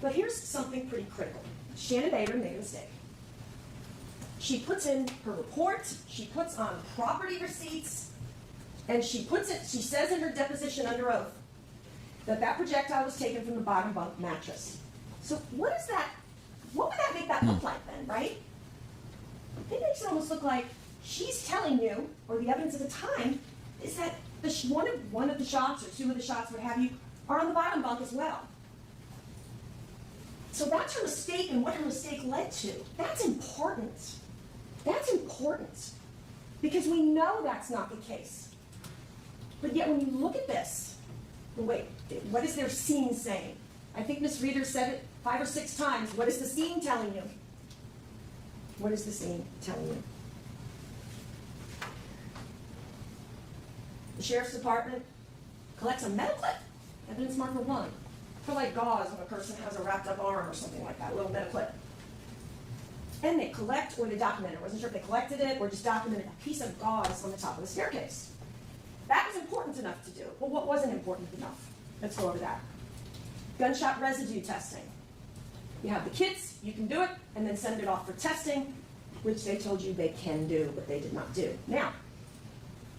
But here's something pretty critical. Shannon Bader made a mistake. She puts in her report, she puts on property receipts, and she says in her deposition under oath that projectile was taken from the bottom bunk mattress. So what would that make that look like then, right? It makes it almost look like she's telling you, or the evidence at the time, is that one of the shots or two of the shots, what have you, are on the bottom bunk as well. So that's her mistake and what her mistake led to. That's important. That's important. Because we know that's not the case. But yet when you look at this, wait, what is their scene saying? I think Ms. Reeder said it 5 or 6 times. What is the scene telling you? What is the scene telling you? The Sheriff's Department collects a metal clip, evidence marker 1, for like gauze when a person has a wrapped up arm or something like that, a little metal clip. And they collect, or they document it. I wasn't sure if they collected it or just documented a piece of gauze on the top of the staircase. That was important enough to do. Well, what wasn't important enough? Let's go over that. Gunshot residue testing. You have the kits, you can do it, and then send it off for testing, which they told you they can do, but they did not do. Now,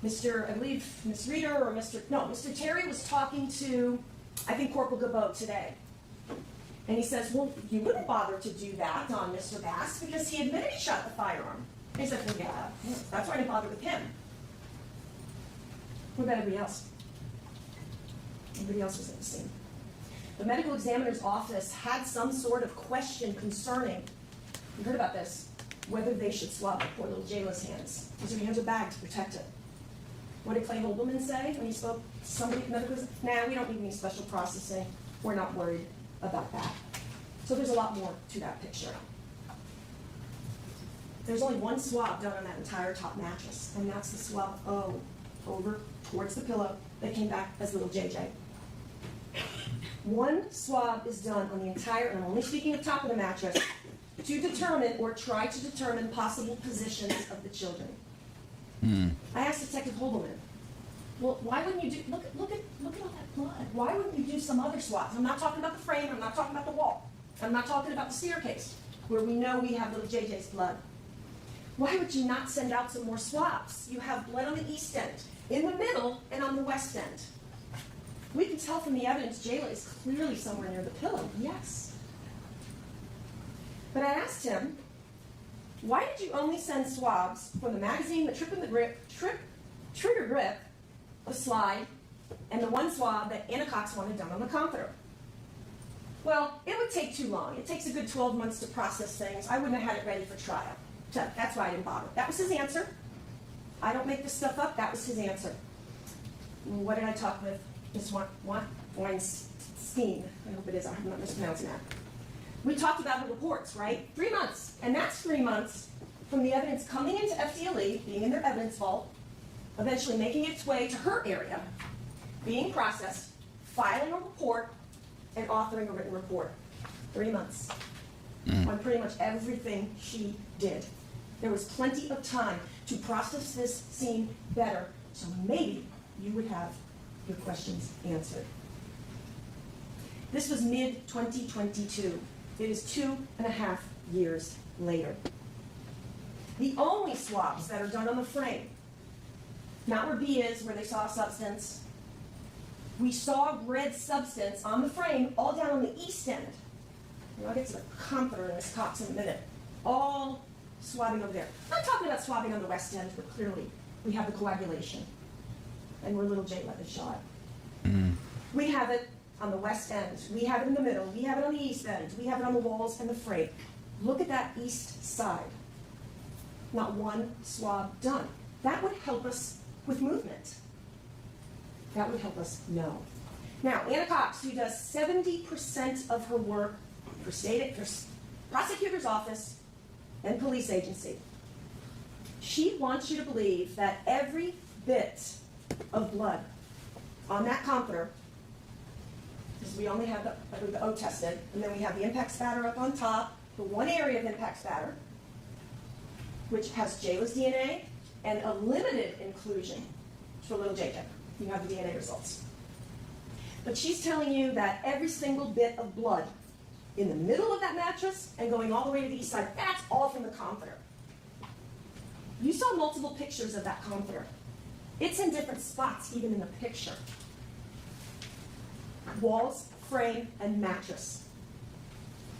I believe Ms. Reeder or Mr. Terry was talking to, I think, Corporal Gabot today. And he says, well, you wouldn't bother to do that on Mr. Bass because he admitted he shot the firearm. And he said, well, yeah, that's why I didn't bother with him. What about everybody else? Everybody else was at the scene. The medical examiner's office had some sort of question concerning, you heard about this, whether they should swab poor little Jayla's hands. Because her hands are bagged to protect it. What did Clay Hobelman say when he spoke to somebody at medical? Nah, we don't need any special processing. We're not worried about that. So there's a lot more to that picture. There's only one swab done on that entire top mattress, and that's the swab over towards the pillow that came back as little JJ. One swab is done on the entire, and I'm only speaking of top of the mattress, to determine or try to determine possible positions of the children. I asked Detective Hobelman, well, why wouldn't you do, look at all that blood. Why wouldn't you do some other swabs? I'm not talking about the frame, I'm not talking about the wall. I'm not talking about the staircase, where we know we have little JJ's blood. Why would you not send out some more swabs? You have blood on the east end, in the middle, and on the west end. We can tell from the evidence Jayla is clearly somewhere near the pillow, yes. But I asked him, why did you only send swabs from the magazine, the trigger grip, the slide, and the one swab that Anna Cox wanted done on the comforter? Well, it would take too long. It takes a good 12 months to process things. I wouldn't have had it ready for trial. So that's why I didn't bother. That was his answer. I don't make this stuff up. That was his answer. What did I talk with Ms. Weinstein? I hope it is. I'm not mispronouncing that. We talked about her reports, right? 3 months. And that's 3 months from the evidence coming into FDLE, being in their evidence vault, eventually making its way to her area, being processed, filing a report, and authoring a written report. 3 months on pretty much everything she did. There was plenty of time to process this scene better, so maybe you would have your questions answered. This was mid-2022. It is 2.5 years later. The only swabs that are done on the frame, not where B is, where they saw a substance. We saw red substance on the frame all down on the east end. And I'll get to the comforter in this Cox in a minute. All swabbing over there. I'm not talking about swabbing on the west end, but clearly we have the coagulation. And where little J let it shot. We have it on the west end. We have it in the middle. We have it on the east end. We have it on the walls and the freight. Look at that east side. Not one swab done. That would help us with movement. That would help us know. Now, Anna Cox, who does 70% of her work for prosecutor's office and police agency, she wants you to believe that every bit of blood on that comforter, because we only have the O tested, and then we have the impact spatter up on top, the one area of impact spatter, which has Jayla's DNA, and a limited inclusion for little JJ. You have the DNA results. But she's telling you that every single bit of blood in the middle of that mattress and going all the way to the east side, that's all from the comforter. You saw multiple pictures of that comforter. It's in different spots, even in the picture. Walls, frame, and mattress.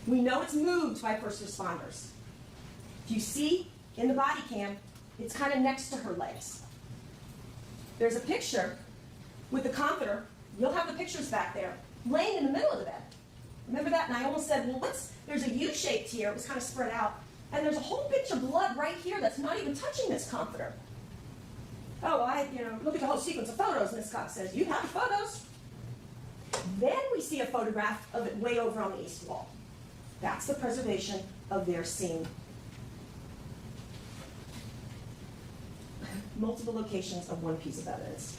We know it's moved by first responders. If you see in the body cam, it's kind of next to her legs. There's a picture with the comforter. You'll have the pictures back there, laying in the middle of the bed. Remember that? And I almost said, well, there's a U-shaped here. It was kind of spread out. And there's a whole bunch of blood right here that's not even touching this comforter. Oh, look at the whole sequence of photos, Ms. Cox says. You have the photos. Then we see a photograph of it way over on the east wall. That's the preservation of their scene. Multiple locations of one piece of evidence.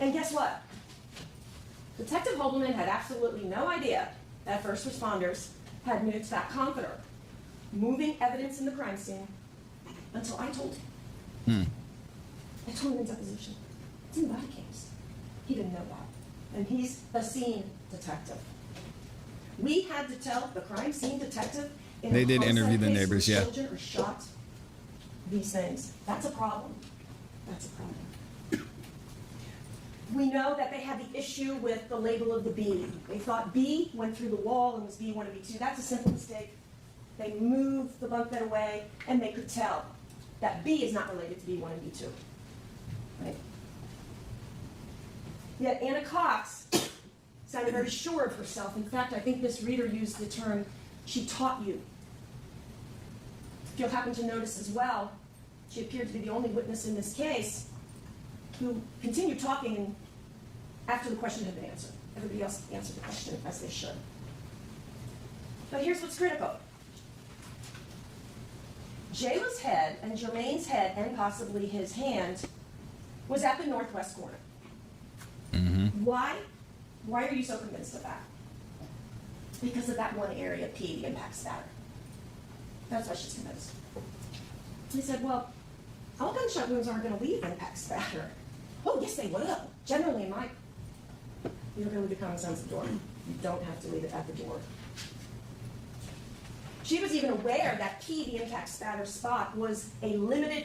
And guess what? Detective Holdeman had absolutely no idea that first responders had moved that comforter, moving evidence in the crime scene, until I told him. I told him in deposition. It's in the body cams. He didn't know that. And he's a scene detective. We had to tell the crime scene detective in They a did homicide interview the case neighbors, where yeah. children are shot. These things. That's a problem. That's a problem. We know that they had the issue with the label of the B. They thought B went through the wall and was B1 and B2. That's a simple mistake. They moved the bunk bed away, and they could tell that B is not related to B1 and B2. Right? Yet Anna Cox sounded very sure of herself. In fact, I think this reader used the term, she taught you. If you'll happen to notice as well, she appeared to be the only witness in this case who continued talking after the question had been answered. Everybody else answered the question as they should. But here's what's critical. Jayla's head and Jermaine's head, and possibly his hand, was at the northwest corner. Why? Why are you so convinced of that? Because of that one area, P, the impact spatter. That's why she's convinced. He said, well, all gunshot wounds aren't going to leave impact spatter. Oh, yes, they will. Generally, you don't really become a sense of the door. You don't have to leave it at the door. She was even aware that P, the impact spatter spot, was a limited,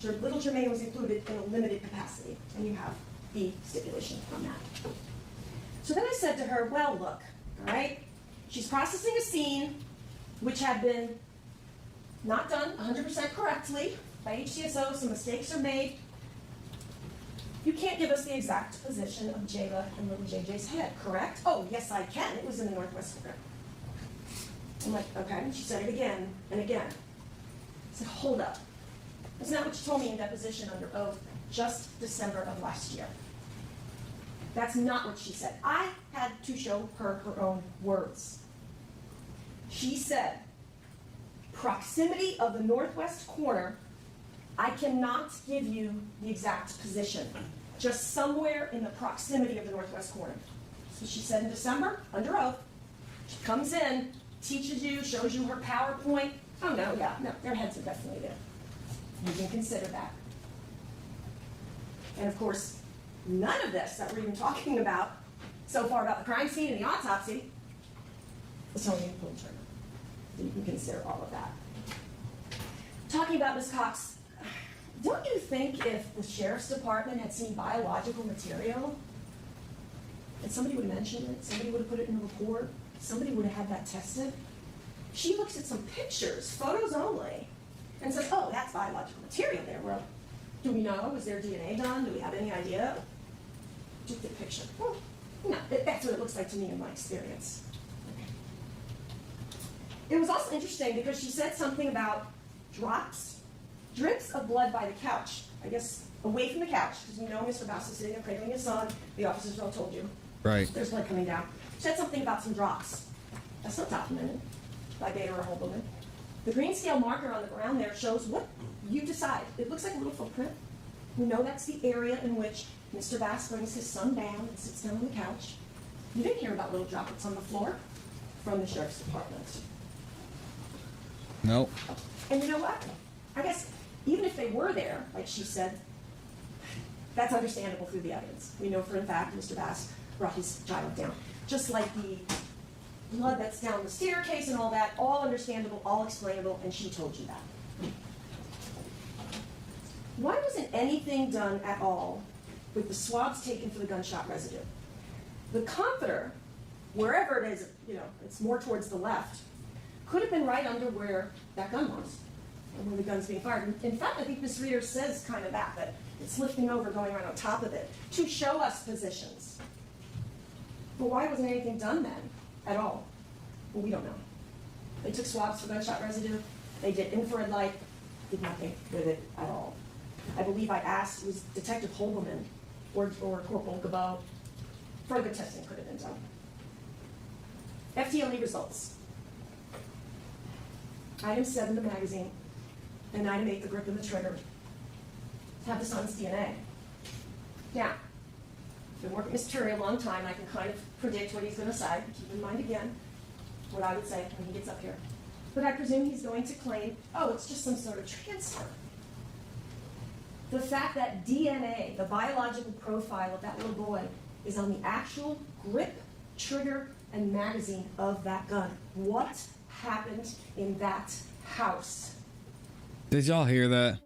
little Jermaine was included in a limited capacity. And you have the stipulation on that. So then I said to her, well, look, all right, she's processing a scene which had been not done 100% correctly by HCSO. Some mistakes are made. You can't give us the exact position of Jayla and little JJ's head, correct? Oh, yes, I can. It was in the northwest corner. I'm like, okay. And she said it again and again. I said, hold up. That's not what you told me in deposition under oath just December of last year. That's not what she said. I had to show her her own words. She said, proximity of the northwest corner, I cannot give you the exact position, just somewhere in the proximity of the northwest corner. So she said in December, under oath, she comes in, teaches you, shows you her PowerPoint. Oh no, yeah, no, their heads are definitely there. You can consider that. And of course, none of this that we're even talking about so far about the crime scene and the autopsy is only in pulled trigger. So you can consider all of that. Talking about Ms. Cox, don't you think if the sheriff's department had seen biological material, and somebody would have mentioned it, somebody would have put it in a report, somebody would have had that tested? She looks at some pictures, photos only, and says, oh, that's biological material there. Well, do we know? Was there DNA done? Do we have any idea? Just a picture. Well, no, that's what it looks like to me in my experience. It was also interesting because she said something about drips of blood by the couch. I guess away from the couch, because you know Mr. Bass is sitting there cradling his son. The officers all told you. Right. There's blood coming down. She said something about some drops. That's not documented by Bader or Holberman. The green scale marker on the ground there shows what you decide. It looks like a little footprint. We know that's the area in which Mr. Bass brings his son down and sits down on the couch. You didn't hear about little droplets on the floor from the sheriff's department. Nope. And you know what? I guess even if they were there, like she said, that's understandable through the evidence. We know for a fact Mr. Bass brought his child down. Just like the blood that's down the staircase and all that, all understandable, all explainable, and she told you that. Why wasn't anything done at all with the swabs taken for the gunshot residue? The comforter, wherever it is, you know, it's more towards the left, could have been right under where that gun was, and where the gun's being fired. In fact, I think Ms. Reeder says kind of that it's lifting over, going right on top of it, to show us positions. But why wasn't anything done then, at all? Well, we don't know. They took swabs for gunshot residue, they did infrared light, did nothing with it at all. I believe I asked, it was Detective Holberman or Corporal Gabo, further testing could have been done. FTLE results. Item 7, the magazine, and item 8, the grip and the trigger, have the son's DNA. Now, I've been working with Mr. Terry a long time, I can kind of predict what he's going to say. Keep in mind again what I would say when he gets up here. But I presume he's going to claim, oh, it's just some sort of transfer. The fact that DNA, the biological profile of that little boy, is on the actual grip, trigger, and magazine of that gun. What happened in that house? Did y'all hear that?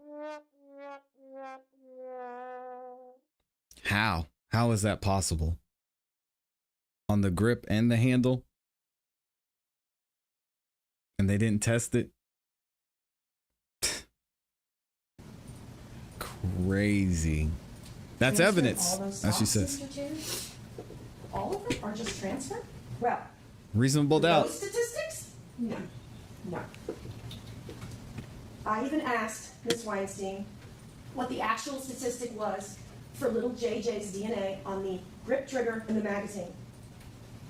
How? How is that possible? On the grip and the handle? And they didn't test it? Crazy. That's Transfer evidence, all those as she sauces, says. Mr. Jerry? All of them are just transfer? Well, Reasonable doubt. those statistics? No. No. I even asked Ms. Weinstein what the actual statistic was for little JJ's DNA on the grip trigger in the magazine.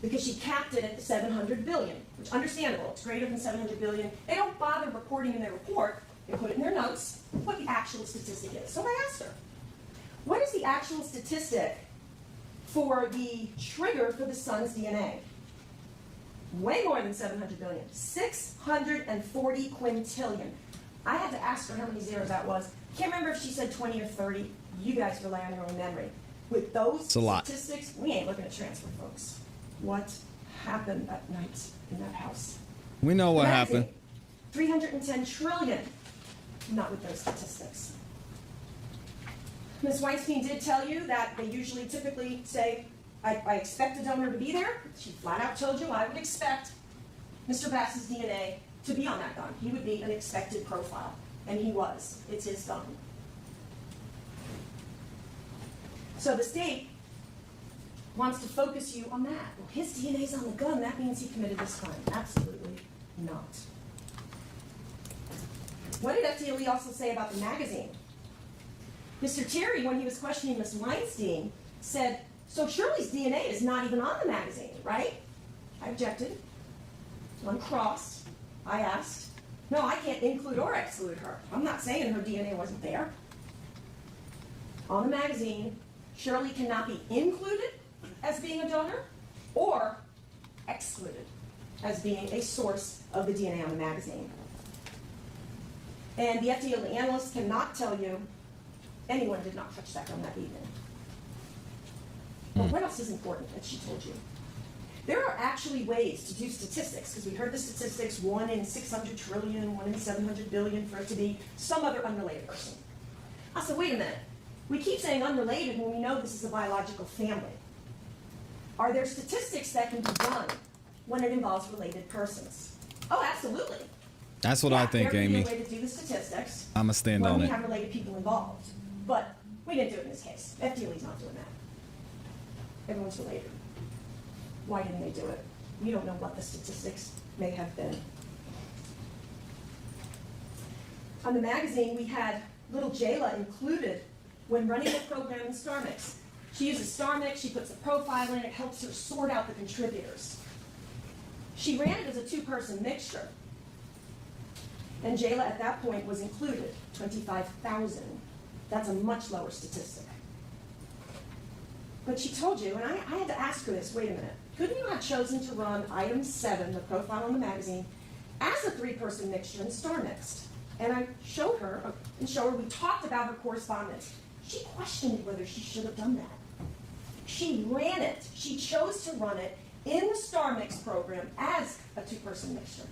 Because she capped it at 700 billion, which understandable, it's greater than 700 billion. They don't bother reporting in their report, they put it in their notes, what the actual statistic is. So I asked her, what is the actual statistic for the trigger for the son's DNA? Way more than 700 billion, 640 quintillion. I had to ask her how many zeros that was. Can't remember if she said 20 or 30. You guys rely on your own memory. With those statistics, we ain't looking at transfer, folks. What happened that night in that house? We know what happened. 310 trillion. Not with those statistics. Ms. Weinstein did tell you that they usually typically say, I expect a donor to be there. She flat out told you I would expect Mr. Bass's DNA to be on that gun. He would be an expected profile. And he was. It's his gun. So the state wants to focus you on that. Well, his DNA's on the gun. That means he committed this crime. Absolutely not. What did FTLE also say about the magazine? Mr. Terry, when he was questioning Ms. Weinstein, said, so Shirley's DNA is not even on the magazine, right? I objected. On cross, I asked, No, I can't include or exclude her. I'm not saying her DNA wasn't there. On the magazine, Shirley cannot be included as being a donor or excluded as being a source of the DNA on the magazine. And the FDA analyst cannot tell you anyone did not touch that gun that evening. But what else is important that she told you? There are actually ways to do statistics, because we heard the statistics, 1 in 600 trillion, 1 in 700 billion, for it to be some other unrelated person. I said, wait a minute. We keep saying unrelated when we know this is a biological family. Are there statistics that can be done when it involves related persons? Oh, absolutely. That's what I think, Amy. There could be a way to do the statistics. I'm going to stand when on we it. have related people involved. But we didn't do it in this case. FDLE's not doing that. Everyone's related. Why didn't they do it? We don't know what the statistics may have been. On the magazine, we had little Jayla included when running the program in StarMix. She uses StarMix, she puts a profile in, it helps her sort out the contributors. She ran it as a 2-person mixture. And Jayla at that point was included, 25,000. That's a much lower statistic. But she told you, and I had to ask her this, wait a minute, couldn't you have chosen to run item 7, the profile on the magazine, as a 3-person mixture in StarMixed? And I showed her, we talked about her correspondence. She questioned whether she should have done that. She ran it, she chose to run it in the StarMix program as a 2-person mixture.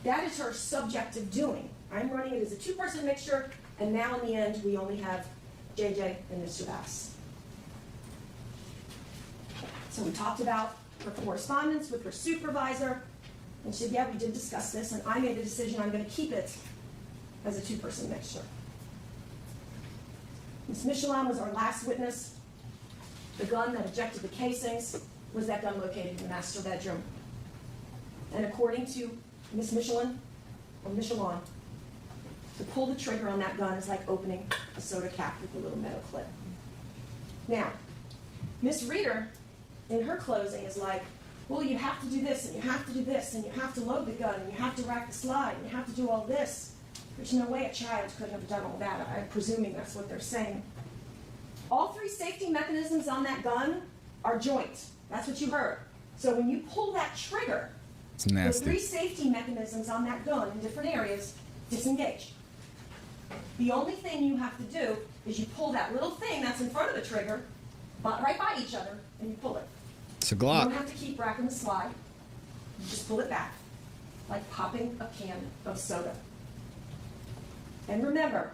That is her subjective doing. I'm running it as a 2-person mixture, and now in the end, we only have JJ and Mr. Bass. So we talked about her correspondence with her supervisor, and she said, yeah, we did discuss this, and I made the decision I'm going to keep it as a 2-person mixture. Ms. Michelin was our last witness. The gun that ejected the casings was that gun located in the master bedroom. And according to Ms. Michelin, to pull the trigger on that gun is like opening a soda cap with a little metal clip. Now, Ms. Reeder, in her closing, is like, well, you have to do this, and you have to do this, and you have to load the gun, and you have to rack the slide, and you have to do all this. There's no way a child could have done all that. I'm presuming that's what they're saying. All 3 safety mechanisms on that gun are joint. That's what you heard. So when you pull that trigger, It's nasty. the 3 safety mechanisms on that gun in different areas disengage. The only thing you have to do is you pull that little thing that's in front of the trigger, but right by each other, and you pull it. It's a You Glock. don't have to keep racking the slide. You just pull it back, like popping a can of soda. And remember,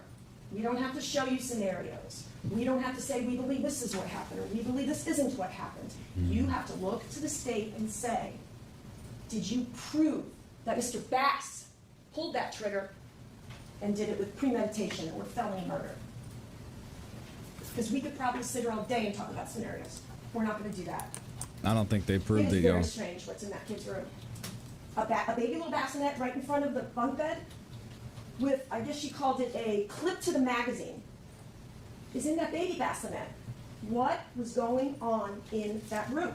we don't have to show you scenarios. We don't have to say we believe this is what happened or we believe this isn't what happened. You have to look to the state and say, did you prove that Mr. Bass pulled that trigger and did it with premeditation or felony murder? Because we could probably sit here all day and talk about scenarios. We're not going to do that. I don't think they proved It it, is yo. very strange what's in that kid's room. A baby little bassinet right in front of the bunk bed with, I guess she called it a clip to the magazine, is in that baby bassinet. What was going on in that room?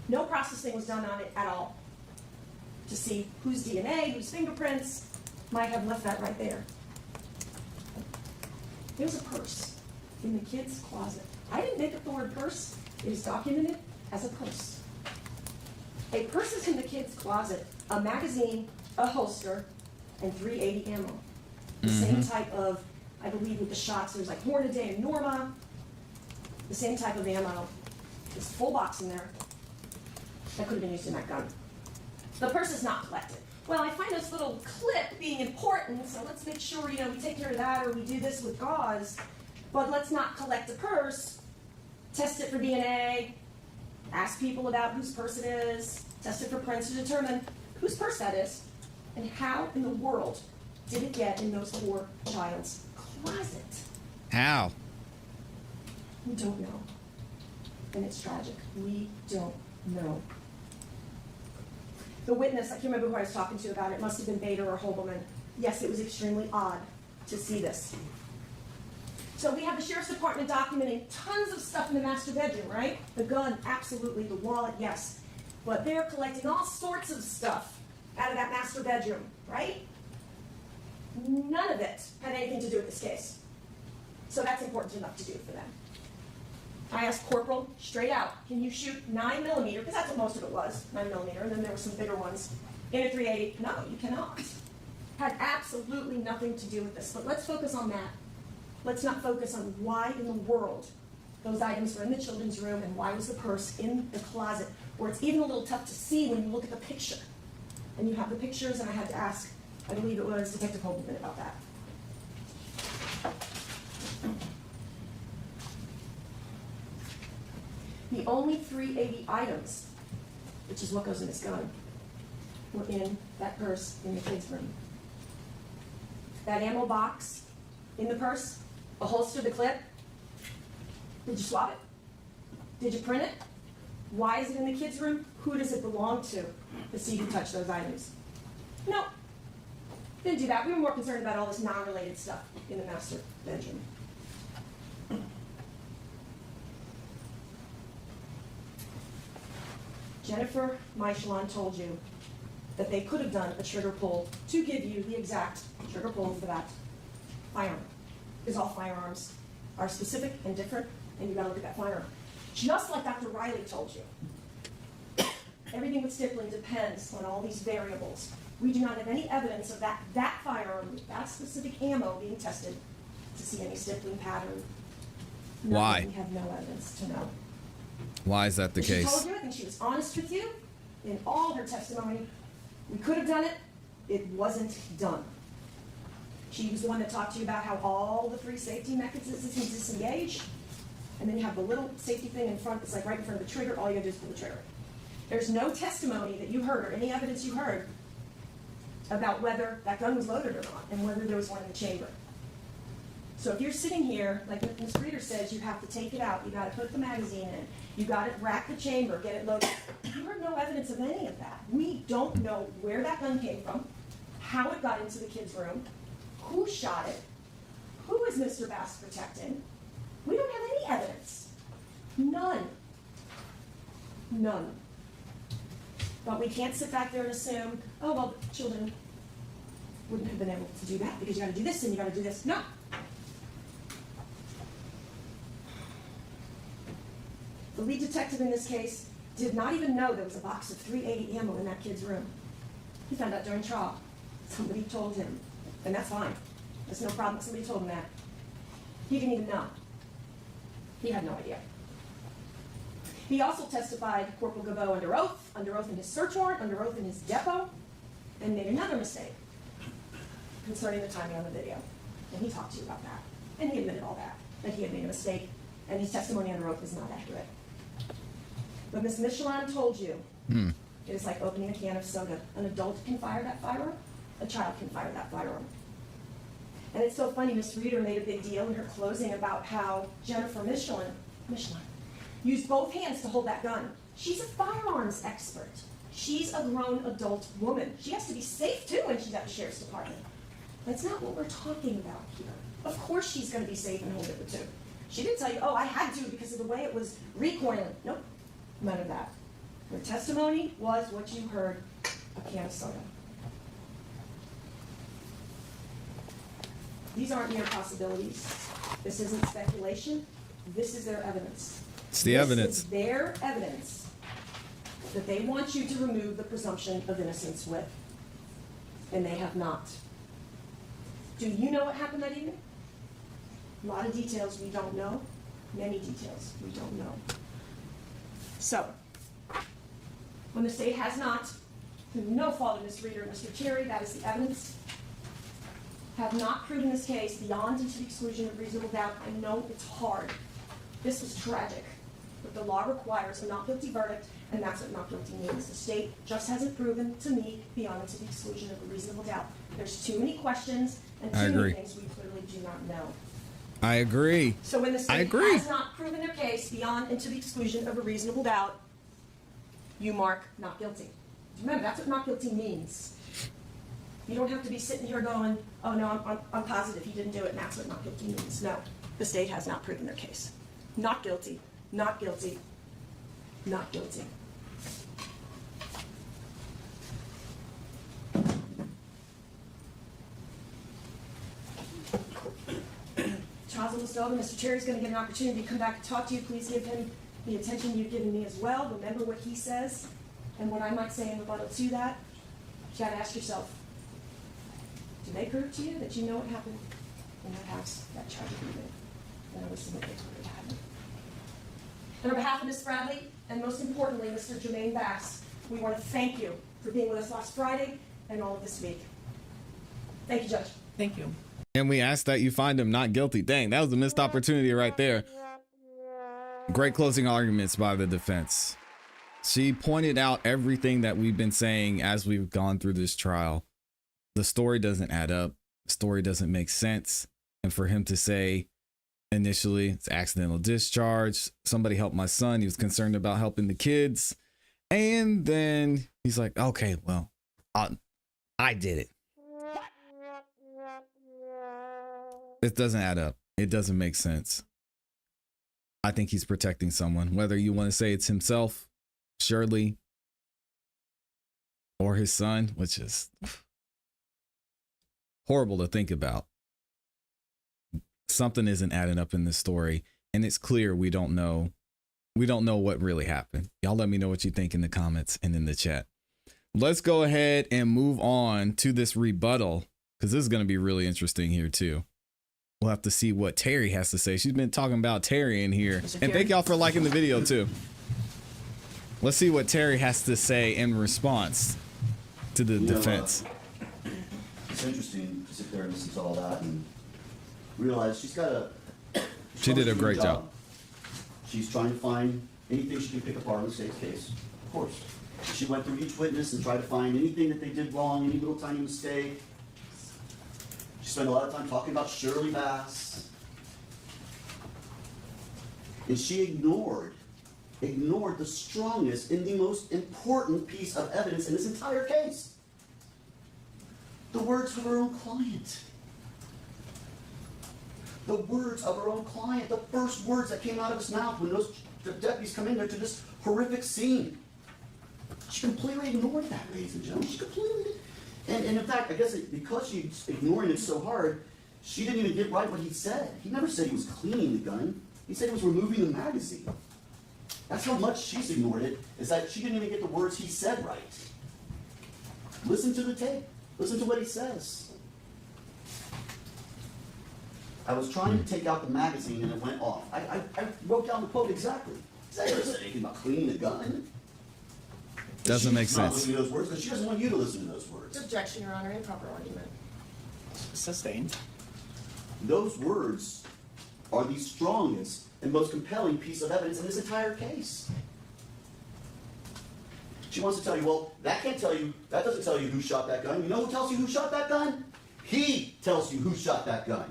No processing was done on it at all to see whose DNA, whose fingerprints might have left that right there. There's a purse in the kid's closet. I didn't make up the word purse. It is documented as a purse. A purse is in the kid's closet, a magazine, a holster, and .380 ammo. The same type of, I believe with the shots, there's like Hornaday and Norma. The same type of ammo. There's a full box in there that could have been used in that gun. The purse is not collected. Well, I find this little clip being important, so let's make sure, we take care of that or we do this with gauze, but let's not collect the purse, test it for DNA, ask people about whose purse it is, test it for prints to determine whose purse that is, and how in the world did it get in those poor child's closet? How? We don't know. And it's tragic. We don't know. The witness, I can't remember who I was talking to about it, must have been Bader or Holberman. Yes, it was extremely odd to see this. So we have the Sheriff's Department documenting tons of stuff in the master bedroom, right? The gun, absolutely. The wallet, yes. But they're collecting all sorts of stuff out of that master bedroom, right? None of it had anything to do with this case. So that's important enough to do for them. I asked Corporal straight out, can you shoot 9mm, because that's what most of it was, 9mm, and then there were some bigger ones, in a .380. No, you cannot. Had absolutely nothing to do with this, but let's focus on that. Let's not focus on why in the world those items were in the children's room and why was the purse in the closet, where it's even a little tough to see when you look at the picture. And you have the pictures, and I had to ask, I believe it was Detective Holden about that. The only .380 items, which is what goes in this gun, were in that purse in the kids' room. That ammo box in the purse, the holster, the clip, did you swap it? Did you print it? Why is it in the kids' room? Who does it belong to? The see who touched those items. No, didn't do that. We were more concerned about all this non-related stuff in the master bedroom. Jennifer Michelon told you that they could have done a trigger pull to give you the exact trigger pull for that firearm. Because all firearms are specific and different, and you gotta look at that firearm. Just like Dr. Riley told you. Everything with stippling depends on all these variables. We do not have any evidence of that firearm, that specific ammo being tested to see any stippling pattern. Why? We have no evidence to know. Why is that the She case? told you, I think she was honest with you in all her testimony. We could have done it. It wasn't done. She was the one that talked to you about how all the 3 safety mechanisms disengage, and then you have the little safety thing in front that's like right in front of the trigger. All you gotta do is pull the trigger. There's no testimony that you heard or any evidence you heard about whether that gun was loaded or not and whether there was one in the chamber. So if you're sitting here, like Ms. Reeder says, you have to take it out. You gotta put the magazine in. You gotta rack the chamber, get it loaded. You heard no evidence of any of that. We don't know where that gun came from, how it got into the kid's room, who shot it, who is Mr. Bass protecting. We don't have any evidence. None. None. But we can't sit back there and assume, oh, well, children wouldn't have been able to do that because you gotta do this and you gotta do this. No. The lead detective in this case did not even know there was a box of .380 ammo in that kid's room. He found out during trial. Somebody told him, and that's fine. There's no problem. Somebody told him that. He didn't even know. He had no idea. He also testified, Corporal Gabot, under oath in his search warrant, under oath in his depot, and made another mistake concerning the timing on the video. And he talked to you about that. And he admitted all that he had made a mistake, and his testimony under oath is not accurate. But Ms. Michelon told you, it is like opening a can of soda. An adult can fire that firearm, a child can fire that firearm. And it's so funny, Ms. Reeder made a big deal in her closing about how Jennifer Michelon used both hands to hold that gun. She's a firearms expert. She's a grown adult woman. She has to be safe too when she's at the sheriff's department. That's not what we're talking about here. Of course she's gonna be safe and hold it with two. She didn't tell you, oh, I had to because of the way it was recoiling. Nope, none of that. Her testimony was what you heard, a can of soda. These aren't mere possibilities. This isn't speculation. This is their evidence. It's the evidence. This is their evidence that they want you to remove the presumption of innocence with, and they have not. Do you know what happened that evening? A lot of details we don't know. Many details we don't know. So, when the state has not, through no fault of Ms. Reeder and Mr. Cherry, that is the evidence, have not proven this case beyond and to the exclusion of reasonable doubt. I know it's hard. This was tragic, but the law requires a not guilty verdict, and that's what not guilty means. The state just hasn't proven to me beyond and to the exclusion of a reasonable doubt. There's too many questions and too many things we clearly do not know. I agree. So when the state has not proven their case beyond and to the exclusion of a reasonable doubt, you mark not guilty. Remember, that's what not guilty means. You don't have to be sitting here going, oh no, I'm positive he didn't do it, and that's what not guilty means. No, the state has not proven their case. Not guilty, not guilty, not guilty. Hazel Listova. Mr. Terry's going to get an opportunity to come back and talk to you. Please give him the attention you've given me as well. Remember what he says and what I might say in rebuttal to that. You got to ask yourself, do they prove to you that you know what happened in that house, that tragic event? And I would submit that's what happened. And on behalf of Ms. Bradley, and most importantly, Mr. Jermaine Bass, we want to thank you for being with us last Friday and all of this week. Thank you, Judge. Thank you. And we ask that you find him not guilty. Dang, that was a missed opportunity right there. Great closing arguments by the defense. She pointed out everything that we've been saying as we've gone through this trial. The story doesn't add up. The story doesn't make sense. And for him to say initially it's accidental discharge, somebody helped my son, he was concerned about helping the kids. And then he's like, okay, well, I did it. It doesn't add up. It doesn't make sense. I think he's protecting someone, whether you want to say it's himself, Shirley, or his son, which is horrible to think about. Something isn't adding up in this story, and it's clear we don't know what really happened. Y'all let me know what you think in the comments and in the chat. Let's go ahead and move on to this rebuttal, because this is going to be really interesting here too. We'll have to see what Terry has to say. She's been talking about Terry in here. And thank y'all for liking the video too. Let's see what Terry has to say in response to the defense. It's interesting to sit there and listen to all that and realize she's got a... She did a great job. She's trying to find anything she can pick apart in the state's case. Of course. She went through each witness and tried to find anything that they did wrong, any little tiny mistake. She spent a lot of time talking about Shirley Bass. And she ignored the strongest and the most important piece of evidence in this entire case. The words of her own client. The words of her own client. The first words that came out of his mouth when those deputies come in there to this horrific scene. She completely ignored that, ladies and gentlemen. She completely did. And in fact, I guess because she's ignoring it so hard, she didn't even get right what he said. He never said he was cleaning the gun. He said he was removing the magazine. That's how much she's ignored it, is that she didn't even get the words he said right. Listen to the tape. Listen to what he says. I was trying to take out the magazine and it went off. I wrote down the quote exactly. He never said anything about cleaning the gun. Doesn't make sense. She's not listening to those words because she doesn't want you to listen to those words. Objection, Your Honor. Improper argument. Sustained. Those words are the strongest and most compelling piece of evidence in this entire case. She wants to tell you, well, that doesn't tell you who shot that gun. You know who tells you who shot that gun? He tells you who shot that gun.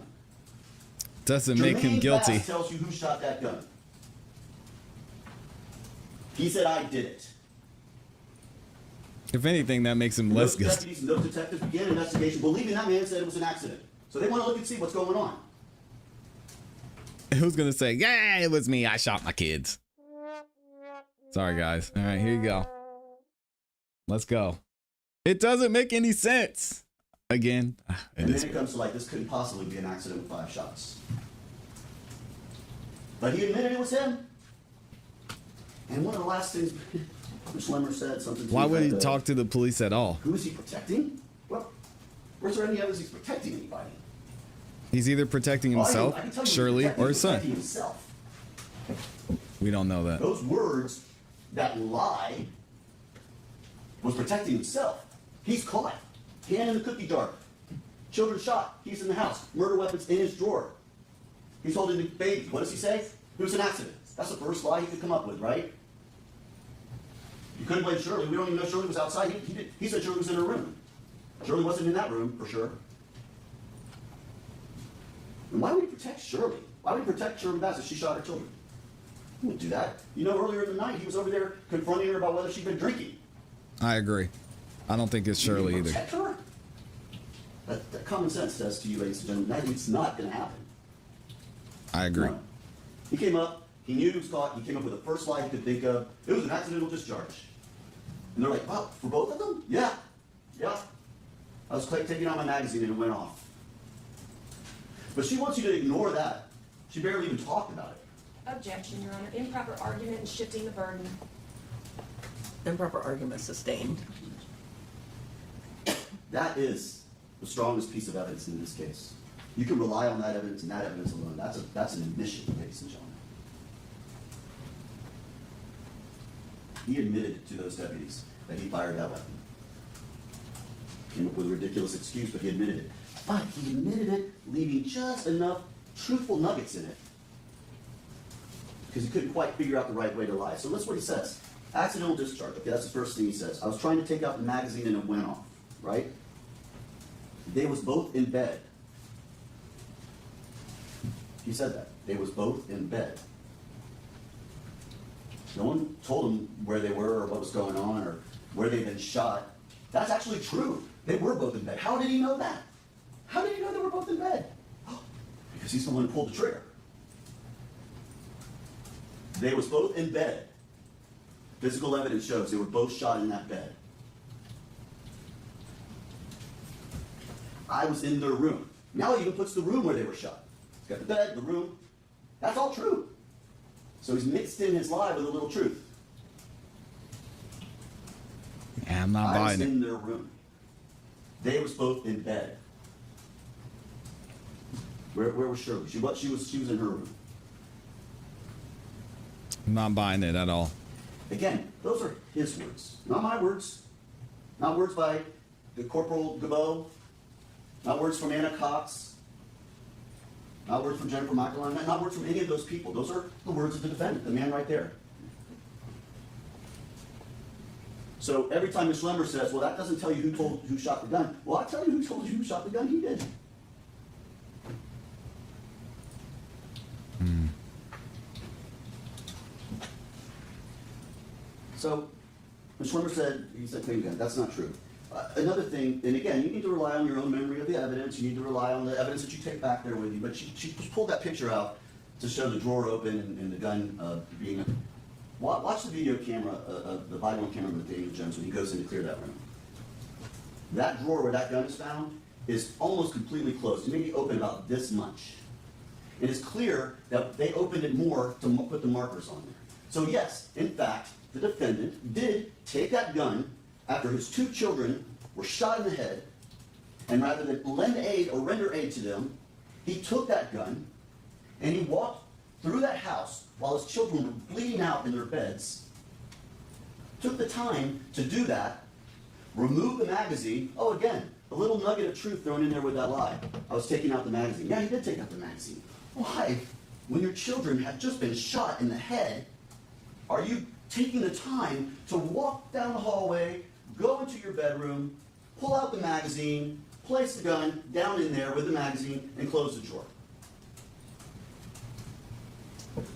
Doesn't make him guilty. Bass tells you who shot that gun. He said, I did it. If anything, that makes him less guilty. Deputies and those detectives began an investigation believing that man said it was an accident. So they want to look and see what's going on. Who's gonna say, yeah, it was me, I shot my kids? Sorry guys. All right, here you go. Let's go. It doesn't make any sense. Again, And then it comes to like, this couldn't possibly be an accident with 5 shots. But he admitted it was him. And one of the last things Mr. Lemmer said something to why me would he that, talk to the police at all? Who is he protecting? Well, where's there any evidence he's protecting anybody? He's either protecting himself, I can tell you Shirley, he's or his son. protecting himself. We don't know that. Those words, that lie, was protecting himself. He's caught. Hand in the cookie jar. Children shot. He's in the house. Murder weapons in his drawer. He's holding the baby. What does he say? It was an accident. That's the first lie he could come up with, right? You couldn't blame Shirley. We don't even know Shirley was outside. He said Shirley was in her room. Shirley wasn't in that room, for sure. And why would he protect Shirley? Why would he protect Shirley Bass if she shot her children? He wouldn't do that. You know, earlier in the night, he was over there confronting her about whether she'd been drinking. I agree. I don't think it's Shirley either. Protect her? That common sense says to you, ladies and gentlemen, that it's not going to happen. I agree. No. He came up, he knew he was caught, he came up with the first lie he could think of. It was an accidental discharge. And they're like, wow, for both of them? Yeah. I was taking out my magazine and it went off. But she wants you to ignore that She barely even talked about it. Objection, Your Honor. Improper argument and shifting the burden. Improper argument sustained. That is the strongest piece of evidence in this case. You can rely on that evidence and that evidence alone. That's an admission, ladies and gentlemen. He admitted to those deputies that he fired that weapon. Came up with a ridiculous excuse, but he admitted it. But he admitted it, leaving just enough truthful nuggets in it, because he couldn't quite figure out the right way to lie. So listen what he says. Accidental discharge. Okay, that's the first thing he says. I was trying to take out the magazine and it went off, right? They was both in bed. He said that. They was both in bed. No one told him where they were or what was going on or where they'd been shot. That's actually true. They were both in bed. How did he know that? How did he know they were both in bed? Because he's the one who pulled the trigger. They was both in bed. Physical evidence shows they were both shot in that bed. I was in their room. Now he even puts the room where they were shot. He's got the bed, the room. That's all true. So he's mixed in his lie with a little truth. Yeah, I'm not I was buying it. in their room. They was both in bed. Where was Shirley? She was in her room. I'm not buying it at all. Again, those are his words, not my words. Not words by the Corporal Gabot, not words from Anna Cox, not words from Jennifer Michael, not words from any of those people. Those are the words of the defendant, the man right there. So every time Ms. Schlemmer says, well, that doesn't tell you who shot the gun. Well, I'll tell you who told you who shot the gun. He did. So, Ms. Schlemmer said, he said, clean gun. That's not true. Another thing, and again, you need to rely on your own memory of the evidence. You need to rely on the evidence that you take back there with you. But she just pulled that picture out to show the drawer open and the gun being. Watch the video camera, the body-worn camera with Daniel Jones when he goes in to clear that room. That drawer where that gun is found is almost completely closed. It may be open about this much. It is clear that they opened it more to put the markers on there. So yes, in fact, the defendant did take that gun after his two children were shot in the head, and rather than lend aid or render aid to them, he took that gun and he walked through that house while his children were bleeding out in their beds, took the time to do that, remove the magazine. Oh, again, a little nugget of truth thrown in there with that lie. I was taking out the magazine. Yeah, he did take out the magazine. Why, when your children have just been shot in the head, are you taking the time to walk down the hallway, go into your bedroom, pull out the magazine, place the gun down in there with the magazine, and close the drawer?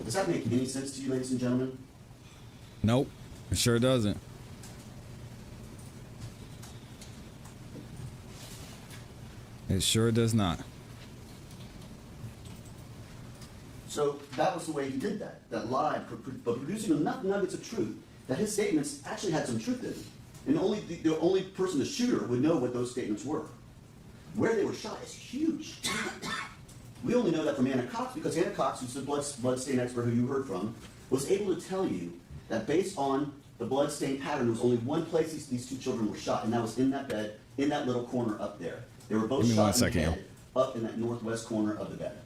Does that make any sense to you, ladies and gentlemen? Nope, it sure doesn't. It sure does not. So that was the way he did that lie, but producing enough nuggets of truth that his statements actually had some truth in them. And only the only person, the shooter, would know what those statements were. Where they were shot is huge. We only know that from Anna Cox because Anna Cox, who's the bloodstain expert who you heard from, was able to tell you that based on the bloodstain pattern, there was only one place these two children were shot, and that was in that bed, in that little corner up there. They were both shot in the head, up in that northwest corner of the bed.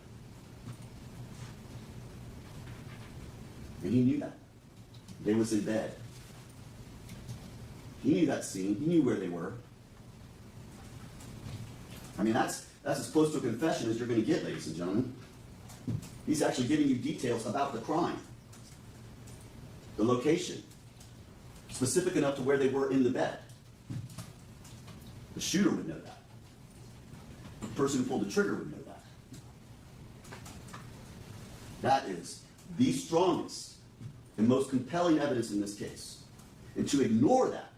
And he knew that. They was in bed. He knew that scene. He knew where they were. I mean, that's as close to a confession as you're going to get, ladies and gentlemen. He's actually giving you details about the crime, the location, specific enough to where they were in the bed. The shooter would know that. The person who pulled the trigger would know that. That is the strongest and most compelling evidence in this case. And to ignore that,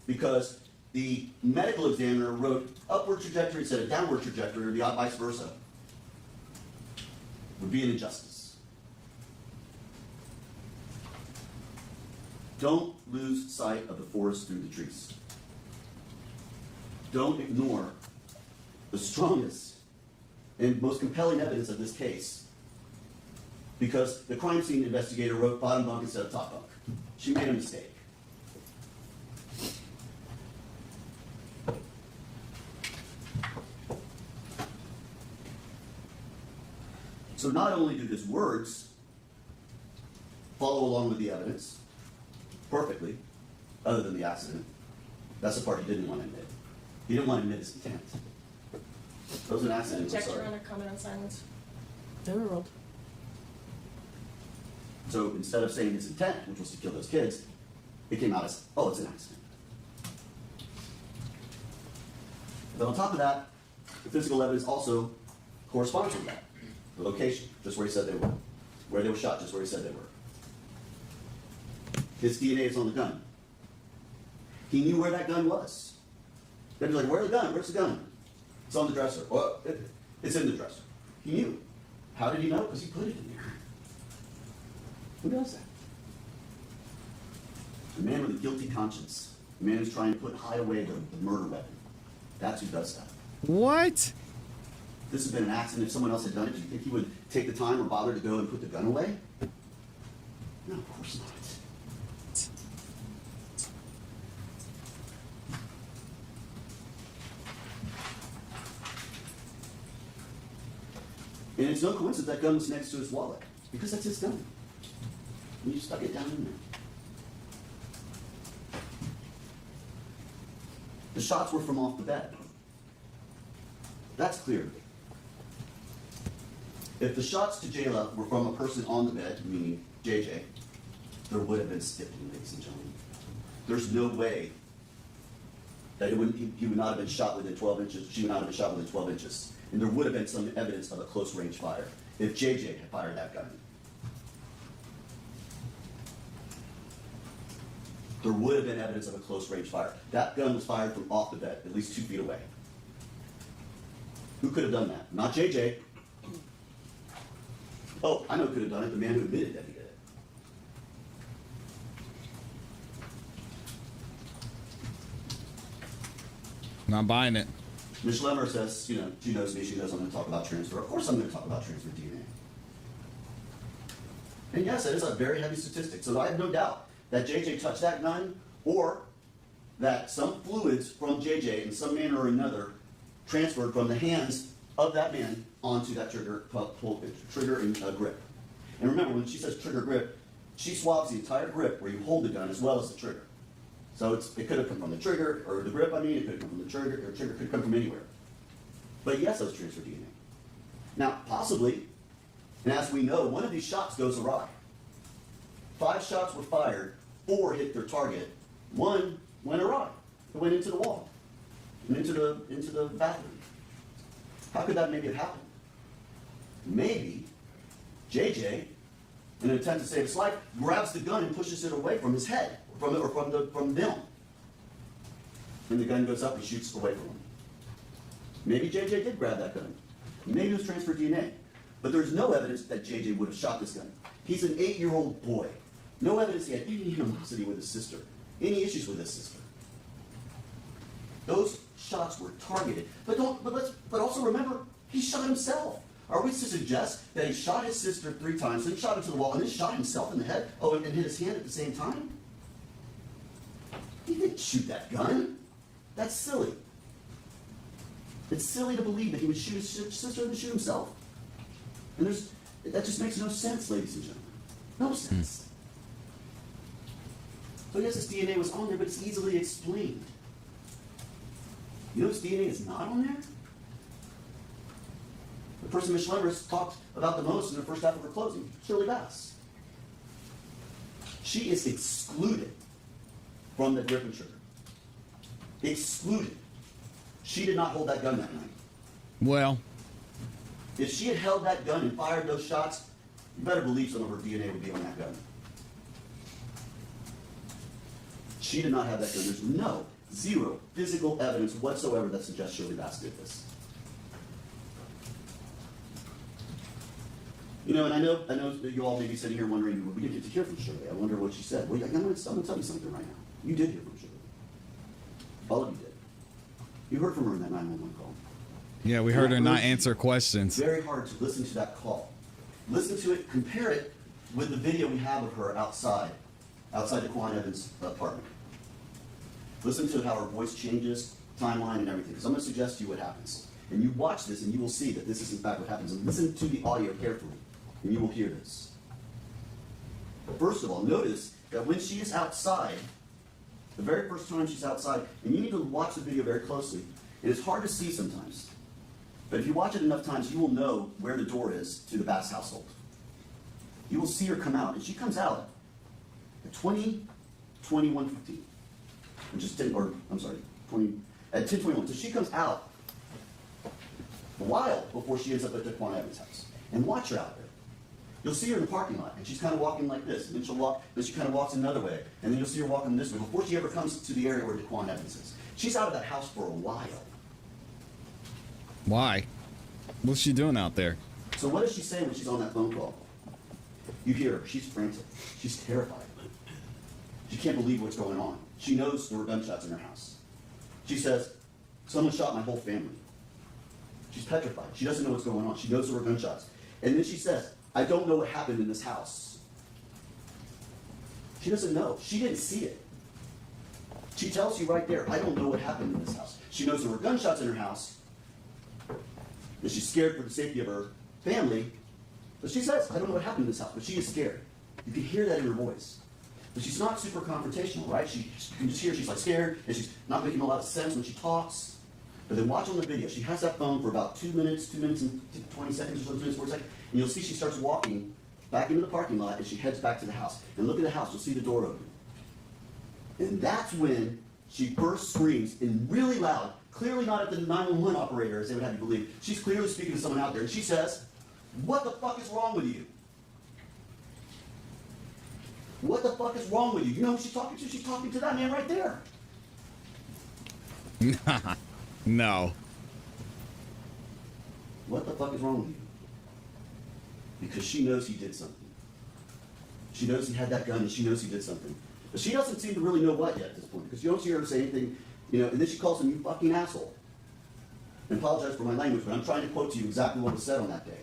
because the medical examiner wrote upward trajectory instead of downward trajectory, or the vice versa, would be an injustice. Don't lose sight of the forest through the trees. Don't ignore the strongest and most compelling evidence of this case because the crime scene investigator wrote bottom bunk instead of top bunk. She made a mistake. So not only do his words follow along with the evidence perfectly, other than the accident, that's the part he didn't want to admit. He didn't want to admit his intent. That was an accident. I'm Object, Your sorry. Honor, comment on silence. Overruled. So instead of saying his intent, which was to kill those kids, it came out as, oh, it's an accident. But on top of that, the physical evidence also corresponds with that. The location, just where he said they were. Where they were shot, just where he said they were. His DNA is on the gun. He knew where that gun was. They'd be like, where's the gun? Where's the gun? It's on the dresser. Well, it's in the dresser. He knew. How did he know? Because he put it in there. Who does that? A man with a guilty conscience. A man who's trying to hide away the murder weapon. That's who does that. What? If this had been an accident, if someone else had done it, do you think he would take the time or bother to go and put the gun away? No, of course not. And it's no coincidence that gun was next to his wallet, because that's his gun. And you stuck it down in there. The shots were from off the bed. That's clear. If the shots to Jayla were from a person on the bed, meaning JJ, there would have been stiffing, ladies and gentlemen. There's no way that he would not have been shot within 12 inches, she would not have been shot within 12 inches. And there would have been some evidence of a close range fire if JJ had fired that gun. There would have been evidence of a close range fire. That gun was fired from off the bed, at least 2 feet away. Who could have done that? Not JJ. Oh, I know who could have done it, the man who admitted that he did it. Not buying it. Ms. Lemmer says, you know, she knows me, she knows I'm going to talk about transfer. Of course I'm going to talk about transfer DNA. And yes, that is a very heavy statistic. So I have no doubt that JJ touched that gun, or that some fluids from JJ in some manner or another transferred from the hands of that man onto that trigger and grip. And remember, when she says trigger grip, she swabs the entire grip where you hold the gun as well as the trigger. So it could have come from the trigger, or the grip, I mean, it could have come from the trigger, or trigger could come from anywhere. But yes, that was transfer DNA. Now, possibly, and as we know, one of these shots goes awry. 5 shots were fired, 4 hit their target, 1 went awry. It went into the wall, and into the bathroom. How could that maybe have happened? Maybe JJ, in an attempt to save his life, grabs the gun and pushes it away from his head, from them. And the gun goes up and shoots away from him. Maybe JJ did grab that gun. Maybe it was transfer DNA. But there's no evidence that JJ would have shot this gun. He's an 8-year-old boy. No evidence he had any animosity with his sister, any issues with his sister. Those shots were targeted. But also remember, he shot himself. Are we to suggest that he shot his sister 3 times, then shot into the wall, and then shot himself in the head? Oh, and hit his hand at the same time? He didn't shoot that gun. That's silly. It's silly to believe that he would shoot his sister and then shoot himself. And that just makes no sense, ladies and gentlemen. No sense. So yes, his DNA was on there, but it's easily explained. You know whose DNA is not on there? The person Ms. Lemmer talked about the most in the first half of her closing, Shirley Bass. She is excluded from the grip and trigger. Excluded. She did not hold that gun that night. Well, if she had held that gun and fired those shots, you better believe some of her DNA would be on that gun. She did not have that gun. There's zero physical evidence whatsoever that suggests Shirley Bass did this. You know, and I know that you all may be sitting here wondering, we didn't get to hear from Shirley. I wonder what she said. Well, I'm going to tell you something right now. You did hear from Shirley. All of you did. You heard from her in that 911 call. yeah, we heard her not answer questions. Very hard to listen to that call Listen to it, compare it with the video we have of her outside Daquan Evans' apartment. Listen to how her voice changes, timeline and everything, because I'm going to suggest to you what happens. And you watch this and you will see that this is in fact what happens. And listen to the audio carefully, and you will hear this. First of all, notice that when she is outside, the very first time she's outside, and you need to watch the video very closely, and it's hard to see sometimes, but if you watch it enough times, you will know where the door is to the Bass household. You will see her come out, and she comes out at 21:15, which is 10, or I'm sorry, 20, at 10:21. So she comes out a while before she ends up at Daquan Evans' house. And watch her out there. You'll see her in the parking lot, and she's kind of walking like this, and then she'll walk, then she kind of walks another way, and then you'll see her walking this way before she ever comes to the area where Daquan Evans is. She's out of that house for a while. Why? What's she doing out there? So what does she say when she's on that phone call? You hear her. She's frantic. She's terrified. She can't believe what's going on. She knows there were gunshots in her house. She says, someone shot my whole family. She's petrified. She doesn't know what's going on. She knows there were gunshots. And then she says, I don't know what happened in this house. She doesn't know. She didn't see it. She tells you right there, I don't know what happened in this house. She knows there were gunshots in her house, and she's scared for the safety of her family. But she says, I don't know what happened in this house, but she is scared. You can hear that in her voice. But she's not super confrontational, right? You can just hear she's like scared, and she's not making a lot of sense when she talks. But then watch on the video. She has that phone for about 2 minutes and 20 seconds or so, 2 minutes, 40 seconds. And you'll see she starts walking back into the parking lot, and she heads back to the house. And look at the house. You'll see the door open. And that's when she first screams in really loud, clearly not at the 911 operator, as they would have you believe. She's clearly speaking to someone out there, and she says, what the fuck is wrong with you? What the fuck is wrong with you? You know who she's talking to? She's talking to that man right there. No. What the fuck is wrong with you? Because she knows he did something. She knows he had that gun, and she knows he did something. But she doesn't seem to really know what yet at this point, because you don't see her say anything, and then she calls him, you fucking asshole. And apologize for my language, but I'm trying to quote to you exactly what was said on that day,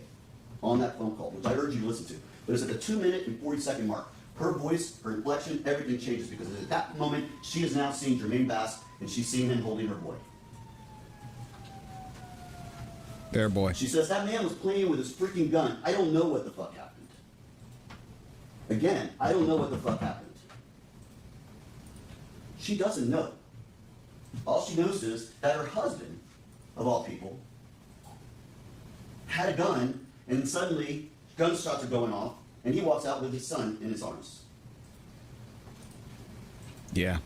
on that phone call, which I urge you to listen to. But it's at the 2-minute and 40-second mark. Her voice, her inflection, everything changes, because at that moment, she is now seeing Jermaine Bass, and she's seeing him holding her boy. There, boy. She says, that man was playing with his freaking gun. I don't know what the fuck happened. Again, I don't know what the fuck happened. She doesn't know. All she knows is that her husband, of all people, had a gun, and suddenly gunshots are going off, and he walks out with his son in his arms. Yeah.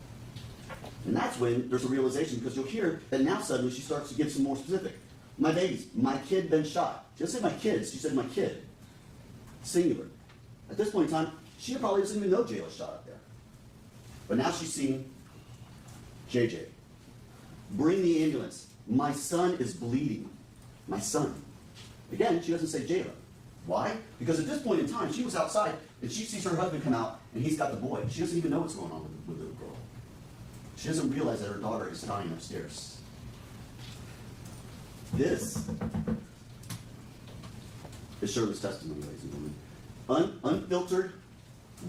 And that's when there's a realization, because you'll hear that now suddenly she starts to get some more specific. My babies, my kid been shot. She doesn't say my kids, she said my kid. Singular. At this point in time, she probably doesn't even know Jayla shot up there. But now she's seeing JJ. Bring the ambulance. My son is bleeding. My son. Again, she doesn't say Jayla. Why? Because at this point in time, she was outside, and she sees her husband come out, and he's got the boy. She doesn't even know what's going on with the little girl. She doesn't realize that her daughter is dying upstairs. This is Shirley's testimony, ladies and gentlemen. Unfiltered,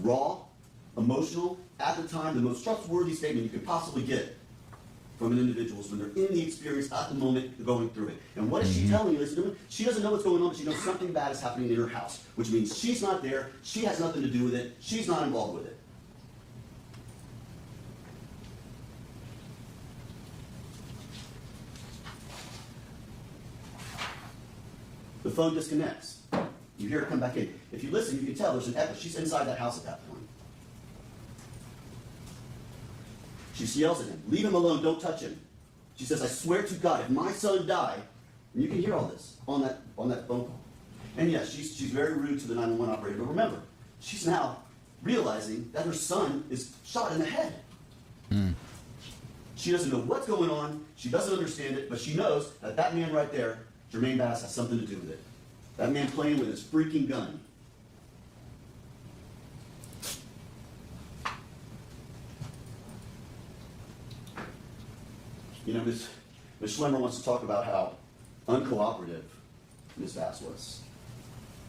raw, emotional, at the time, the most trustworthy statement you could possibly get from an individual when they're in the experience at the moment they're going through it. And what is she telling you, ladies and gentlemen? She doesn't know what's going on, but she knows something bad is happening in her house, which means she's not there, she has nothing to do with it, she's not involved with it. The phone disconnects. You hear it come back in. If you listen, you can tell there's an echo. She's inside that house at that point. She yells at him, leave him alone, don't touch him. She says, I swear to God, if my son died, and you can hear all this on that phone call. And yes, she's very rude to the 911 operator, but remember, she's now realizing that her son is shot in the head. She doesn't know what's going on, she doesn't understand it, but she knows that that man right there, Jermaine Bass, has something to do with it. That man playing with his freaking gun. You know, Ms. Schlemmer wants to talk about how uncooperative Ms. Bass was.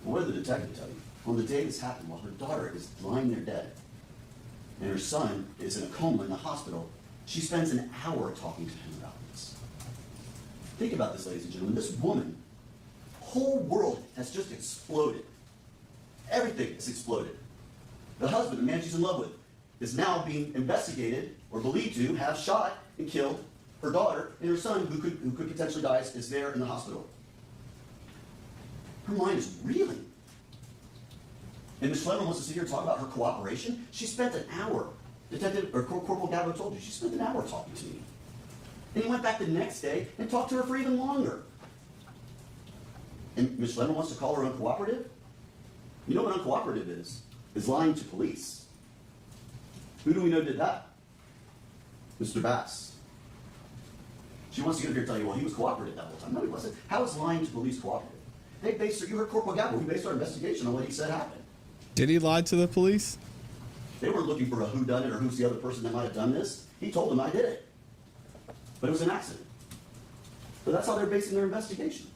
Well, what did the detective tell you? On the day this happened, while her daughter is lying there dead, and her son is in a coma in the hospital, she spends an hour talking to him about this. Think about this, ladies and gentlemen. This woman, whole world has just exploded. Everything has exploded. The husband, the man she's in love with, is now being investigated or believed to have shot and killed her daughter, and her son, who could potentially die, is there in the hospital. Her mind is reeling. And Ms. Schlemmer wants to sit here and talk about her cooperation. She spent an hour. Detective or Corporal Gallo told you she spent an hour talking to me. And he went back the next day and talked to her for even longer. And Ms. Schlemmer wants to call her uncooperative? You know what uncooperative is? Is lying to police. Who do we know did that? Mr. Bass. She wants to get up here and tell you, well, he was cooperative that whole time. No, he wasn't. How is lying to police cooperative? You heard Corporal Gallo. We based our investigation on what he said happened. Did he lie to the police? They weren't looking for a whodunit or who's the other person that might have done this. He told them I did it. But it was an accident. But that's how they're basing their investigation.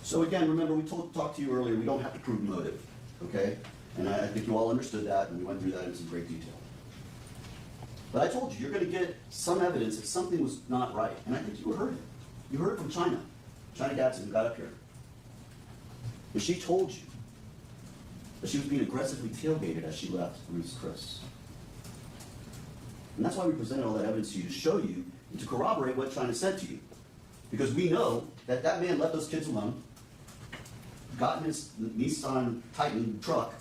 So again, remember, we talked to you earlier, we don't have to prove motive, okay? And I think you all understood that, and we went through that in some great detail. But I told you, you're going to get some evidence that something was not right, and I think you heard it. You heard it from China Gadsden, who got up here. And she told you that she was being aggressively tailgated as she left Ruth's Chris. And that's why we presented all that evidence to you, to show you and to corroborate what China said to you. Because we know that that man left those kids alone, got in his Nissan Titan truck.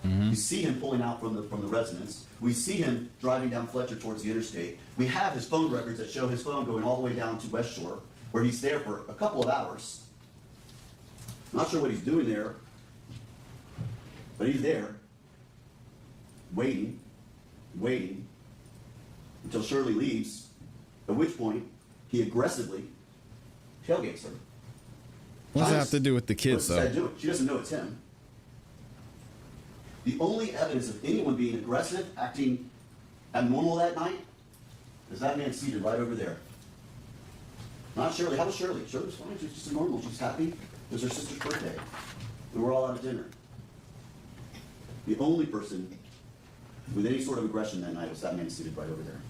We see him pulling out from the residence. We see him driving down Fletcher towards the interstate. We have his phone records that show his phone going all the way down to West Shore, where he's there for a couple of hours. Not sure what he's doing there, but he's there, waiting, until Shirley leaves, at which point he aggressively tailgates her. What does that have to do with the kids, though? She doesn't know it's him. The only evidence of anyone being aggressive, acting abnormal that night, is that man seated right over there. Not Shirley. How was Shirley? Shirley was fine. She was just normal. She's happy. It was her sister's birthday. We were all out at dinner. The only person with any sort of aggression that night was that man seated right over there.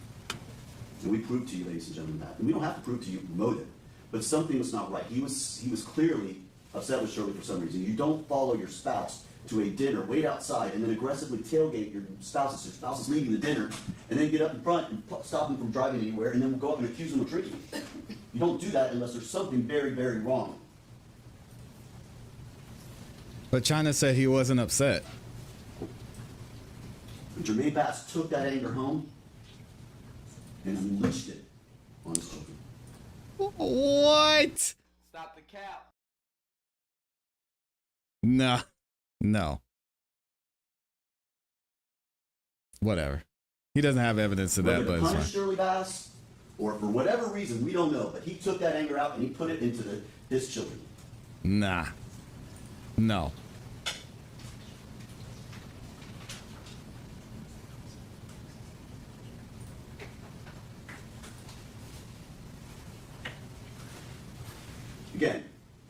And we proved to you, ladies and gentlemen, that. And we don't have to prove to you motive, but something was not right. He was clearly upset with Shirley for some reason. You don't follow your spouse to a dinner, wait outside, and then aggressively tailgate your spouse. Your spouse is leaving the dinner, and then get up in front and stop him from driving anywhere, and then go up and accuse him of drinking. You don't do that unless there's something very, very wrong. But China said he wasn't upset. Jermaine Bass took that anger home and unleashed it on his children. What? Stop the cap. No. Whatever. He doesn't have evidence of that, Whether but to it's punish fine. Shirley Bass, or for whatever reason, we don't know, but he took that anger out and he put it into his children. Nah. No. Again,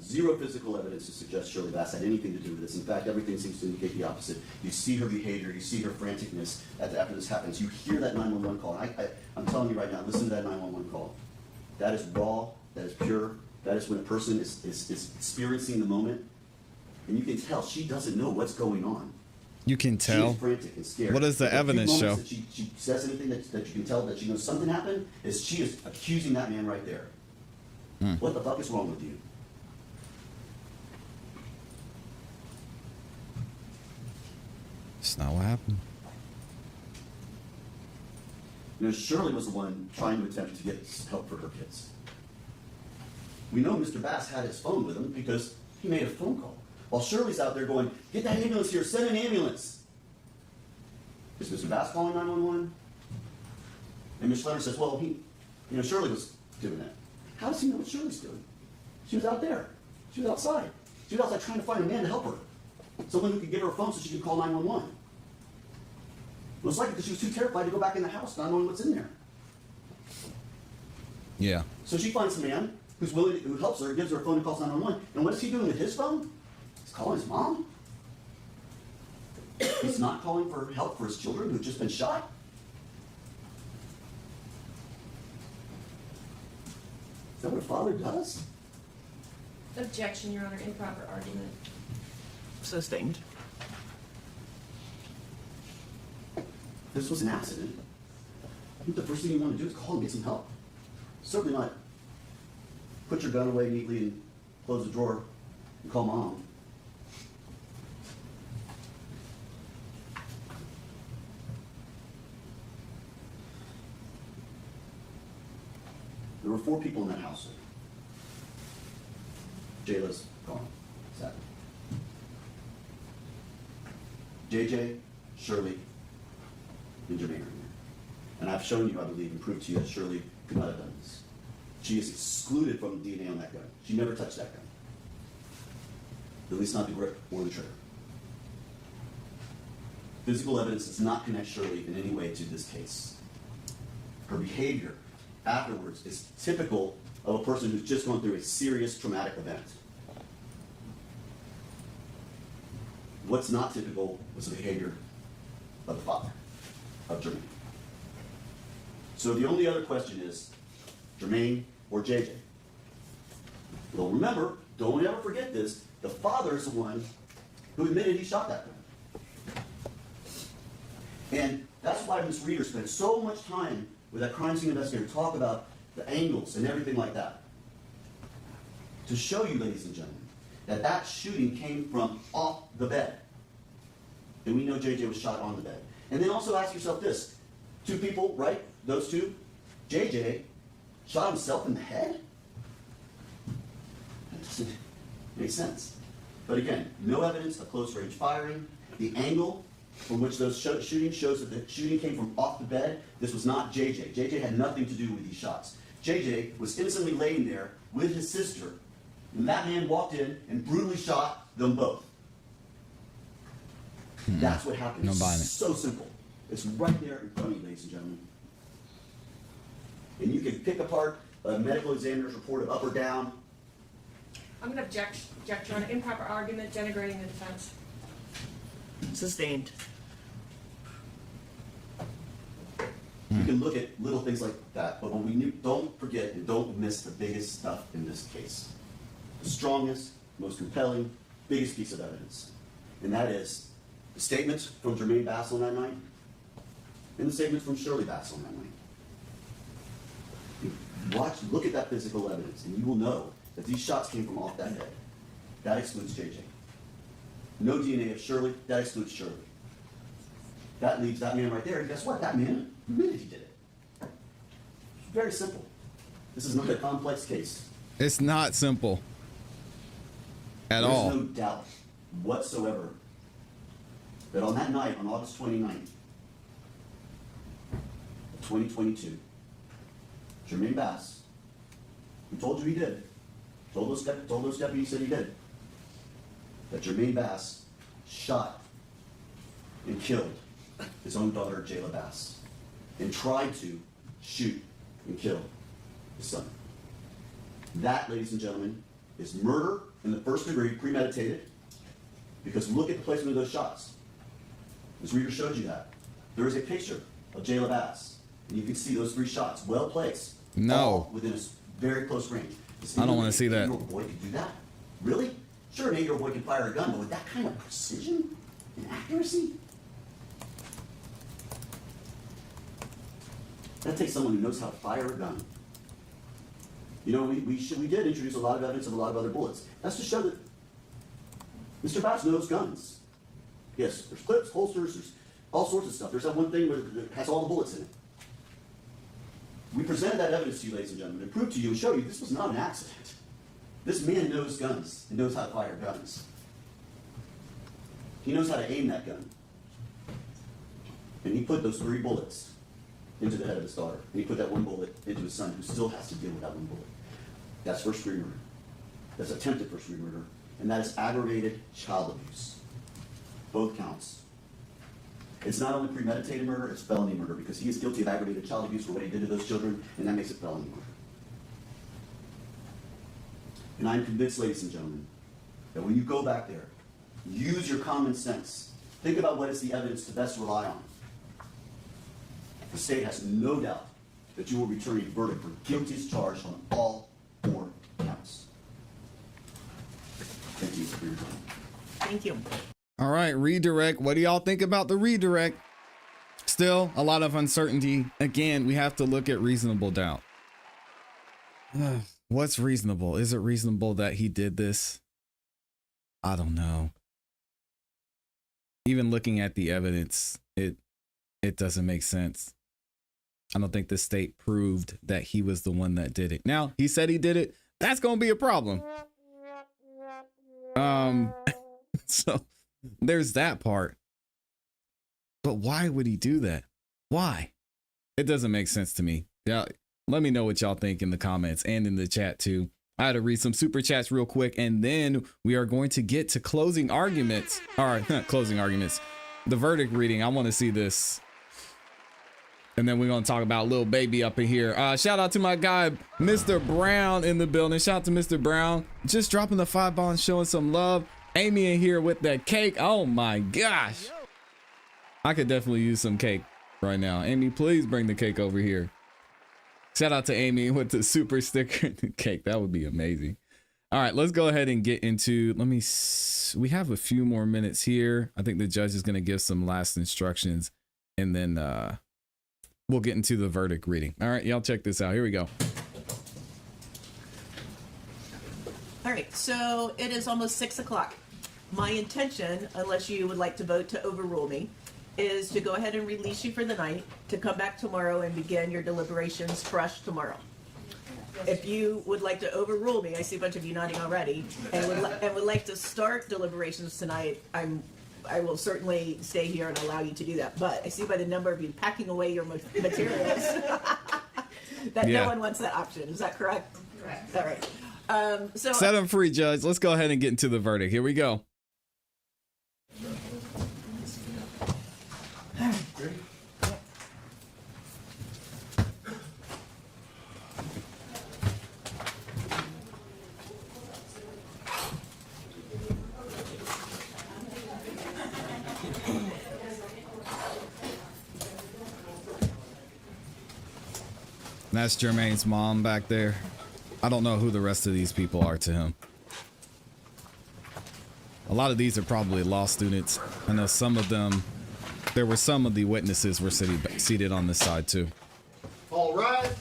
zero physical evidence to suggest Shirley Bass had anything to do with this. In fact, everything seems to indicate the opposite. You see her behavior, you see her franticness after this happens. You hear that 911 call. I'm telling you right now, listen to that 911 call. That is raw, that is pure, that is when a person is experiencing the moment. And you can tell she doesn't know what's going on. You can She tell. is frantic and scared. What does the But few evidence show? moments that she says anything that you can tell that she knows something happened, is she is accusing that man right there. What the fuck is wrong with you? It's not what happened. You know, Shirley was the one trying to attempt to get help for her kids. We know Mr. Bass had his phone with him because he made a phone call. While Shirley's out there going, get that ambulance here, send an ambulance. Is Mr. Bass calling 911? And Ms. Schlemmer says, well, Shirley was doing that. How does he know what Shirley's doing? She was out there. She was outside. She was outside trying to find a man to help her. Someone who could give her a phone so she could call 911. Most likely because she was too terrified to go back in the house, not knowing what's in there. Yeah. So she finds a man who's willing, who helps her, gives her a phone and calls 911. And what is he doing with his phone? He's calling his mom. He's not calling for help for his children who've just been shot. Is that what a father does? Objection, Your Honor, improper argument. Sustained. This was an accident. I think the first thing you want to do is call and get some help. Certainly not put your gun away neatly and close the drawer and call mom. There were 4 people in that household. Jayla's gone, sadly. JJ, Shirley, and Jermaine are in there. And I've shown you, I believe, and proved to you that Shirley could not have done this. She is excluded from the DNA on that gun. She never touched that gun. At least not the grip or the trigger. Physical evidence does not connect Shirley in any way to this case. Her behavior afterwards is typical of a person who's just gone through a serious traumatic event. What's not typical was the behavior of the father, of Jermaine. So the only other question is, Jermaine or JJ? Well, remember, don't ever forget this, the father is the one who admitted he shot that man. And that's why Ms. Reeder spent so much time with that crime scene investigator to talk about the angles and everything like that. To show you, ladies and gentlemen, that that shooting came from off the bed. And we know JJ was shot on the bed. And then also ask yourself this, 2 people, right? Those 2, JJ shot himself in the head? That doesn't make sense. But again, no evidence of close range firing. The angle from which those shooting shows that the shooting came from off the bed. This was not JJ. JJ had nothing to do with these shots. JJ was innocently laying there with his sister when that man walked in and brutally shot them both. That's what happened. No buying it. It's so simple. It's right there in front of you, ladies and gentlemen. And you can pick apart a medical examiner's report of up or down. I'm going to object, Your Honor, improper argument, denigrating the defense. Sustained. You can look at little things like that, but what don't forget and don't miss the biggest stuff in this case. The strongest, most compelling, biggest piece of evidence. And that is the statements from Jermaine Bass on that night and the statements from Shirley Bass on that night. Look at that physical evidence, and you will know that these shots came from off that bed. That excludes JJ. No DNA of Shirley, that excludes Shirley. That leaves that man right there, and guess what? That man admitted he did it. It's very simple. This is not a complex case. It's not simple at all. There's no doubt whatsoever that on that night, on August 29th, 2022, Jermaine Bass, who told you he did, told those deputies that he did, that Jermaine Bass shot and killed his own daughter, Jayla Bass, and tried to shoot and kill his son. That, ladies and gentlemen, is murder in the first degree, premeditated, because look at the placement of those shots. Ms. Reeder showed you that. There is a picture of Jayla Bass, and you can see those 3 shots well placed. No. All within a very close range. I don't want to see that. An 8-year-old boy could do that? Really? Sure, an 8-year-old boy can fire a gun, but with that kind of precision and accuracy? That takes someone who knows how to fire a gun. You know, we did introduce a lot of evidence of a lot of other bullets. That's to show that Mr. Bass knows guns. Yes, there's clips, holsters, there's all sorts of stuff. There's that one thing where it has all the bullets in it. We presented that evidence to you, ladies and gentlemen, and proved to you and show you this was not an accident. This man knows guns and knows how to fire guns. He knows how to aim that gun. And he put those 3 bullets into the head of his daughter. And he put that 1 bullet into his son, who still has to deal with that 1 bullet. That's first-degree murder. That's attempted first-degree murder. And that is aggravated child abuse. Both counts. It's not only premeditated murder, it's felony murder, because he is guilty of aggravated child abuse for what he did to those children, and that makes it felony murder. And I'm convinced, ladies and gentlemen, that when you go back there, use your common sense. Think about what is the evidence to best rely on. The state has no doubt that you will return a verdict for guilty as charged on all 4 counts. Thank you for your time. Thank you. All right, redirect. What do y'all think about the redirect? Still a lot of uncertainty. Again, we have to look at reasonable doubt. What's reasonable? Is it reasonable that he did this? I don't know. Even looking at the evidence, it doesn't make sense. I don't think the state proved that he was the one that did it. Now, he said he did it. That's going to be a problem. So there's that part. But why would he do that? Why? It doesn't make sense to me. Yeah, let me know what y'all think in the comments and in the chat too. I had to read some super chats real quick, and then we are going to get to closing arguments. All right, not closing arguments. The verdict reading. I want to see this. And then we're going to talk about Lil Baby up in here. Shout out to my guy, Mr. Brown in the building. Shout out to Mr. Brown. Just dropping the 5 bonds, showing some love. Amy in here with that cake. Oh my gosh. I could definitely use some cake right now. Amy, please bring the cake over here. Shout out to Amy with the super sticker cake. That would be amazing. All right, let's go ahead and get into, we have a few more minutes here. I think the judge is going to give some last instructions, and then we'll get into the verdict reading. All right, y'all check this out. Here we go. All right, so it is almost 6 o'clock. My intention, unless you would like to vote to overrule me, is to go ahead and release you for the night, to come back tomorrow and begin your deliberations fresh tomorrow. If you would like to overrule me, I see a bunch of you nodding already, and would like to start deliberations tonight, I will certainly stay here and allow you to do that. But I see by the number of you packing away your materials that no one wants that option. Is that correct? Correct. All right. So set them free, Judge. Let's go ahead and get into the verdict. Here we go. That's Jermaine's mom back there. I don't know who the rest of these people are to him. A lot of these are probably law students. I know some of them, there were some of the witnesses were seated on this side too. All right.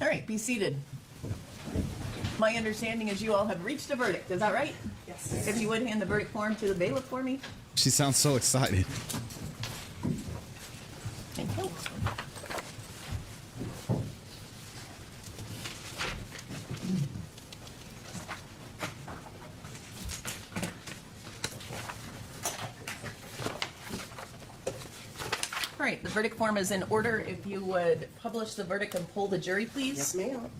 all right, be seated. My understanding is you all have reached a verdict. Is that right? Yes. If you would hand the verdict form to the bailiff for me. She sounds so excited. Thank you. All right, the verdict form is in order. If you would publish the verdict and poll the jury, please. Yes, ma'am.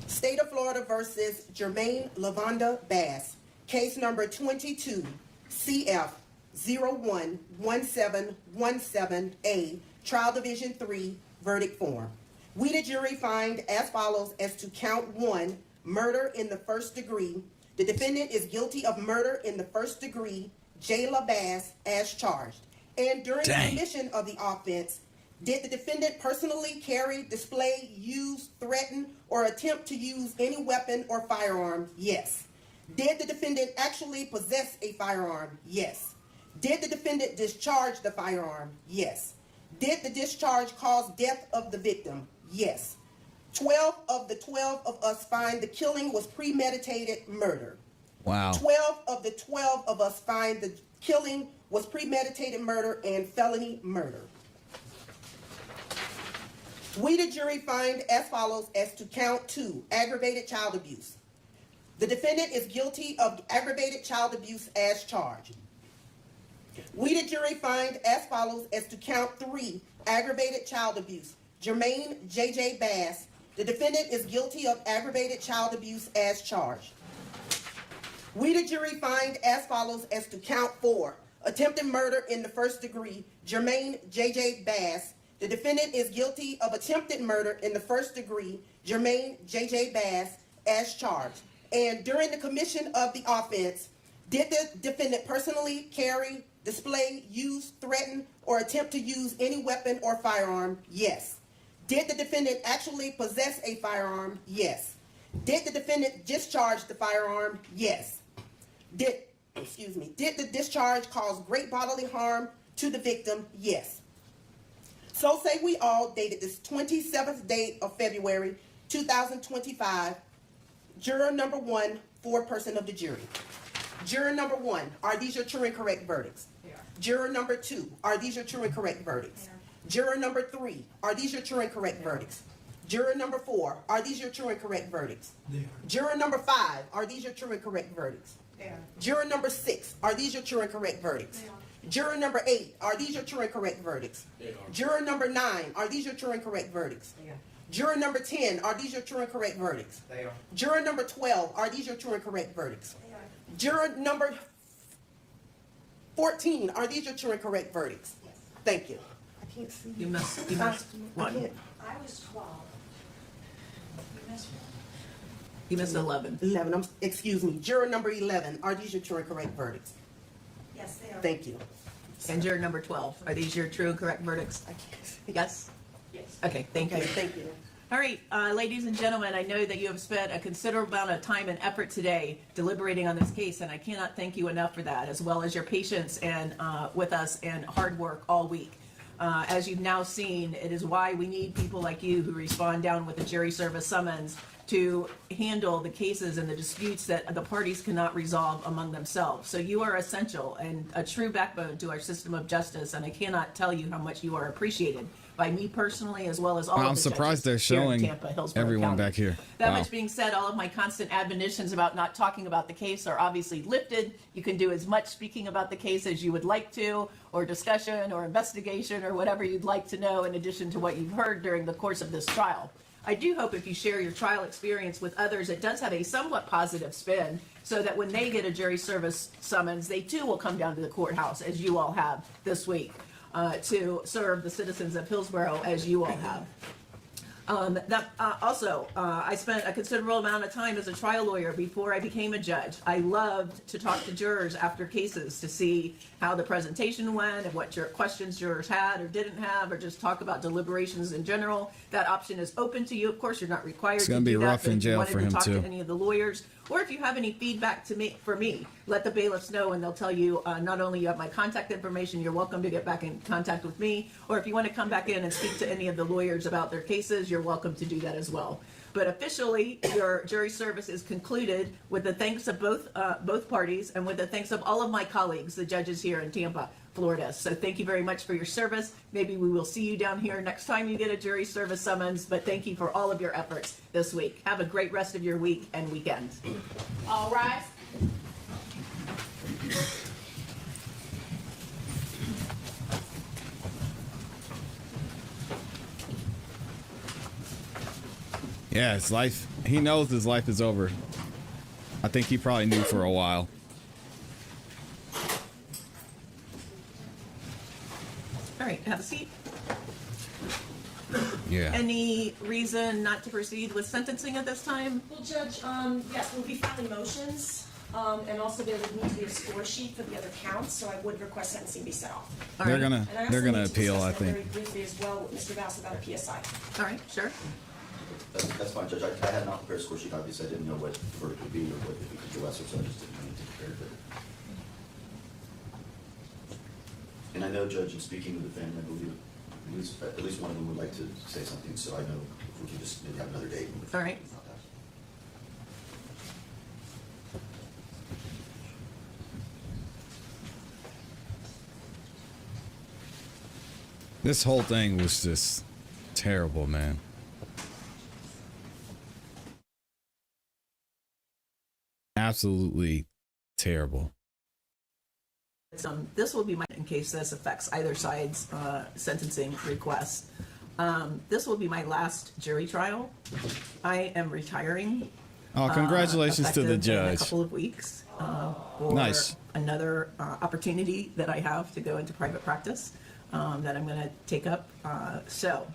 State of Florida versus Jermaine Lavonda Bass. Case number 22 CF 011717A, Trial Division 3, verdict form. We, the jury, find as follows as to count 1, murder in the first degree. The defendant is guilty of murder in the first degree, Jayla Bass, as charged. And during the commission of the offense, did the defendant personally carry, display, use, threaten, or attempt to use any weapon or firearm? Yes. Did the defendant actually possess a firearm? Yes. Did the defendant discharge the firearm? Yes. Did the discharge cause death of the victim? Yes. 12 of the 12 of us find the killing was premeditated murder. Wow. 12 of the 12 of us find the killing was premeditated murder and felony murder. We, the jury, find as follows as to count 2, aggravated child abuse. The defendant is guilty of aggravated child abuse as charged. We, the jury, find as follows as to count 3, aggravated child abuse. Jermaine J.J. Bass, the defendant is guilty of aggravated child abuse as charged. We, the jury, find as follows as to count 4, attempted murder in the first degree. Jermaine J.J. Bass, the defendant is guilty of attempted murder in the first degree. Jermaine J.J. Bass as charged. And during the commission of the offense, did the defendant personally carry, display, use, threaten, or attempt to use any weapon or firearm? Yes. Did the defendant actually possess a firearm? Yes. Did the defendant discharge the firearm? Yes. Did the discharge cause great bodily harm to the victim? Yes. So say we all, dated this 27th day of February 2025, juror number 1, foreperson of the jury. Juror number 1, are these your true and correct verdicts? They are. Juror number 2, are these your true and correct verdicts? They are. Juror number 3, are these your true and correct verdicts? Juror number 4, are these your true and correct verdicts? They are. Juror number 5, are these your true and correct verdicts? They are. Juror number 6, are these your true and correct verdicts? They are. Juror number 8, are these your true and correct verdicts? They are. Juror number 9, are these your true and correct verdicts? They are. Juror number 10, are these your true and correct verdicts? They are. Juror number 12, are these your true and correct verdicts? They are. Juror number 14, are these your true and correct verdicts? Yes. Thank you. I can't see. You missed I one. can't. I was 12. You missed one. You missed 11. 11, excuse me. Juror number 11, are these your true and correct verdicts? Yes, they are. Thank you. And juror number 12, are these your true and correct verdicts? I can't see. Yes? Yes. Okay, thank Okay, you. thank you. All right, ladies and gentlemen, I know that you have spent a considerable amount of time and effort today deliberating on this case, and I cannot thank you enough for that, as well as your patience and with us and hard work all week. As you've now seen, it is why we need people like you who respond down with the jury service summons to handle the cases and the disputes that the parties cannot resolve among themselves. So you are essential and a true backbone to our system of justice, and I cannot tell you how much you are appreciated by me personally, as well as all I'm of the surprised they're judges here in showing Tampa, Hillsborough everyone County. back here. That Wow. much being said, all of my constant admonitions about not talking about the case are obviously lifted. You can do as much speaking about the case as you would like to, or discussion, or investigation, or whatever you'd like to know in addition to what you've heard during the course of this trial. I do hope if you share your trial experience with others, it does have a somewhat positive spin, so that when they get a jury service summons, they too will come down to the courthouse, as you all have this week, to serve the citizens of Hillsborough as you all have. I spent a considerable amount of time as a trial lawyer before I became a judge. I loved to talk to jurors after cases to see how the presentation went and what questions jurors had or didn't have, or just talk about deliberations in general. That option is open to you. Of course, you're not required It's to gonna be do that, rough but in if you jail wanted for to him, talk too. to any of the lawyers, or if you have any feedback for me, let the bailiffs know, and they'll tell you not only you have my contact information, you're welcome to get back in contact with me, or if you want to come back in and speak to any of the lawyers about their cases, you're welcome to do that as well. But officially, your jury service is concluded with the thanks of both parties and with the thanks of all of my colleagues, the judges here in Tampa, Florida. So thank you very much for your service. Maybe we will see you down here next time you get a jury service summons, but thank you for all of your efforts this week. Have a great rest of your week and weekend. All rise. Yeah, his life. He knows his life is over. I think he probably knew for a while. All right, have a seat. Yeah. Any reason not to proceed with sentencing at this time? Well, Judge, yes, we'll be filing motions, and also there would need to be a score sheet for the other counts, so I would request sentencing be set off. They're right. gonna And I also they're gonna need to appeal, discuss I that think. very briefly as well with Mr. Bass about a PSI. All right, sure. That's fine, Judge. I had not prepared a score sheet. Obviously, I didn't know what the verdict would be or what if we could do lesser, so I just didn't need to prepare it. And I know, Judge, in speaking with the family, I believe at least one of them would like to say something, so I know if we can just maybe have another date. All right. This whole thing was just terrible, man. Absolutely terrible. This will be my, in case this affects either side's sentencing request. This will be my last jury trial. I am retiring. Oh, congratulations to the effective in a judge. couple of weeks. For Nice. another opportunity that I have to go into private practice that I'm going to take up. So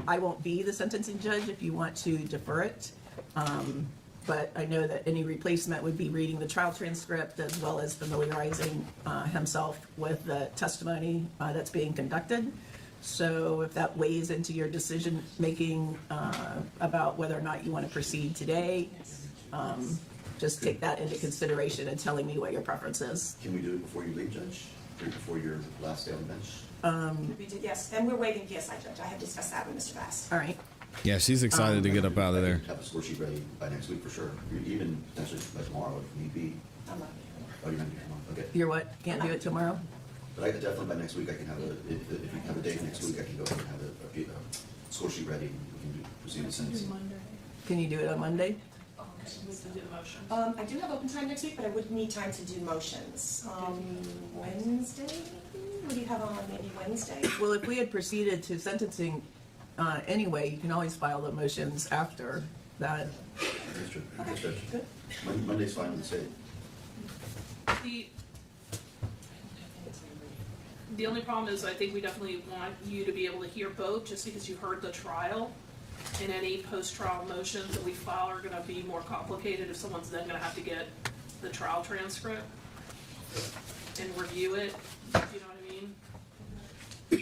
I won't be the sentencing judge if you want to defer it. But I know that any replacement would be reading the trial transcript as well as familiarizing himself with the testimony that's being conducted. So if that weighs into your decision making about whether or not you want to proceed today, just take that into consideration and telling me what your preference is. Can we do it before you leave, Judge? Or before your last day on the bench? We did, yes, and we're waiving PSI, Judge. I have discussed that with Mr. Bass. All right. Yeah, she's excited to get up out of there. Have a score sheet ready by next week for sure. Even potentially by tomorrow if need be. I'm not Oh, you're not here tomorrow, okay. You're what? Can't do it tomorrow? But I could definitely by next week, I can have a, if you have a date next week, I can go ahead and have a score sheet ready and we can proceed with sentencing. Can you do it on Monday? I do have open time next week, but I would need time to do motions. Wednesday? What do you have on maybe Wednesday? Well, if we had proceeded to sentencing anyway, you can always file the motions after that. That's true. Yes, Judge. Monday's fine with the state. The only problem is I think we definitely want you to be able to hear both, just because you heard the trial. And any post-trial motions that we file are gonna be more complicated if someone's then gonna have to get the trial transcript and review it, do you know what I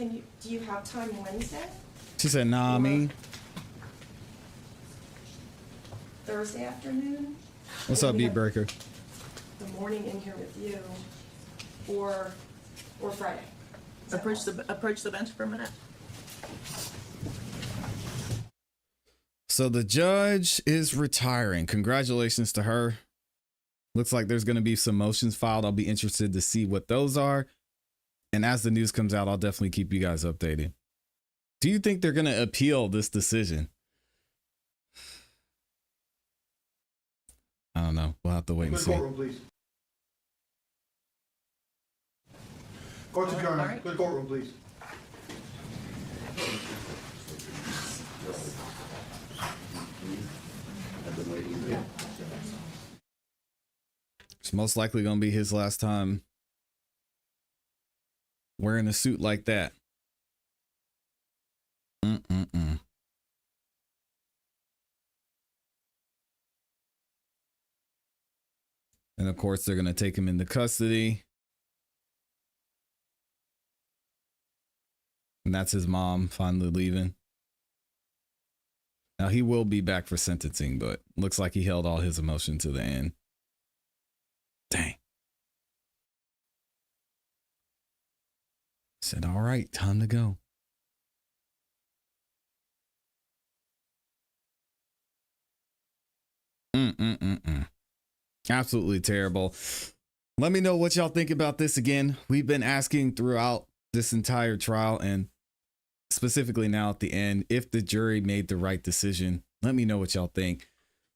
mean? Do you have time Wednesday? She said, nah, me. Thursday afternoon? What's up, Beat Breaker? The morning in here with you, or Friday? Approach the bench for a minute. So the judge is retiring. Congratulations to her. Looks like there's going to be some motions filed. I'll be interested to see what those are. And as the news comes out, I'll definitely keep you guys updated. Do you think they're going to appeal this decision? I don't know. We'll have to wait and see. Courtroom, please. Court's adjourned. All right. Go to courtroom, please. It's most likely going to be his last time wearing a suit like that. And of course, they're going to take him into custody. And that's his mom finally leaving. Now, he will be back for sentencing, but looks like he held all his emotion to the end. Dang. Said, all right, time to go. Absolutely terrible. Let me know what y'all think about this again. We've been asking throughout this entire trial and specifically now at the end, if the jury made the right decision. Let me know what y'all think.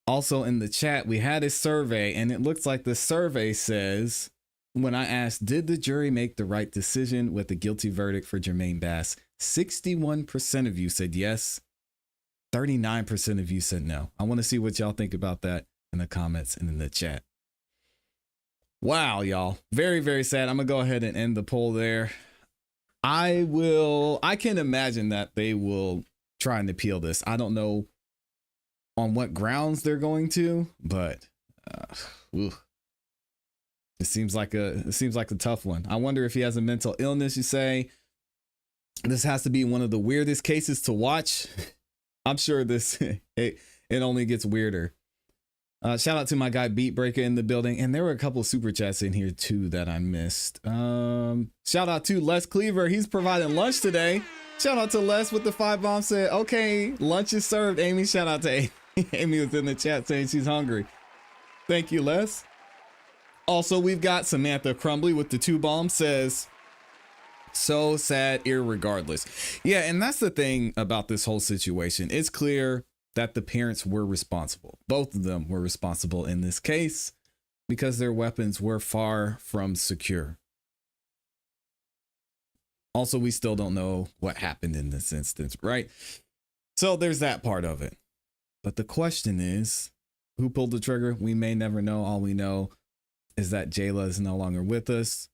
Also in the chat, we had a survey and it looks like the survey says, when I asked, did the jury make the right decision with the guilty verdict for Jermaine Bass? 61% of you said yes. 39% of you said no. I want to see what y'all think about that in the comments and in the chat. Wow, y'all. Very, very sad. I'm going to go ahead and end the poll there. I can imagine that they will try and appeal this. I don't know on what grounds they're going to, but it seems like a tough one. I wonder if he has a mental illness. You say this has to be one of the weirdest cases to watch. I'm sure this it only gets weirder. Shout out to my guy Beat Breaker in the building, and there were a couple of super chats in here too that I missed. Shout out to Les Cleaver, he's providing lunch today. Shout out to Les with the 5 bomb, said okay, lunch is served. Amy, shout out to Amy. Amy was in the chat saying she's hungry. Thank you, Les. Also, we've got Samantha Crumbly with the 2 bomb, says so sad irregardless. Yeah, and that's the thing about this whole situation. It's clear that the parents were responsible. Both of them were responsible in this case because their weapons were far from secure. Also, we still don't know what happened in this instance, right? So there's that part of it. But the question is, who pulled the trigger? We may never know. All we know is that Jayla is no longer with us.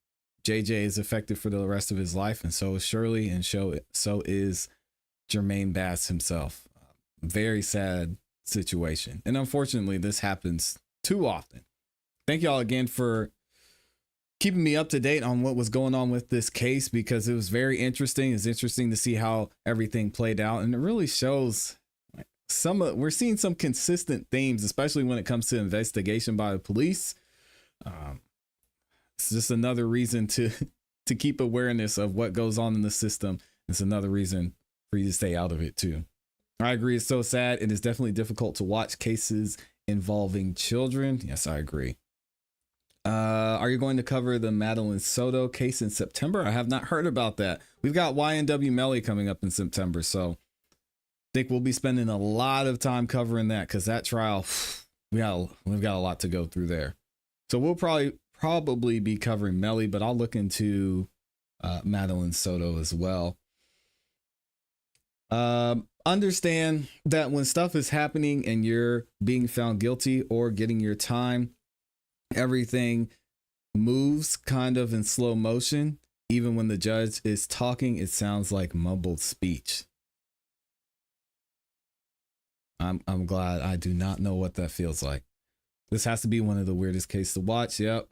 JJ is affected for the rest of his life, and so is Shirley, and so is Jermaine Bass himself. Very sad situation. And unfortunately, this happens too often. Thank y'all again for keeping me up to date on what was going on with this case, because it was very interesting. It's interesting to see how everything played out, and it really shows we're seeing some consistent themes, especially when it comes to investigation by the police. It's just another reason to keep awareness of what goes on in the system. It's another reason for you to stay out of it too. I agree. It's so sad. It is definitely difficult to watch cases involving children. Yes, I agree. Are you going to cover the Madeline Soto case in September? I have not heard about that. We've got YNW Melly coming up in September, so I think we'll be spending a lot of time covering that, because that trial, we've got a lot to go through there. So we'll probably be covering Melly, but I'll look into Madeline Soto as well. Understand that when stuff is happening and you're being found guilty or getting your time, everything moves kind of in slow motion. Even when the judge is talking, it sounds like mumbled speech. I'm glad. I do not know what that feels like. This has to be one of the weirdest cases to watch. Yep.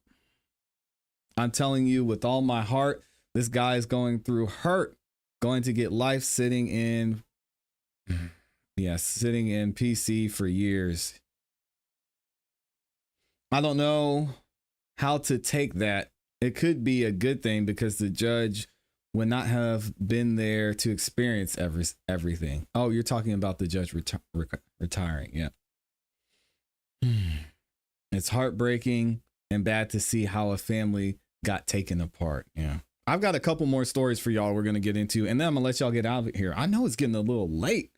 I'm telling you with all my heart, this guy is going through hurt, going to get life sitting in PC for years. I don't know how to take that. It could be a good thing, because the judge would not have been there to experience everything. Oh, you're talking about the judge retiring. Yeah. It's heartbreaking and bad to see how a family got taken apart. Yeah. I've got a couple more stories for y'all we're going to get into, and then I'm going to let y'all get out of here. I know it's getting a little late,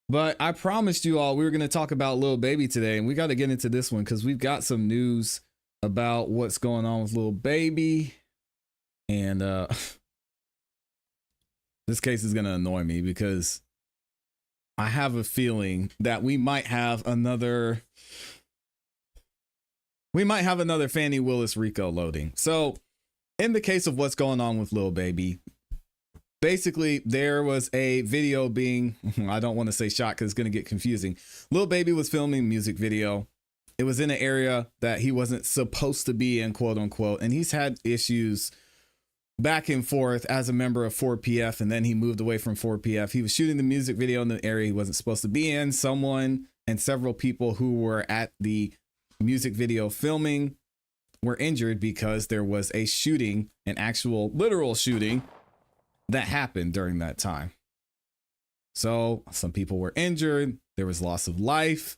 but I promised you all we were going to talk about Lil Baby today, and we got to get into this one because we've got some news about what's going on with Lil Baby. And this case is going to annoy me because I have a feeling that we might have another Fannie Willis RICO loading. So in the case of what's going on with Lil Baby, basically there was a video being, I don't want to say shot because it's going to get confusing. Lil Baby was filming a music video. It was in an area that he wasn't supposed to be in, quote unquote. And he's had issues back and forth as a member of 4PF, and then he moved away from 4PF. He was shooting the music video in the area he wasn't supposed to be in. Someone and several people who were at the music video filming were injured because there was a shooting, an actual literal shooting that happened during that time. So some people were injured, there was loss of life,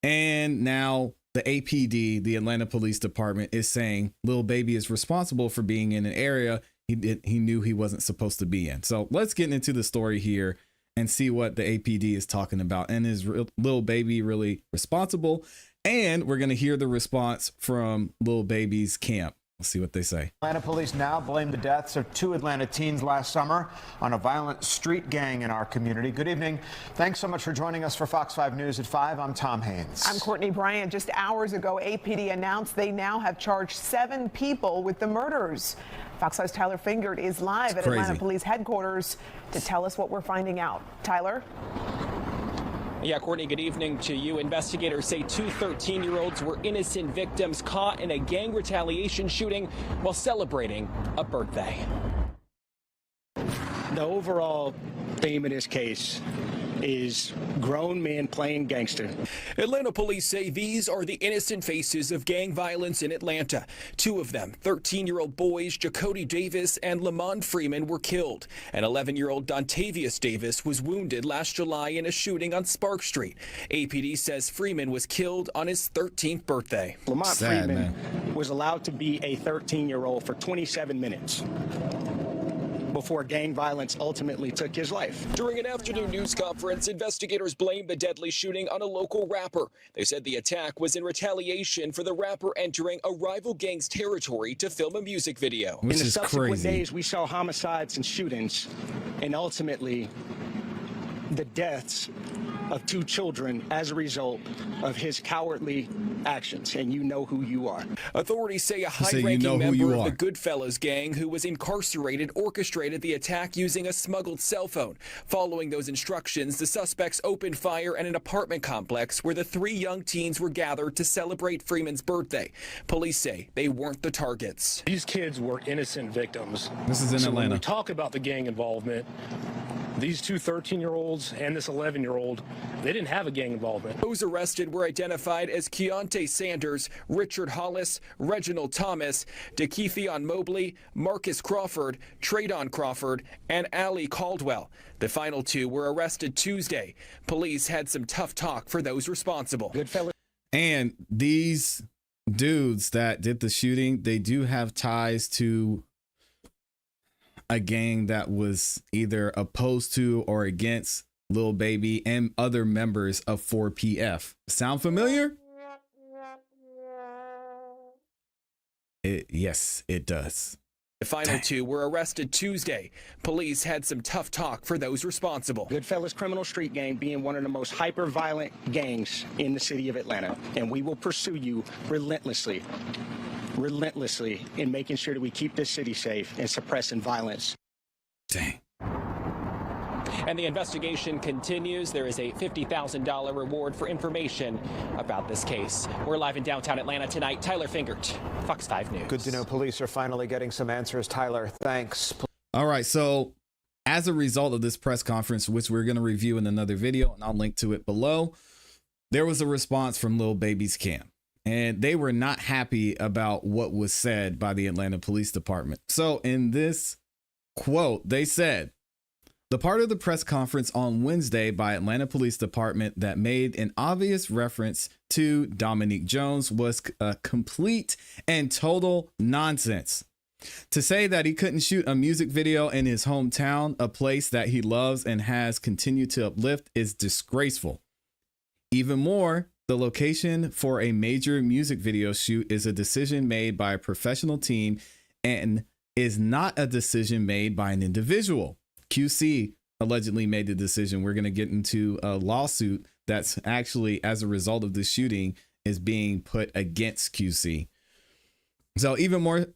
and now the APD, the Atlanta Police Department, is saying Lil Baby is responsible for being in an area he knew he wasn't supposed to be in. So let's get into the story here and see what the APD is talking about. And is Lil Baby really responsible? And we're going to hear the response from Lil Baby's camp. Let's see what they say. Atlanta police now blame the deaths of 2 Atlanta teens last summer on a violent street gang in our community. Good evening. Thanks so much for joining us for Fox 5 News at 5. I'm Tom Haynes. I'm Courtney Bryant. Just hours ago, APD announced they now have charged 7 people with the murders. Fox 5's Tyler Fingert is live at Atlanta Police headquarters to tell us what we're finding out. Tyler? Yeah, Courtney, good evening to you. Investigators say 2 13-year-olds were innocent victims caught in a gang retaliation shooting while celebrating a birthday. The overall theme of this case is grown men playing gangster. Atlanta police say these are the innocent faces of gang violence in Atlanta. 2 of them, 13-year-old boys Jacody Davis and Lamont Freeman, were killed. And 11-year-old Dontavius Davis was wounded last July in a shooting on Spark Street. APD says Freeman was killed on his 13th birthday. Lamont Freeman was allowed to be a 13-year-old for 27 minutes. before gang violence ultimately took his life. During an afternoon news conference, investigators blamed the deadly shooting on a local rapper. They said the attack was in retaliation for the rapper entering a rival gang's territory to film a music video. In the subsequent days, we saw homicides and shootings, and ultimately the deaths of 2 children as a result of his cowardly actions, and you know who you are. Authorities say a high-ranking member of the Goodfellas gang who was incarcerated orchestrated the attack using a smuggled cell phone. Following those instructions, the suspects opened fire at an apartment complex where the 3 young teens were gathered to celebrate Freeman's birthday. Police say they weren't the targets. These kids were innocent victims. This is in Atlanta. When we talk about the gang involvement, these 2 13-year-olds and this 11-year-old, they didn't have a gang involvement. Those arrested were identified as Keontae Sanders, Richard Hollis, Reginald Thomas, DeKeithion Mobley, Marcus Crawford, Tradon Crawford, and Allie Caldwell. The final 2 were arrested Tuesday. Police had some tough talk for those responsible. And these dudes that did the shooting, they do have ties to a gang that was either opposed to or against Lil Baby and other members of 4PF. Sound familiar? Yes, it does. The final 2 were arrested Tuesday. Police had some tough talk for those responsible. Goodfellas Criminal Street Gang being one of the most hyper-violent gangs in the city of Atlanta, and we will pursue you relentlessly in making sure that we keep this city safe and suppressing violence. Dang. And the investigation continues. There is a $50,000 reward for information about this case. We're live in downtown Atlanta tonight. Tyler Fingert, Fox 5 News. Good to know police are finally getting some answers. Tyler, thanks. All right. So as a result of this press conference, which we're going to review in another video, and I'll link to it below, there was a response from Lil Baby's camp. And they were not happy about what was said by the Atlanta Police Department. So in this quote, they said, "The part of the press conference on Wednesday by Atlanta Police Department that made an obvious reference to Dominique Jones was a complete and total nonsense. To say that he couldn't shoot a music video in his hometown, a place that he loves and has continued to uplift, is disgraceful. Even more, the location for a major music video shoot is a decision made by a professional team and is not a decision made by an individual. QC allegedly made the decision." We're going to get into a lawsuit that's actually, as a result of the shooting, is being put against QC. So even more,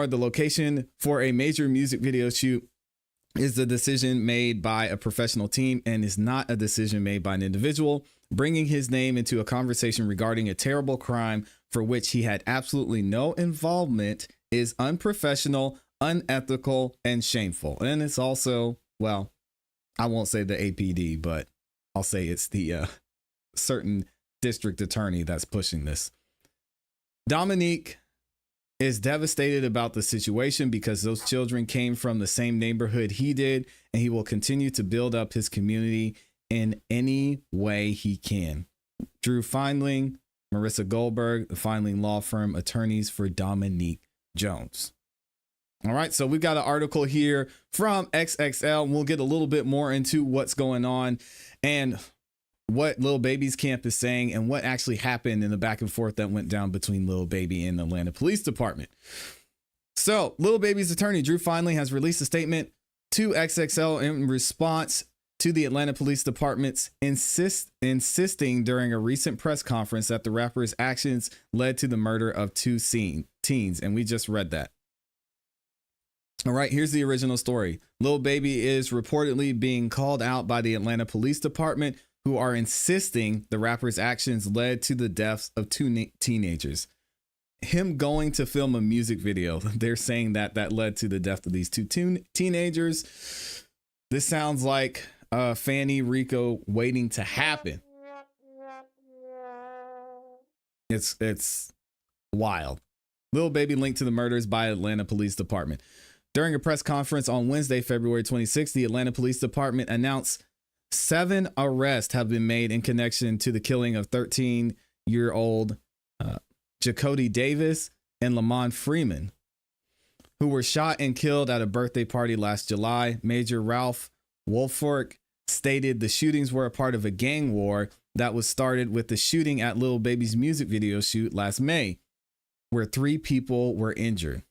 the location for a major music video shoot is the decision made by a professional team and is not a decision made by an individual. Bringing his name into a conversation regarding a terrible crime for which he had absolutely no involvement is unprofessional, unethical, and shameful. And it's also, well, I won't say the APD, but I'll say it's the certain district attorney that's pushing this. Dominique is devastated about the situation because those children came from the same neighborhood he did, and he will continue to build up his community in any way he can. Drew Feinling, Marissa Goldberg, the Feinling Law Firm, attorneys for Dominique Jones. All right, so we've got an article here from XXL, and we'll get a little bit more into what's going on and what Lil Baby's camp is saying and what actually happened in the back and forth that went down between Lil Baby and the Atlanta Police Department. So Lil Baby's attorney, Drew Feinling, has released a statement to XXL in response to the Atlanta Police Department's insisting during a recent press conference that the rapper's actions led to the murder of 2 teens. And we just read that. All right, here's the original story. Lil Baby is reportedly being called out by the Atlanta Police Department, who are insisting the rapper's actions led to the deaths of 2 teenagers. Him going to film a music video, they're saying that led to the death of these 2 teenagers. This sounds like Fanny RICO waiting to happen. It's wild. Lil Baby linked to the murders by Atlanta Police Department. During a press conference on Wednesday, February 26th, the Atlanta Police Department announced 7 arrests have been made in connection to the killing of 13-year-old Jacody Davis and Lamont Freeman, who were shot and killed at a birthday party last July. Major Ralph Woolfolk stated the shootings were a part of a gang war that was started with the shooting at Lil Baby's music video shoot last May, where 3 people were injured.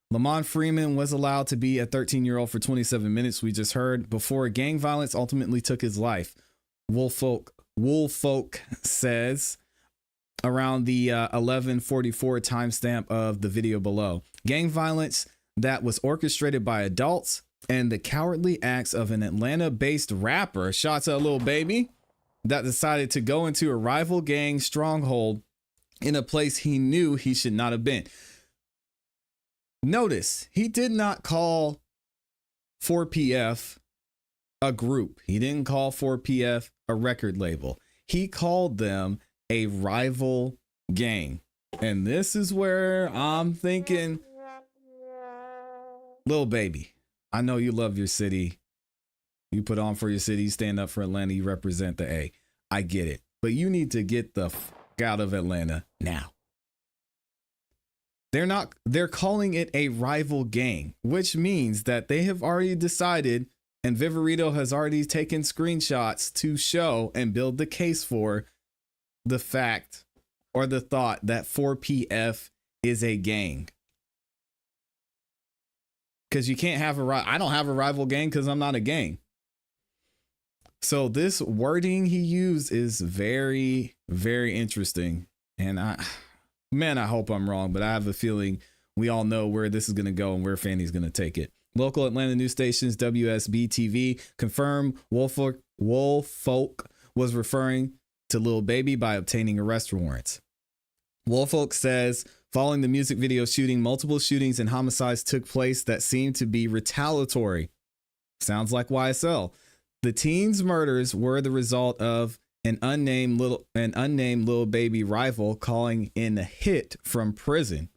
Lamont Freeman was allowed to be a 13-year-old for 27 minutes, we just heard, before gang violence ultimately took his life. Woolfolk says around the 11:44 timestamp of the video below. Gang violence that was orchestrated by adults and the cowardly acts of an Atlanta-based rapper, shots at Lil Baby, that decided to go into a rival gang stronghold in a place he knew he should not have been. Notice, he did not call 4PF a group. He didn't call 4PF a record label. He called them a rival gang. And this is where I'm thinking, Lil Baby, I know you love your city. You put on for your city, you stand up for Atlanta, you represent the A. I get it. But you need to get the f out of Atlanta now. They're calling it a rival gang, which means that they have already decided, and Viverito has already taken screenshots to show and build the case for the fact or the thought that 4PF is a gang. Because you can't have I don't have a rival gang because I'm not a gang. So this wording he used is very, very interesting. And I hope I'm wrong, but I have a feeling we all know where this is going to go and where Fanny's going to take it. Local Atlanta news stations WSB TV confirm Woolfolk was referring to Lil Baby by obtaining arrest warrants. Woolfolk says following the music video shooting, multiple shootings and homicides took place that seemed to be retaliatory. Sounds like YSL. The teens' murders were the result of an unnamed Lil Baby rival calling in a hit from prison.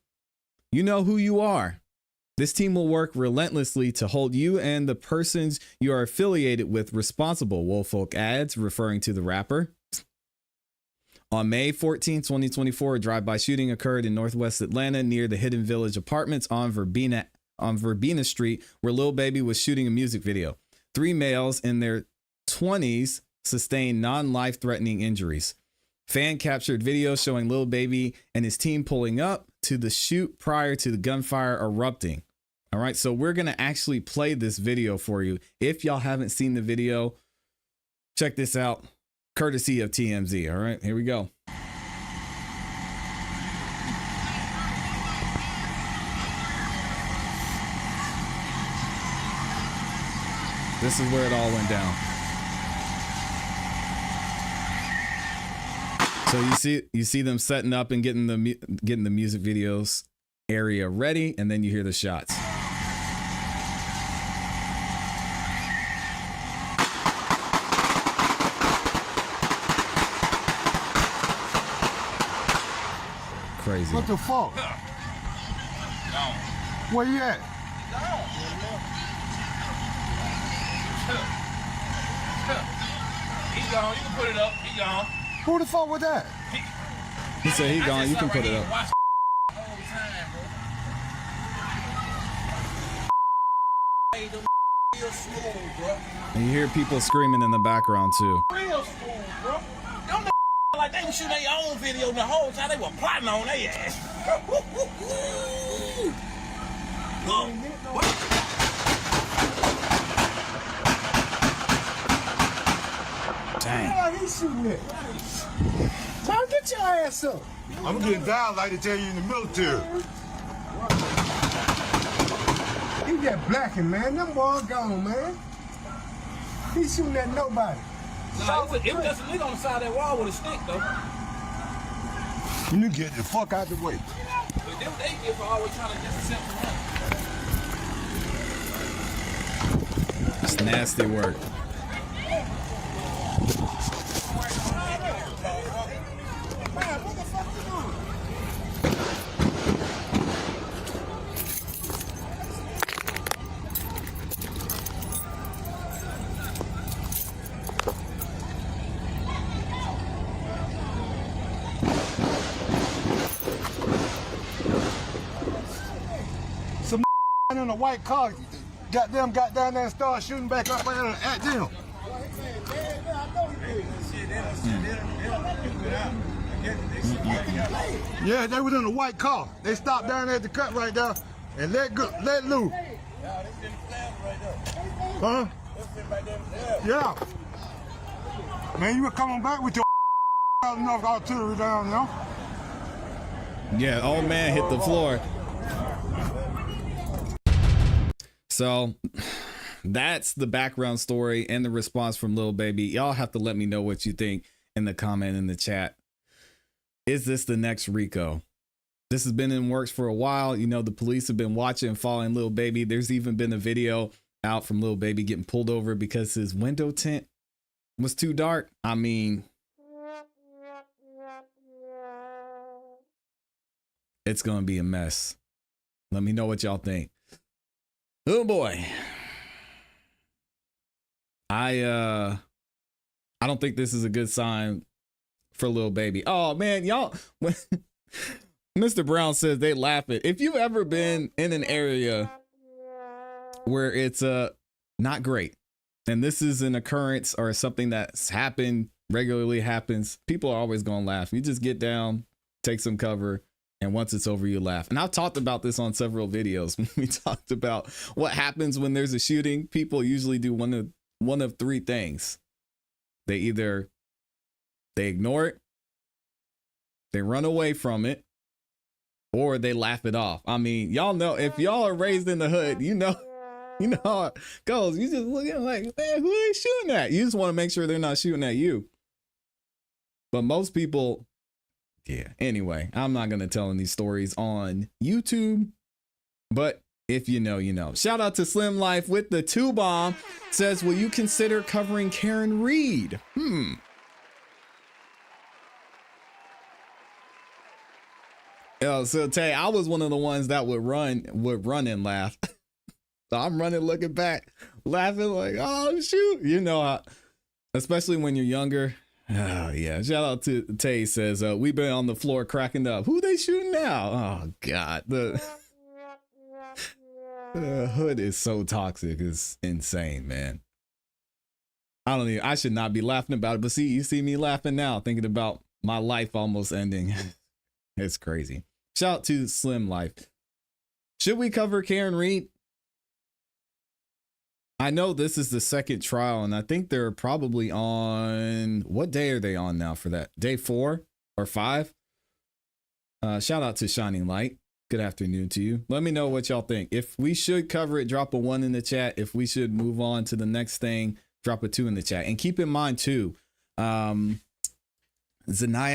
You know who you are. This team will work relentlessly to hold you and the persons you are affiliated with responsible, Woolfolk adds, referring to the rapper. On May 14, 2024, a drive-by shooting occurred in Northwest Atlanta near the Hidden Village Apartments on Verbena Street, where Lil Baby was shooting a music video. 3 males in their 20s sustained non-life-threatening injuries. Fan captured video showing Lil Baby and his team pulling up to the shoot prior to the gunfire erupting. All right, so we're going to actually play this video for you. If y'all haven't seen the video, check this out, courtesy of TMZ. All right, here we go. This is where it all went down. So you see them setting up and getting the music videos area ready, and then you hear the shots. Crazy. What the fuck? Where you at? He gone. You can put it up. He gone. Who the fuck was that? He said he gone. You can put it up. Watch And you hear people screaming in the background too. Real smooth, bro. Them like they was shooting their own video the whole time. They were plotting on their ass. Dang. He's shooting it. Man, get your ass up. I'm getting down like they tell you in the military. He got blacking, man. Them boys gone, man. He's shooting at nobody. Nah, it was just a nigga on the side of that wall with a stick, though. You get the fuck out the way. But them they get for always trying to disaccept the money. It's nasty work. Some in a white car, got down there and started shooting back up at them. Yeah, they was in a white car. They stopped down there at the cut right there and let loose. Huh? Yeah. Man, you were coming back with your enough artillery down, you know? Yeah, old man hit the floor. So that's the background story and the response from Lil Baby. Y'all have to let me know what you think in the comment in the chat. Is this the next RICO? This has been in works for a while. You know, the police have been watching and following Lil Baby. There's even been a video out from Lil Baby getting pulled over because his window tint was too dark. I mean, it's going to be a mess. Let me know what y'all think. Oh boy. I don't think this is a good sign for Lil Baby. Oh man, y'all, when Mr. Brown says they laugh at, if you've ever been in an area where it's not great, and this is an occurrence or something that's happened, regularly happens, people are always gonna laugh. You just get down, take some cover, and once it's over, you laugh. And I've talked about this on several videos. We talked about what happens when there's a shooting. People usually do one of three things. They either they ignore it, they run away from it, or they laugh it off. I mean, y'all know, if y'all are raised in the hood, you know how it goes. You just look at it like, man, who are they shooting at? You just want to make sure they're not shooting at you. But most people, yeah. Anyway, I'm not going to tell any stories on YouTube, but if you know, you know. Shout out to Slim Life with the 2 bomb. Says, will you consider covering Karen Reed? So Tay, I was one of the ones that would run and laugh. So I'm running, looking back, laughing like, oh shoot. You know, especially when you're younger. Oh yeah. Shout out to Tay, says, we've been on the floor cracking up. Who they shooting now? Oh God. The hood is so toxic. It's insane, man. I should not be laughing about it, but see, you see me laughing now, thinking about my life almost ending. It's crazy. Shout out to Slim Life. Should we cover Karen Reed? I know this is the second trial, and I think they're probably on, what day are they on now for that? Day 4 or 5? Shout out to Shining Light. Good afternoon to you. Let me know what y'all think. If we should cover it, drop a 1 in the chat. If we should move on to the next thing, drop a 2 in the chat. And keep in mind too, Zaniyah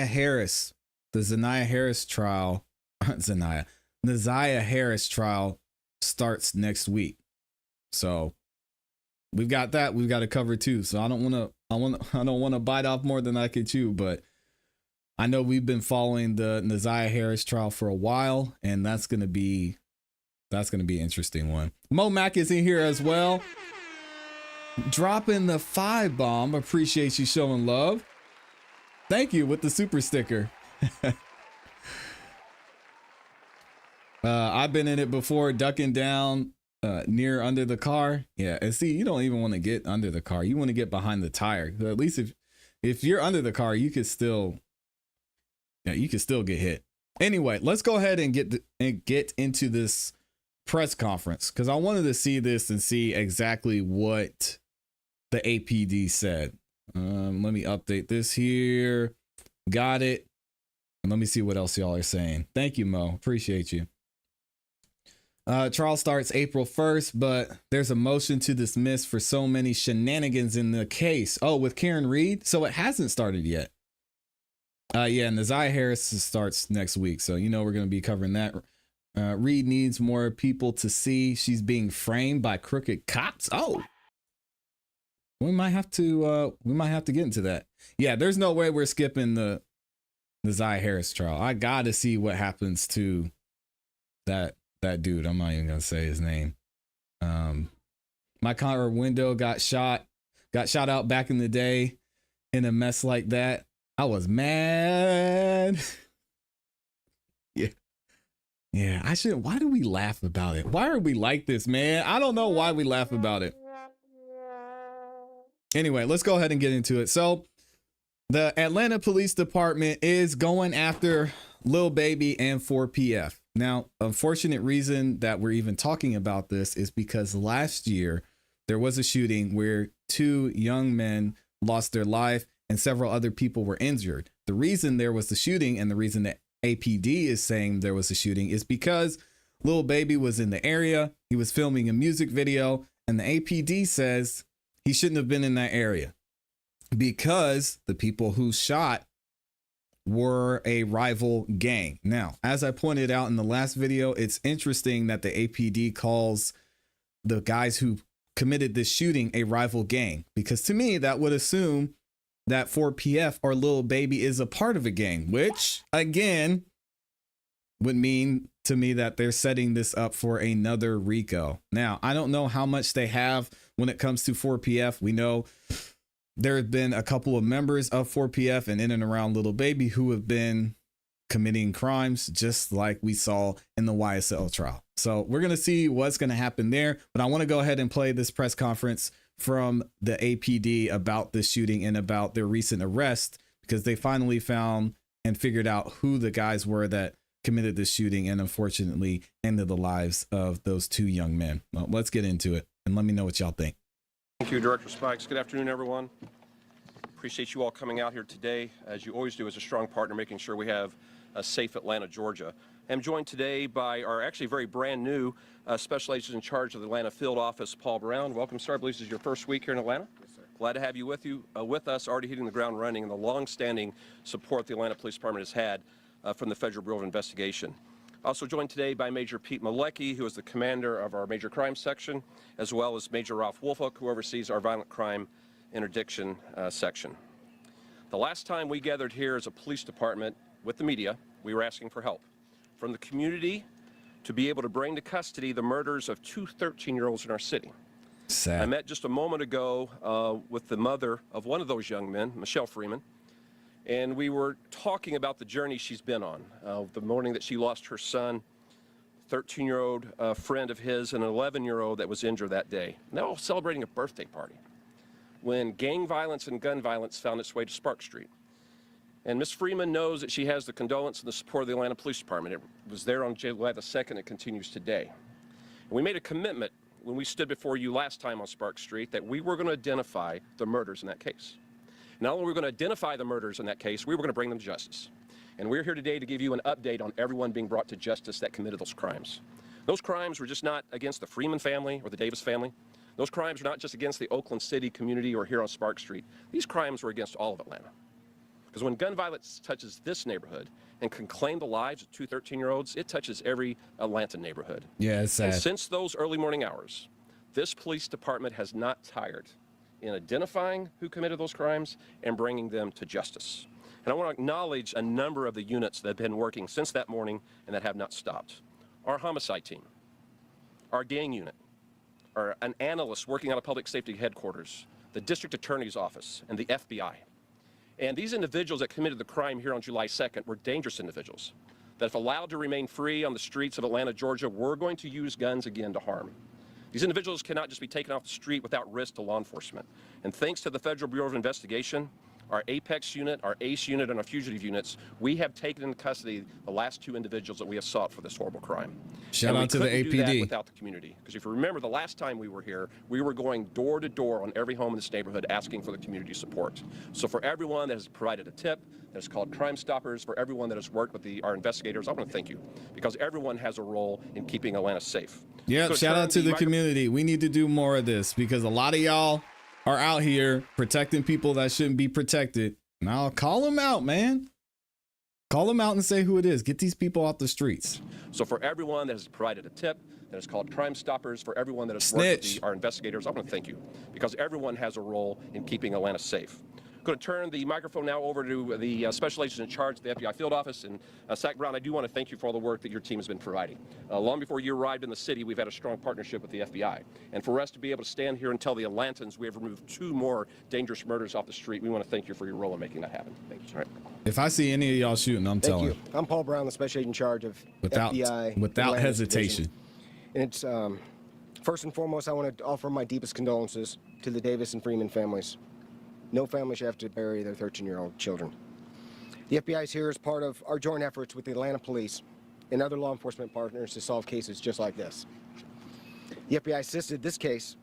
Harris, the Zaniyah Harris trial, Naziah Harris trial starts next week. So we've got that. We've got to cover too. So I don't want to bite off more than I can chew, but I know we've been following the Naziah Harris trial for a while, and that's going to be an interesting one. Mo Mac is in here as well. Dropping the 5 bomb. Appreciate you showing love. Thank you with the super sticker. I've been in it before, ducking down near under the car. Yeah, and see, you don't even want to get under the car. You want to get behind the tire. So at least if you're under the car, you could still get hit. Anyway, let's go ahead and get into this press conference, because I wanted to see this and see exactly what the APD said. Let me update this here. Got it. And let me see what else y'all are saying. Thank you, Mo. Appreciate you. Trial starts April 1st, but there's a motion to dismiss for so many shenanigans in the case. Oh, with Karen Reed? So it hasn't started yet. Yeah, and Naziah Harris starts next week. So, you know, we're going to be covering that. Reed needs more people to see. She's being framed by crooked cops. Oh, we might have to get into that. Yeah, there's no way we're skipping the Naziah Harris trial. I got to see what happens to that dude. I'm not even going to say his name. My car window got shot out back in the day in a mess like that. I was mad. Yeah, I should. Why do we laugh about it? Why are we like this, man? I don't know why we laugh about it. Anyway, let's go ahead and get into it. So the Atlanta Police Department is going after Lil Baby and 4PF. Now, unfortunate reason that we're even talking about this is because last year there was a shooting where 2 young men lost their life and several other people were injured. The reason there was the shooting and the reason that APD is saying there was a shooting is because Lil Baby was in the area. He was filming a music video, and the APD says he shouldn't have been in that area because the people who shot were a rival gang. Now, as I pointed out in the last video, it's interesting that the APD calls the guys who committed this shooting a rival gang, because to me, that would assume that 4PF or Lil Baby is a part of a gang, which again would mean to me that they're setting this up for another RICO. Now, I don't know how much they have when it comes to 4PF. We know there have been a couple of members of 4PF and in and around Lil Baby who have been committing crimes, just like we saw in the YSL trial. So we're going to see what's going to happen there. But I want to go ahead and play this press conference from the APD about this shooting and about their recent arrest, because they finally found and figured out who the guys were that committed this shooting and unfortunately ended the lives of those 2 young men. Well, let's get into it and let me know what y'all think. Thank you, Director Spikes. Good afternoon, everyone. Appreciate you all coming out here today, as you always do, as a strong partner, making sure we have a safe Atlanta, Georgia. I'm joined today by our actually very brand new Special Agent in charge of the Atlanta Field Office, Paul Brown. Welcome, sir. I believe this is your first week here in Atlanta. Yes, sir. Glad to have you with us, already hitting the ground running, and the long-standing support the Atlanta Police Department has had from the Federal Bureau of Investigation. Also joined today by Major Pete Malecki, who is the commander of our Major Crime Section, as well as Major Ralph Wolfhoek, who oversees our Violent Crime Interdiction Section. The last time we gathered here as a police department with the media, we were asking for help from the community to be able to bring to custody the murders of 2 13-year-olds in our city. Sad. I met just a moment ago with the mother of one of those young men, Michelle Freeman, and we were talking about the journey she's been on. The morning that she lost her son, 13-year-old friend of his, and an 11-year-old that was injured that day. And they're all celebrating a birthday party when gang violence and gun violence found its way to Spark Street. And Ms. Freeman knows that she has the condolence and the support of the Atlanta Police Department. It was there on July the 2nd. It continues today. And we made a commitment when we stood before you last time on Spark Street that we were going to identify the murders in that case. Not only were we going to identify the murders in that case, we were going to bring them to justice. And we're here today to give you an update on everyone being brought to justice that committed those crimes. Those crimes were just not against the Freeman family or the Davis family. Those crimes were not just against the Oakland City community or here on Spark Street. These crimes were against all of Atlanta. Because when gun violence touches this neighborhood and can claim the lives of 2 13-year-olds, it touches every Atlanta neighborhood. Yeah, it's sad. And since those early morning hours, this police department has not tired in identifying who committed those crimes and bringing them to justice. And I want to acknowledge a number of the units that have been working since that morning and that have not stopped. Our homicide team, our gang unit, an analyst working out of public safety headquarters, the district attorney's office, and the FBI. And these individuals that committed the crime here on July 2nd were dangerous individuals that, if allowed to remain free on the streets of Atlanta, Georgia, were going to use guns again to harm. These individuals cannot just be taken off the street without risk to law enforcement. And thanks to the Federal Bureau of Investigation, our Apex unit, our ACE unit, and our fugitive units, we have taken into custody the last 2 individuals that we have sought for this horrible crime. Shout out to the We couldn't do that APD. without the community. Because if you remember, the last time we were here, we were going door to door on every home in this neighborhood asking for the community support. So for everyone that has provided a tip, that has called Crime Stoppers, for everyone that has worked with our investigators, I want to thank you. Because everyone has a role in keeping Atlanta safe. Yep, So shout out to turn the community. We need to do more of this because a lot of y'all are out here protecting people that shouldn't be protected. Now call them out, man. Call them out and say who it is. Get these people off the streets. So for everyone that has provided a tip, that is called Crime Stoppers, for everyone that has worked with our investigators, I want to thank you. Because everyone has a role in keeping Atlanta safe. I'm going to turn the microphone now over to the special agent in charge of the FBI field office. And Sack Brown, I do want to thank you for all the work that your team has been providing. Long before you arrived in the city, we've had a strong partnership with the FBI. And for us to be able to stand here and tell the Atlantans we have removed 2 more dangerous murders off the street, we want to thank you for your role in making that happen. Thank you. All right. If I see any of y'all shooting, I'm telling. Thank you. I'm Paul Brown, the Special Agent in charge of Without FBI. without Atlanta hesitation. Division. And it's first and foremost, I want to offer my deepest condolences to the Davis and Freeman families. No family should have to bury their 13-year-old children. The FBI is here as part of our joint efforts with the Atlanta Police and other law enforcement partners to solve cases just like this. The FBI assisted this case.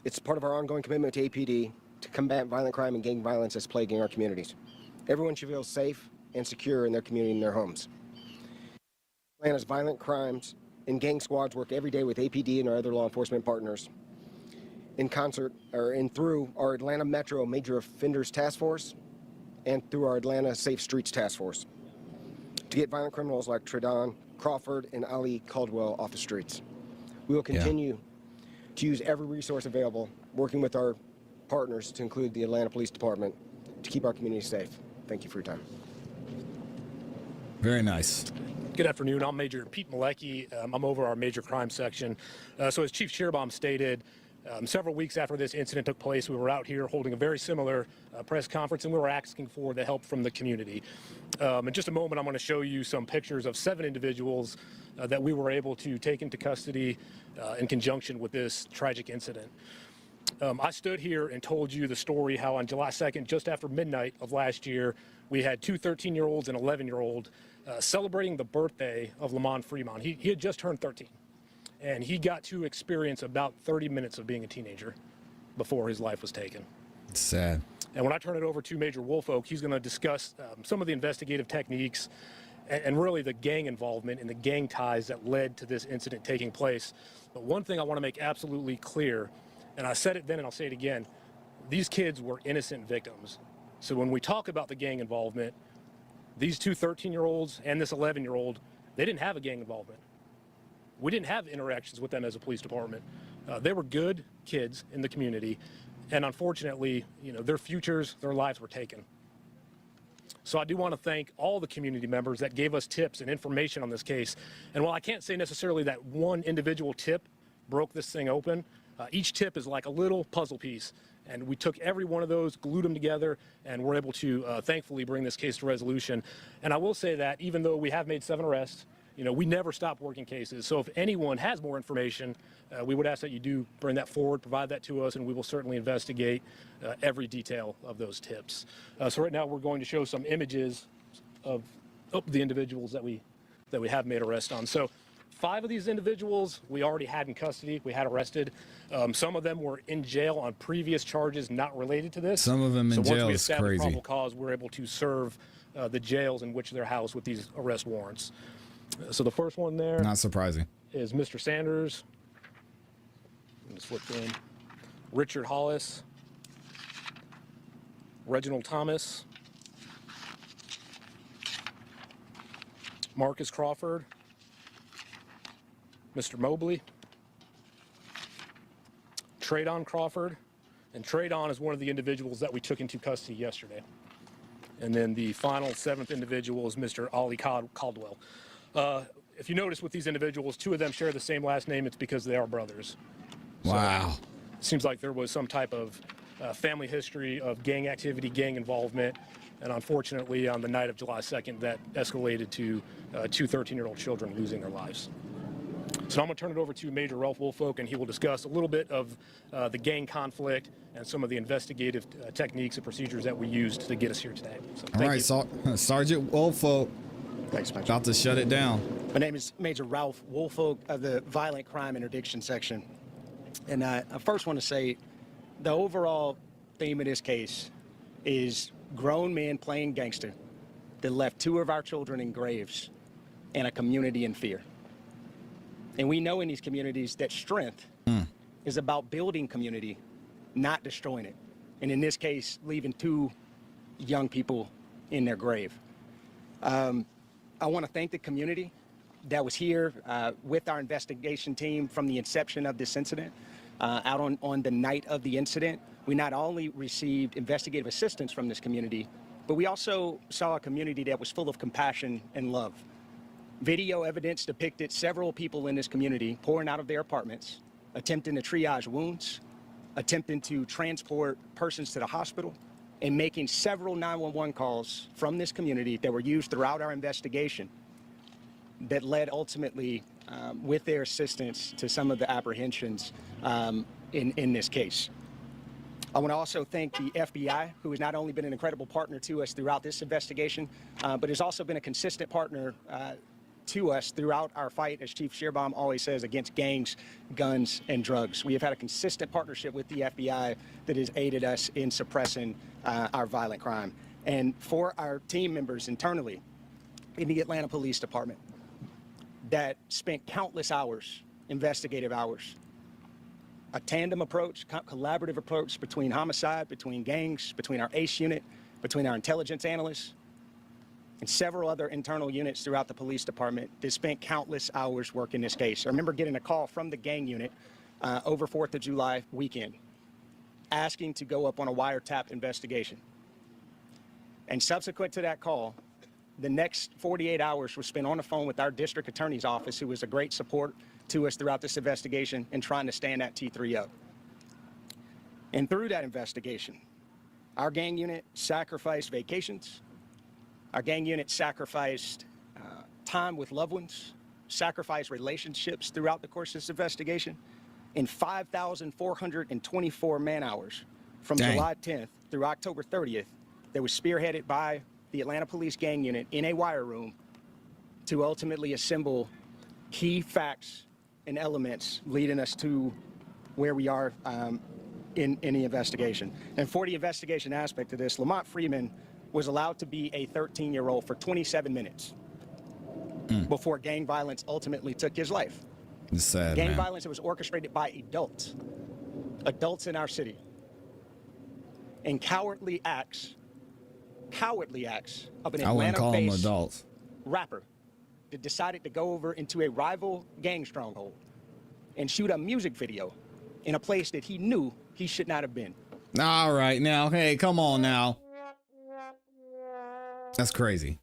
It's part of our ongoing commitment to APD to combat violent crime and gang violence that's plaguing our communities. Everyone should feel safe and secure in their community and their homes. Atlanta's violent crimes and gang squads work every day with APD and our other law enforcement partners in concert and through our Atlanta Metro Major Offenders Task Force and through our Atlanta Safe Streets Task Force to get violent criminals like Tredon, Crawford, and Ali Caldwell off the streets. We will continue to use every resource available, working with our partners to include the Atlanta Police Department to keep our community safe. Thank you for your time. Very nice. Good afternoon. I'm Major Pete Malecki. I'm over our major crime section. So as Chief Shearbaum stated, several weeks after this incident took place, we were out here holding a very similar press conference, and we were asking for the help from the community. In just a moment, I'm going to show you some pictures of 7 individuals that we were able to take into custody in conjunction with this tragic incident. I stood here and told you the story how on July 2nd, just after midnight of last year, we had 2 13-year-olds and 11-year-old celebrating the birthday of Lamont Fremont. He had just turned 13, and he got to experience about 30 minutes of being a teenager before his life was taken. It's sad. And when I turn it over to Major Woolfolk, he's going to discuss some of the investigative techniques and really the gang involvement and the gang ties that led to this incident taking place. But one thing I want to make absolutely clear, and I said it then and I'll say it again, these kids were innocent victims. So when we talk about the gang involvement, these 2 13-year-olds and this 11-year-old, they didn't have a gang involvement. We didn't have interactions with them as a police department. They were good kids in the community, and unfortunately, their futures, their lives were taken. So I do want to thank all the community members that gave us tips and information on this case. And while I can't say necessarily that one individual tip broke this thing open, each tip is like a little puzzle piece. And we took every one of those, glued them together, and we're able to thankfully bring this case to resolution. And I will say that even though we have made 7 arrests, we never stop working cases. So if anyone has more information, we would ask that you do bring that forward, provide that to us, and we will certainly investigate every detail of those tips. So right now we're going to show some images of the individuals that we have made arrests on. So 5 of these individuals we already had in custody, we had arrested. Some of them were in jail on previous charges not related to this. Some of them in jail is So once we established crazy. probable cause, we're able to serve the jails in which they're housed with these arrest warrants. So the first one there Not surprising. is Mr. Sanders. Let me just flip in. Richard Hollis. Reginald Thomas. Marcus Crawford. Mr. Mobley. Tredon Crawford. And Tredon is one of the individuals that we took into custody yesterday. And then the final 7th individual is Mr. Ali Caldwell. If you notice with these individuals, 2 of them share the same last name. It's because they are brothers. Wow. So, it seems like there was some type of family history of gang activity, gang involvement. And unfortunately, on the night of July 2nd, that escalated to 2 13-year-old children losing their lives. So I'm going to turn it over to Major Ralph Woolfolk, and he will discuss a little bit of the gang conflict and some of the investigative techniques and procedures that we used to get us here today. So, All right, Sergeant Woolfolk. Thanks, Major. About to shut it down. My name is Major Ralph Woolfolk of the Violent Crime Interdiction Section. And I first want to say the overall theme of this case is grown men playing gangster that left 2 of our children in graves and a community in fear. And we know in these communities that strength is about building community, not destroying it. And in this case, leaving 2 young people in their grave. I want to thank the community that was here with our investigation team from the inception of this incident. Out on the night of the incident, we not only received investigative assistance from this community, but we also saw a community that was full of compassion and love. Video evidence depicted several people in this community pouring out of their apartments, attempting to triage wounds, attempting to transport persons to the hospital, in making several 911 calls from this community that were used throughout our investigation that led ultimately, with their assistance, to some of the apprehensions in this case. I want to also thank the FBI, who has not only been an incredible partner to us throughout this investigation, but has also been a consistent partner to us throughout our fight, as Chief Shearbaum always says, against gangs, guns, and drugs. We have had a consistent partnership with the FBI that has aided us in suppressing our violent crime. And for our team members internally in the Atlanta Police Department that spent countless hours, investigative hours, a tandem approach, collaborative approach between homicide, between gangs, between our ACE unit, between our intelligence analysts, and several other internal units throughout the police department that spent countless hours working this case. I remember getting a call from the gang unit over 4th of July weekend asking to go up on a wiretap investigation. And subsequent to that call, the next 48 hours were spent on the phone with our district attorney's office, who was a great support to us throughout this investigation and trying to stand that T3 up. And through that investigation, our gang unit sacrificed vacations. Our gang unit sacrificed time with loved ones, sacrificed relationships throughout the course of this investigation. In 5,424 man-hours from July 10th through October 30th, that was spearheaded by the Atlanta Police Gang Unit in a wire room to ultimately assemble key facts and elements leading us to where we are in the investigation. And for the investigation aspect of this, Lamont Freeman was allowed to be a 13-year-old for 27 minutes before gang violence ultimately took his life. It's sad, gang man. violence that was orchestrated by adults in our city, and cowardly acts of an I wouldn't call them Atlanta-based adults. rapper that decided to go over into a rival gang stronghold and shoot a music video in a place that he knew he should not have been. All right, now, hey, come on now. That's crazy.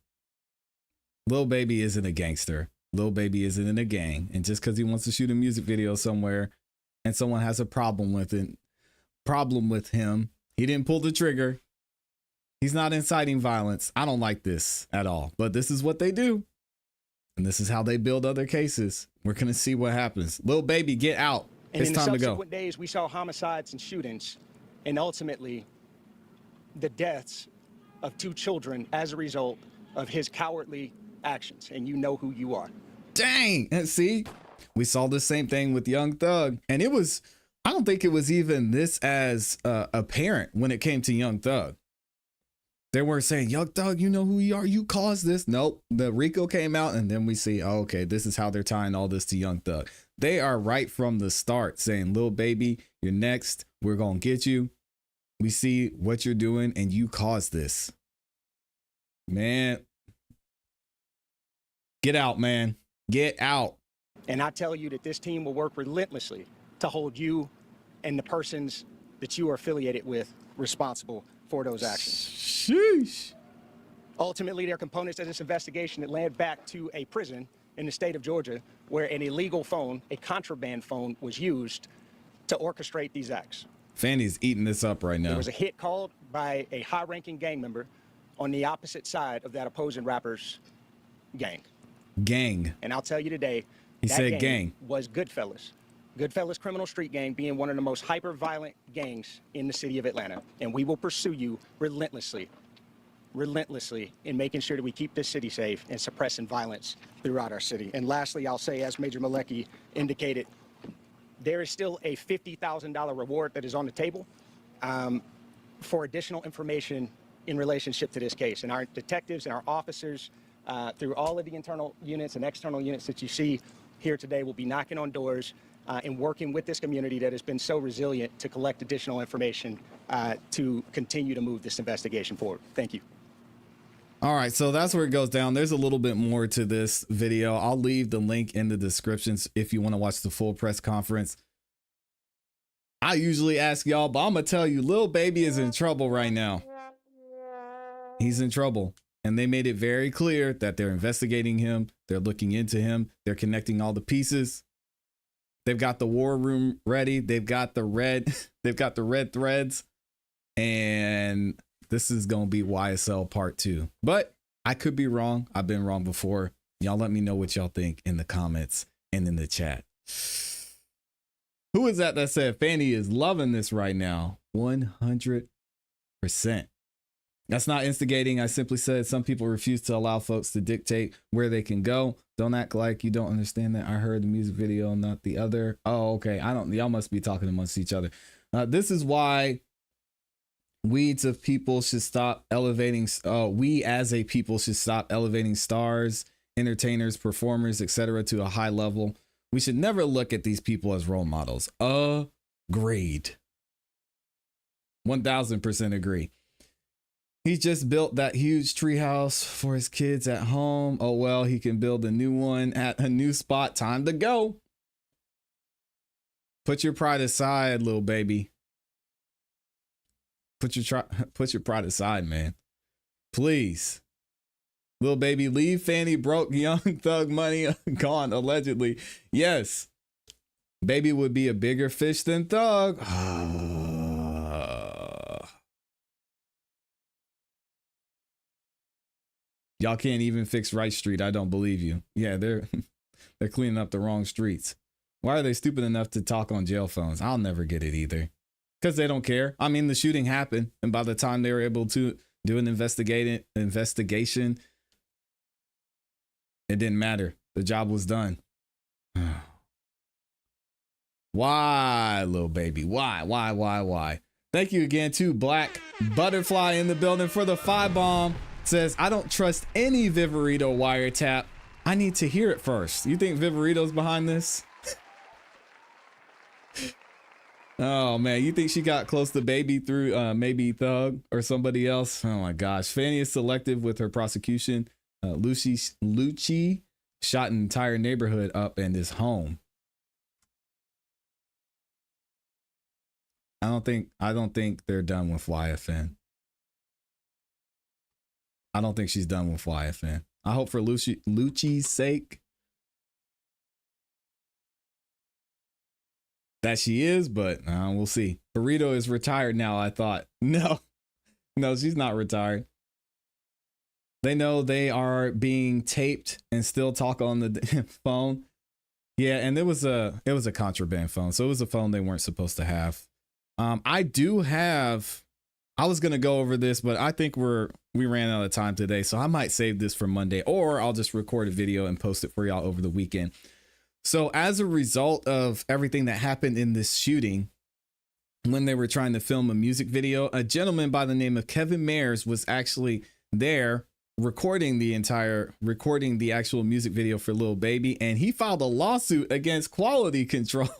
Lil Baby isn't a gangster. Lil Baby isn't in a gang. And just because he wants to shoot a music video somewhere and someone has a problem with him, he didn't pull the trigger. He's not inciting violence. I don't like this at all, but this is what they do. And this is how they build other cases. We're going to see what happens. Lil Baby, get out. And It's in the time to go. subsequent days, we saw homicides and shootings, and ultimately the deaths of 2 children as a result of his cowardly actions. And you know who you are. Dang. And see, we saw the same thing with Young Thug. And it was, I don't think it was even this as apparent when it came to Young Thug. They weren't saying, Young Thug, you know who you are. You caused this. Nope. The RICO came out, and then we see, oh, okay, this is how they're tying all this to Young Thug. They are right from the start saying, Lil Baby, you're next. We're going to get you. We see what you're doing, and you caused this. Man. Get out, man. Get out. And I tell you that this team will work relentlessly to hold you and the persons that you are affiliated with responsible for those actions. Sheesh. Ultimately, there are components of this investigation that led back to a prison in the state of Georgia where an illegal phone, a contraband phone, was used to orchestrate these acts. Fanny's eating this up right now. There was a hit called by a high-ranking gang member on the opposite side of that opposing rapper's gang. Gang. And I'll tell you today, He that said gang. was Goodfellas. Goodfellas Criminal Street Gang being one of the most hyper-violent gangs in the city of Atlanta. And we will pursue you relentlessly in making sure that we keep this city safe and suppressing violence throughout our city. And lastly, I'll say, as Major Malecki indicated, there is still a $50,000 reward that is on the table for additional information in relationship to this case. And our detectives and our officers, through all of the internal units and external units that you see here today, will be knocking on doors and working with this community that has been so resilient to collect additional information to continue to move this investigation forward. Thank you. All right, so that's where it goes down. There's a little bit more to this video. I'll leave the link in the descriptions if you want to watch the full press conference. I usually ask y'all, but I'm going to tell you, Lil Baby is in trouble right now. He's in trouble. And they made it very clear that they're investigating him. They're looking into him. They're connecting all the pieces. They've got the war room ready. They've got the red threads. And This is going to be YSL part 2. But I could be wrong. I've been wrong before. Y'all let me know what y'all think in the comments and in the chat. Who is that said Fanny is loving this right now? 100%. That's not instigating. I simply said some people refuse to allow folks to dictate where they can go. Don't act like you don't understand that. I heard the music video, not the other. Oh, okay. Y'all must be talking amongst each other. This is why we as a people should stop elevating stars, entertainers, performers, etc. to a high level. We should never look at these people as role models. Agreed. 1000% agree. He just built that huge treehouse for his kids at home. Oh, well, he can build a new one at a new spot. Time to go. Put your pride aside, Lil Baby. Put your pride aside, man. Please. Lil Baby, leave Fanny broke, young thug money gone, allegedly. Yes. Baby would be a bigger fish than Thug. Y'all can't even fix Wright Street. I don't believe you. Yeah, they're cleaning up the wrong streets. Why are they stupid enough to talk on jail phones? I'll never get it either. Because they don't care. I mean, the shooting happened, and by the time they were able to do an investigation, it didn't matter. The job was done. Why, Lil Baby? Why? Thank you again to Black Butterfly in the building for the 5-bomb. Says, I don't trust any Viverito wiretap. I need to hear it first. You think Viverito's behind this? Oh man, you think she got close to Baby through maybe Thug or somebody else? Oh my gosh. Fanny is selective with her prosecution. Lucci shot an entire neighborhood up and is home. I don't think they're done with YFN. I don't think she's done with YFN. I hope for Lucci's sake that she is, but we'll see. Burrito is retired now, I thought. No, she's not retired. They know they are being taped and still talk on the phone. Yeah, and it was a contraband phone, so it was a phone they weren't supposed to have. I was going to go over this, but I think we ran out of time today. So I might save this for Monday, or I'll just record a video and post it for y'all over the weekend. So as a result of everything that happened in this shooting, when they were trying to film a music video, a gentleman by the name of Kevin Mayers was actually there recording the actual music video for Lil Baby. And he filed a lawsuit against quality control.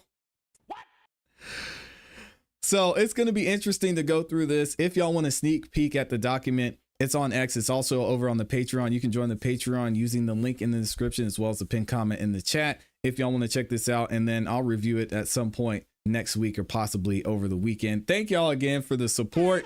So it's going to be interesting to go through this. If y'all want a sneak peek at the document, it's on X. It's also over on the Patreon. You can join the Patreon using the link in the description, as well as the pinned comment in the chat, if y'all want to check this out. And then I'll review it at some point next week or possibly over the weekend. Thank y'all again for the support.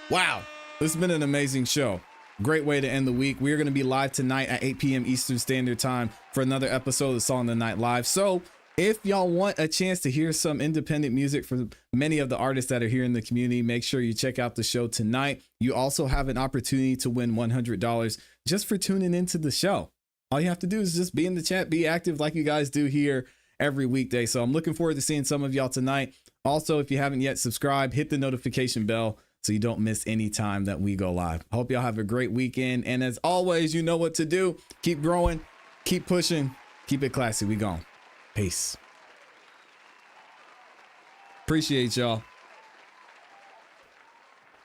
Wow, this has been an amazing show. Great way to end the week. We're going to be live tonight at 8 p.m. Eastern Standard Time for another episode of Song of the Night Live. So if y'all want a chance to hear some independent music from many of the artists that are here in the community, make sure you check out the show tonight. You also have an opportunity to win $100 just for tuning into the show. All you have to do is just be in the chat, be active like you guys do here every weekday. So I'm looking forward to seeing some of y'all tonight. Also, if you haven't yet subscribed, hit the notification bell so you don't miss any time that we go live. Hope y'all have a great weekend. And as always, you know what to do. Keep growing, keep pushing, keep it classy. We gone. Peace. Appreciate y'all.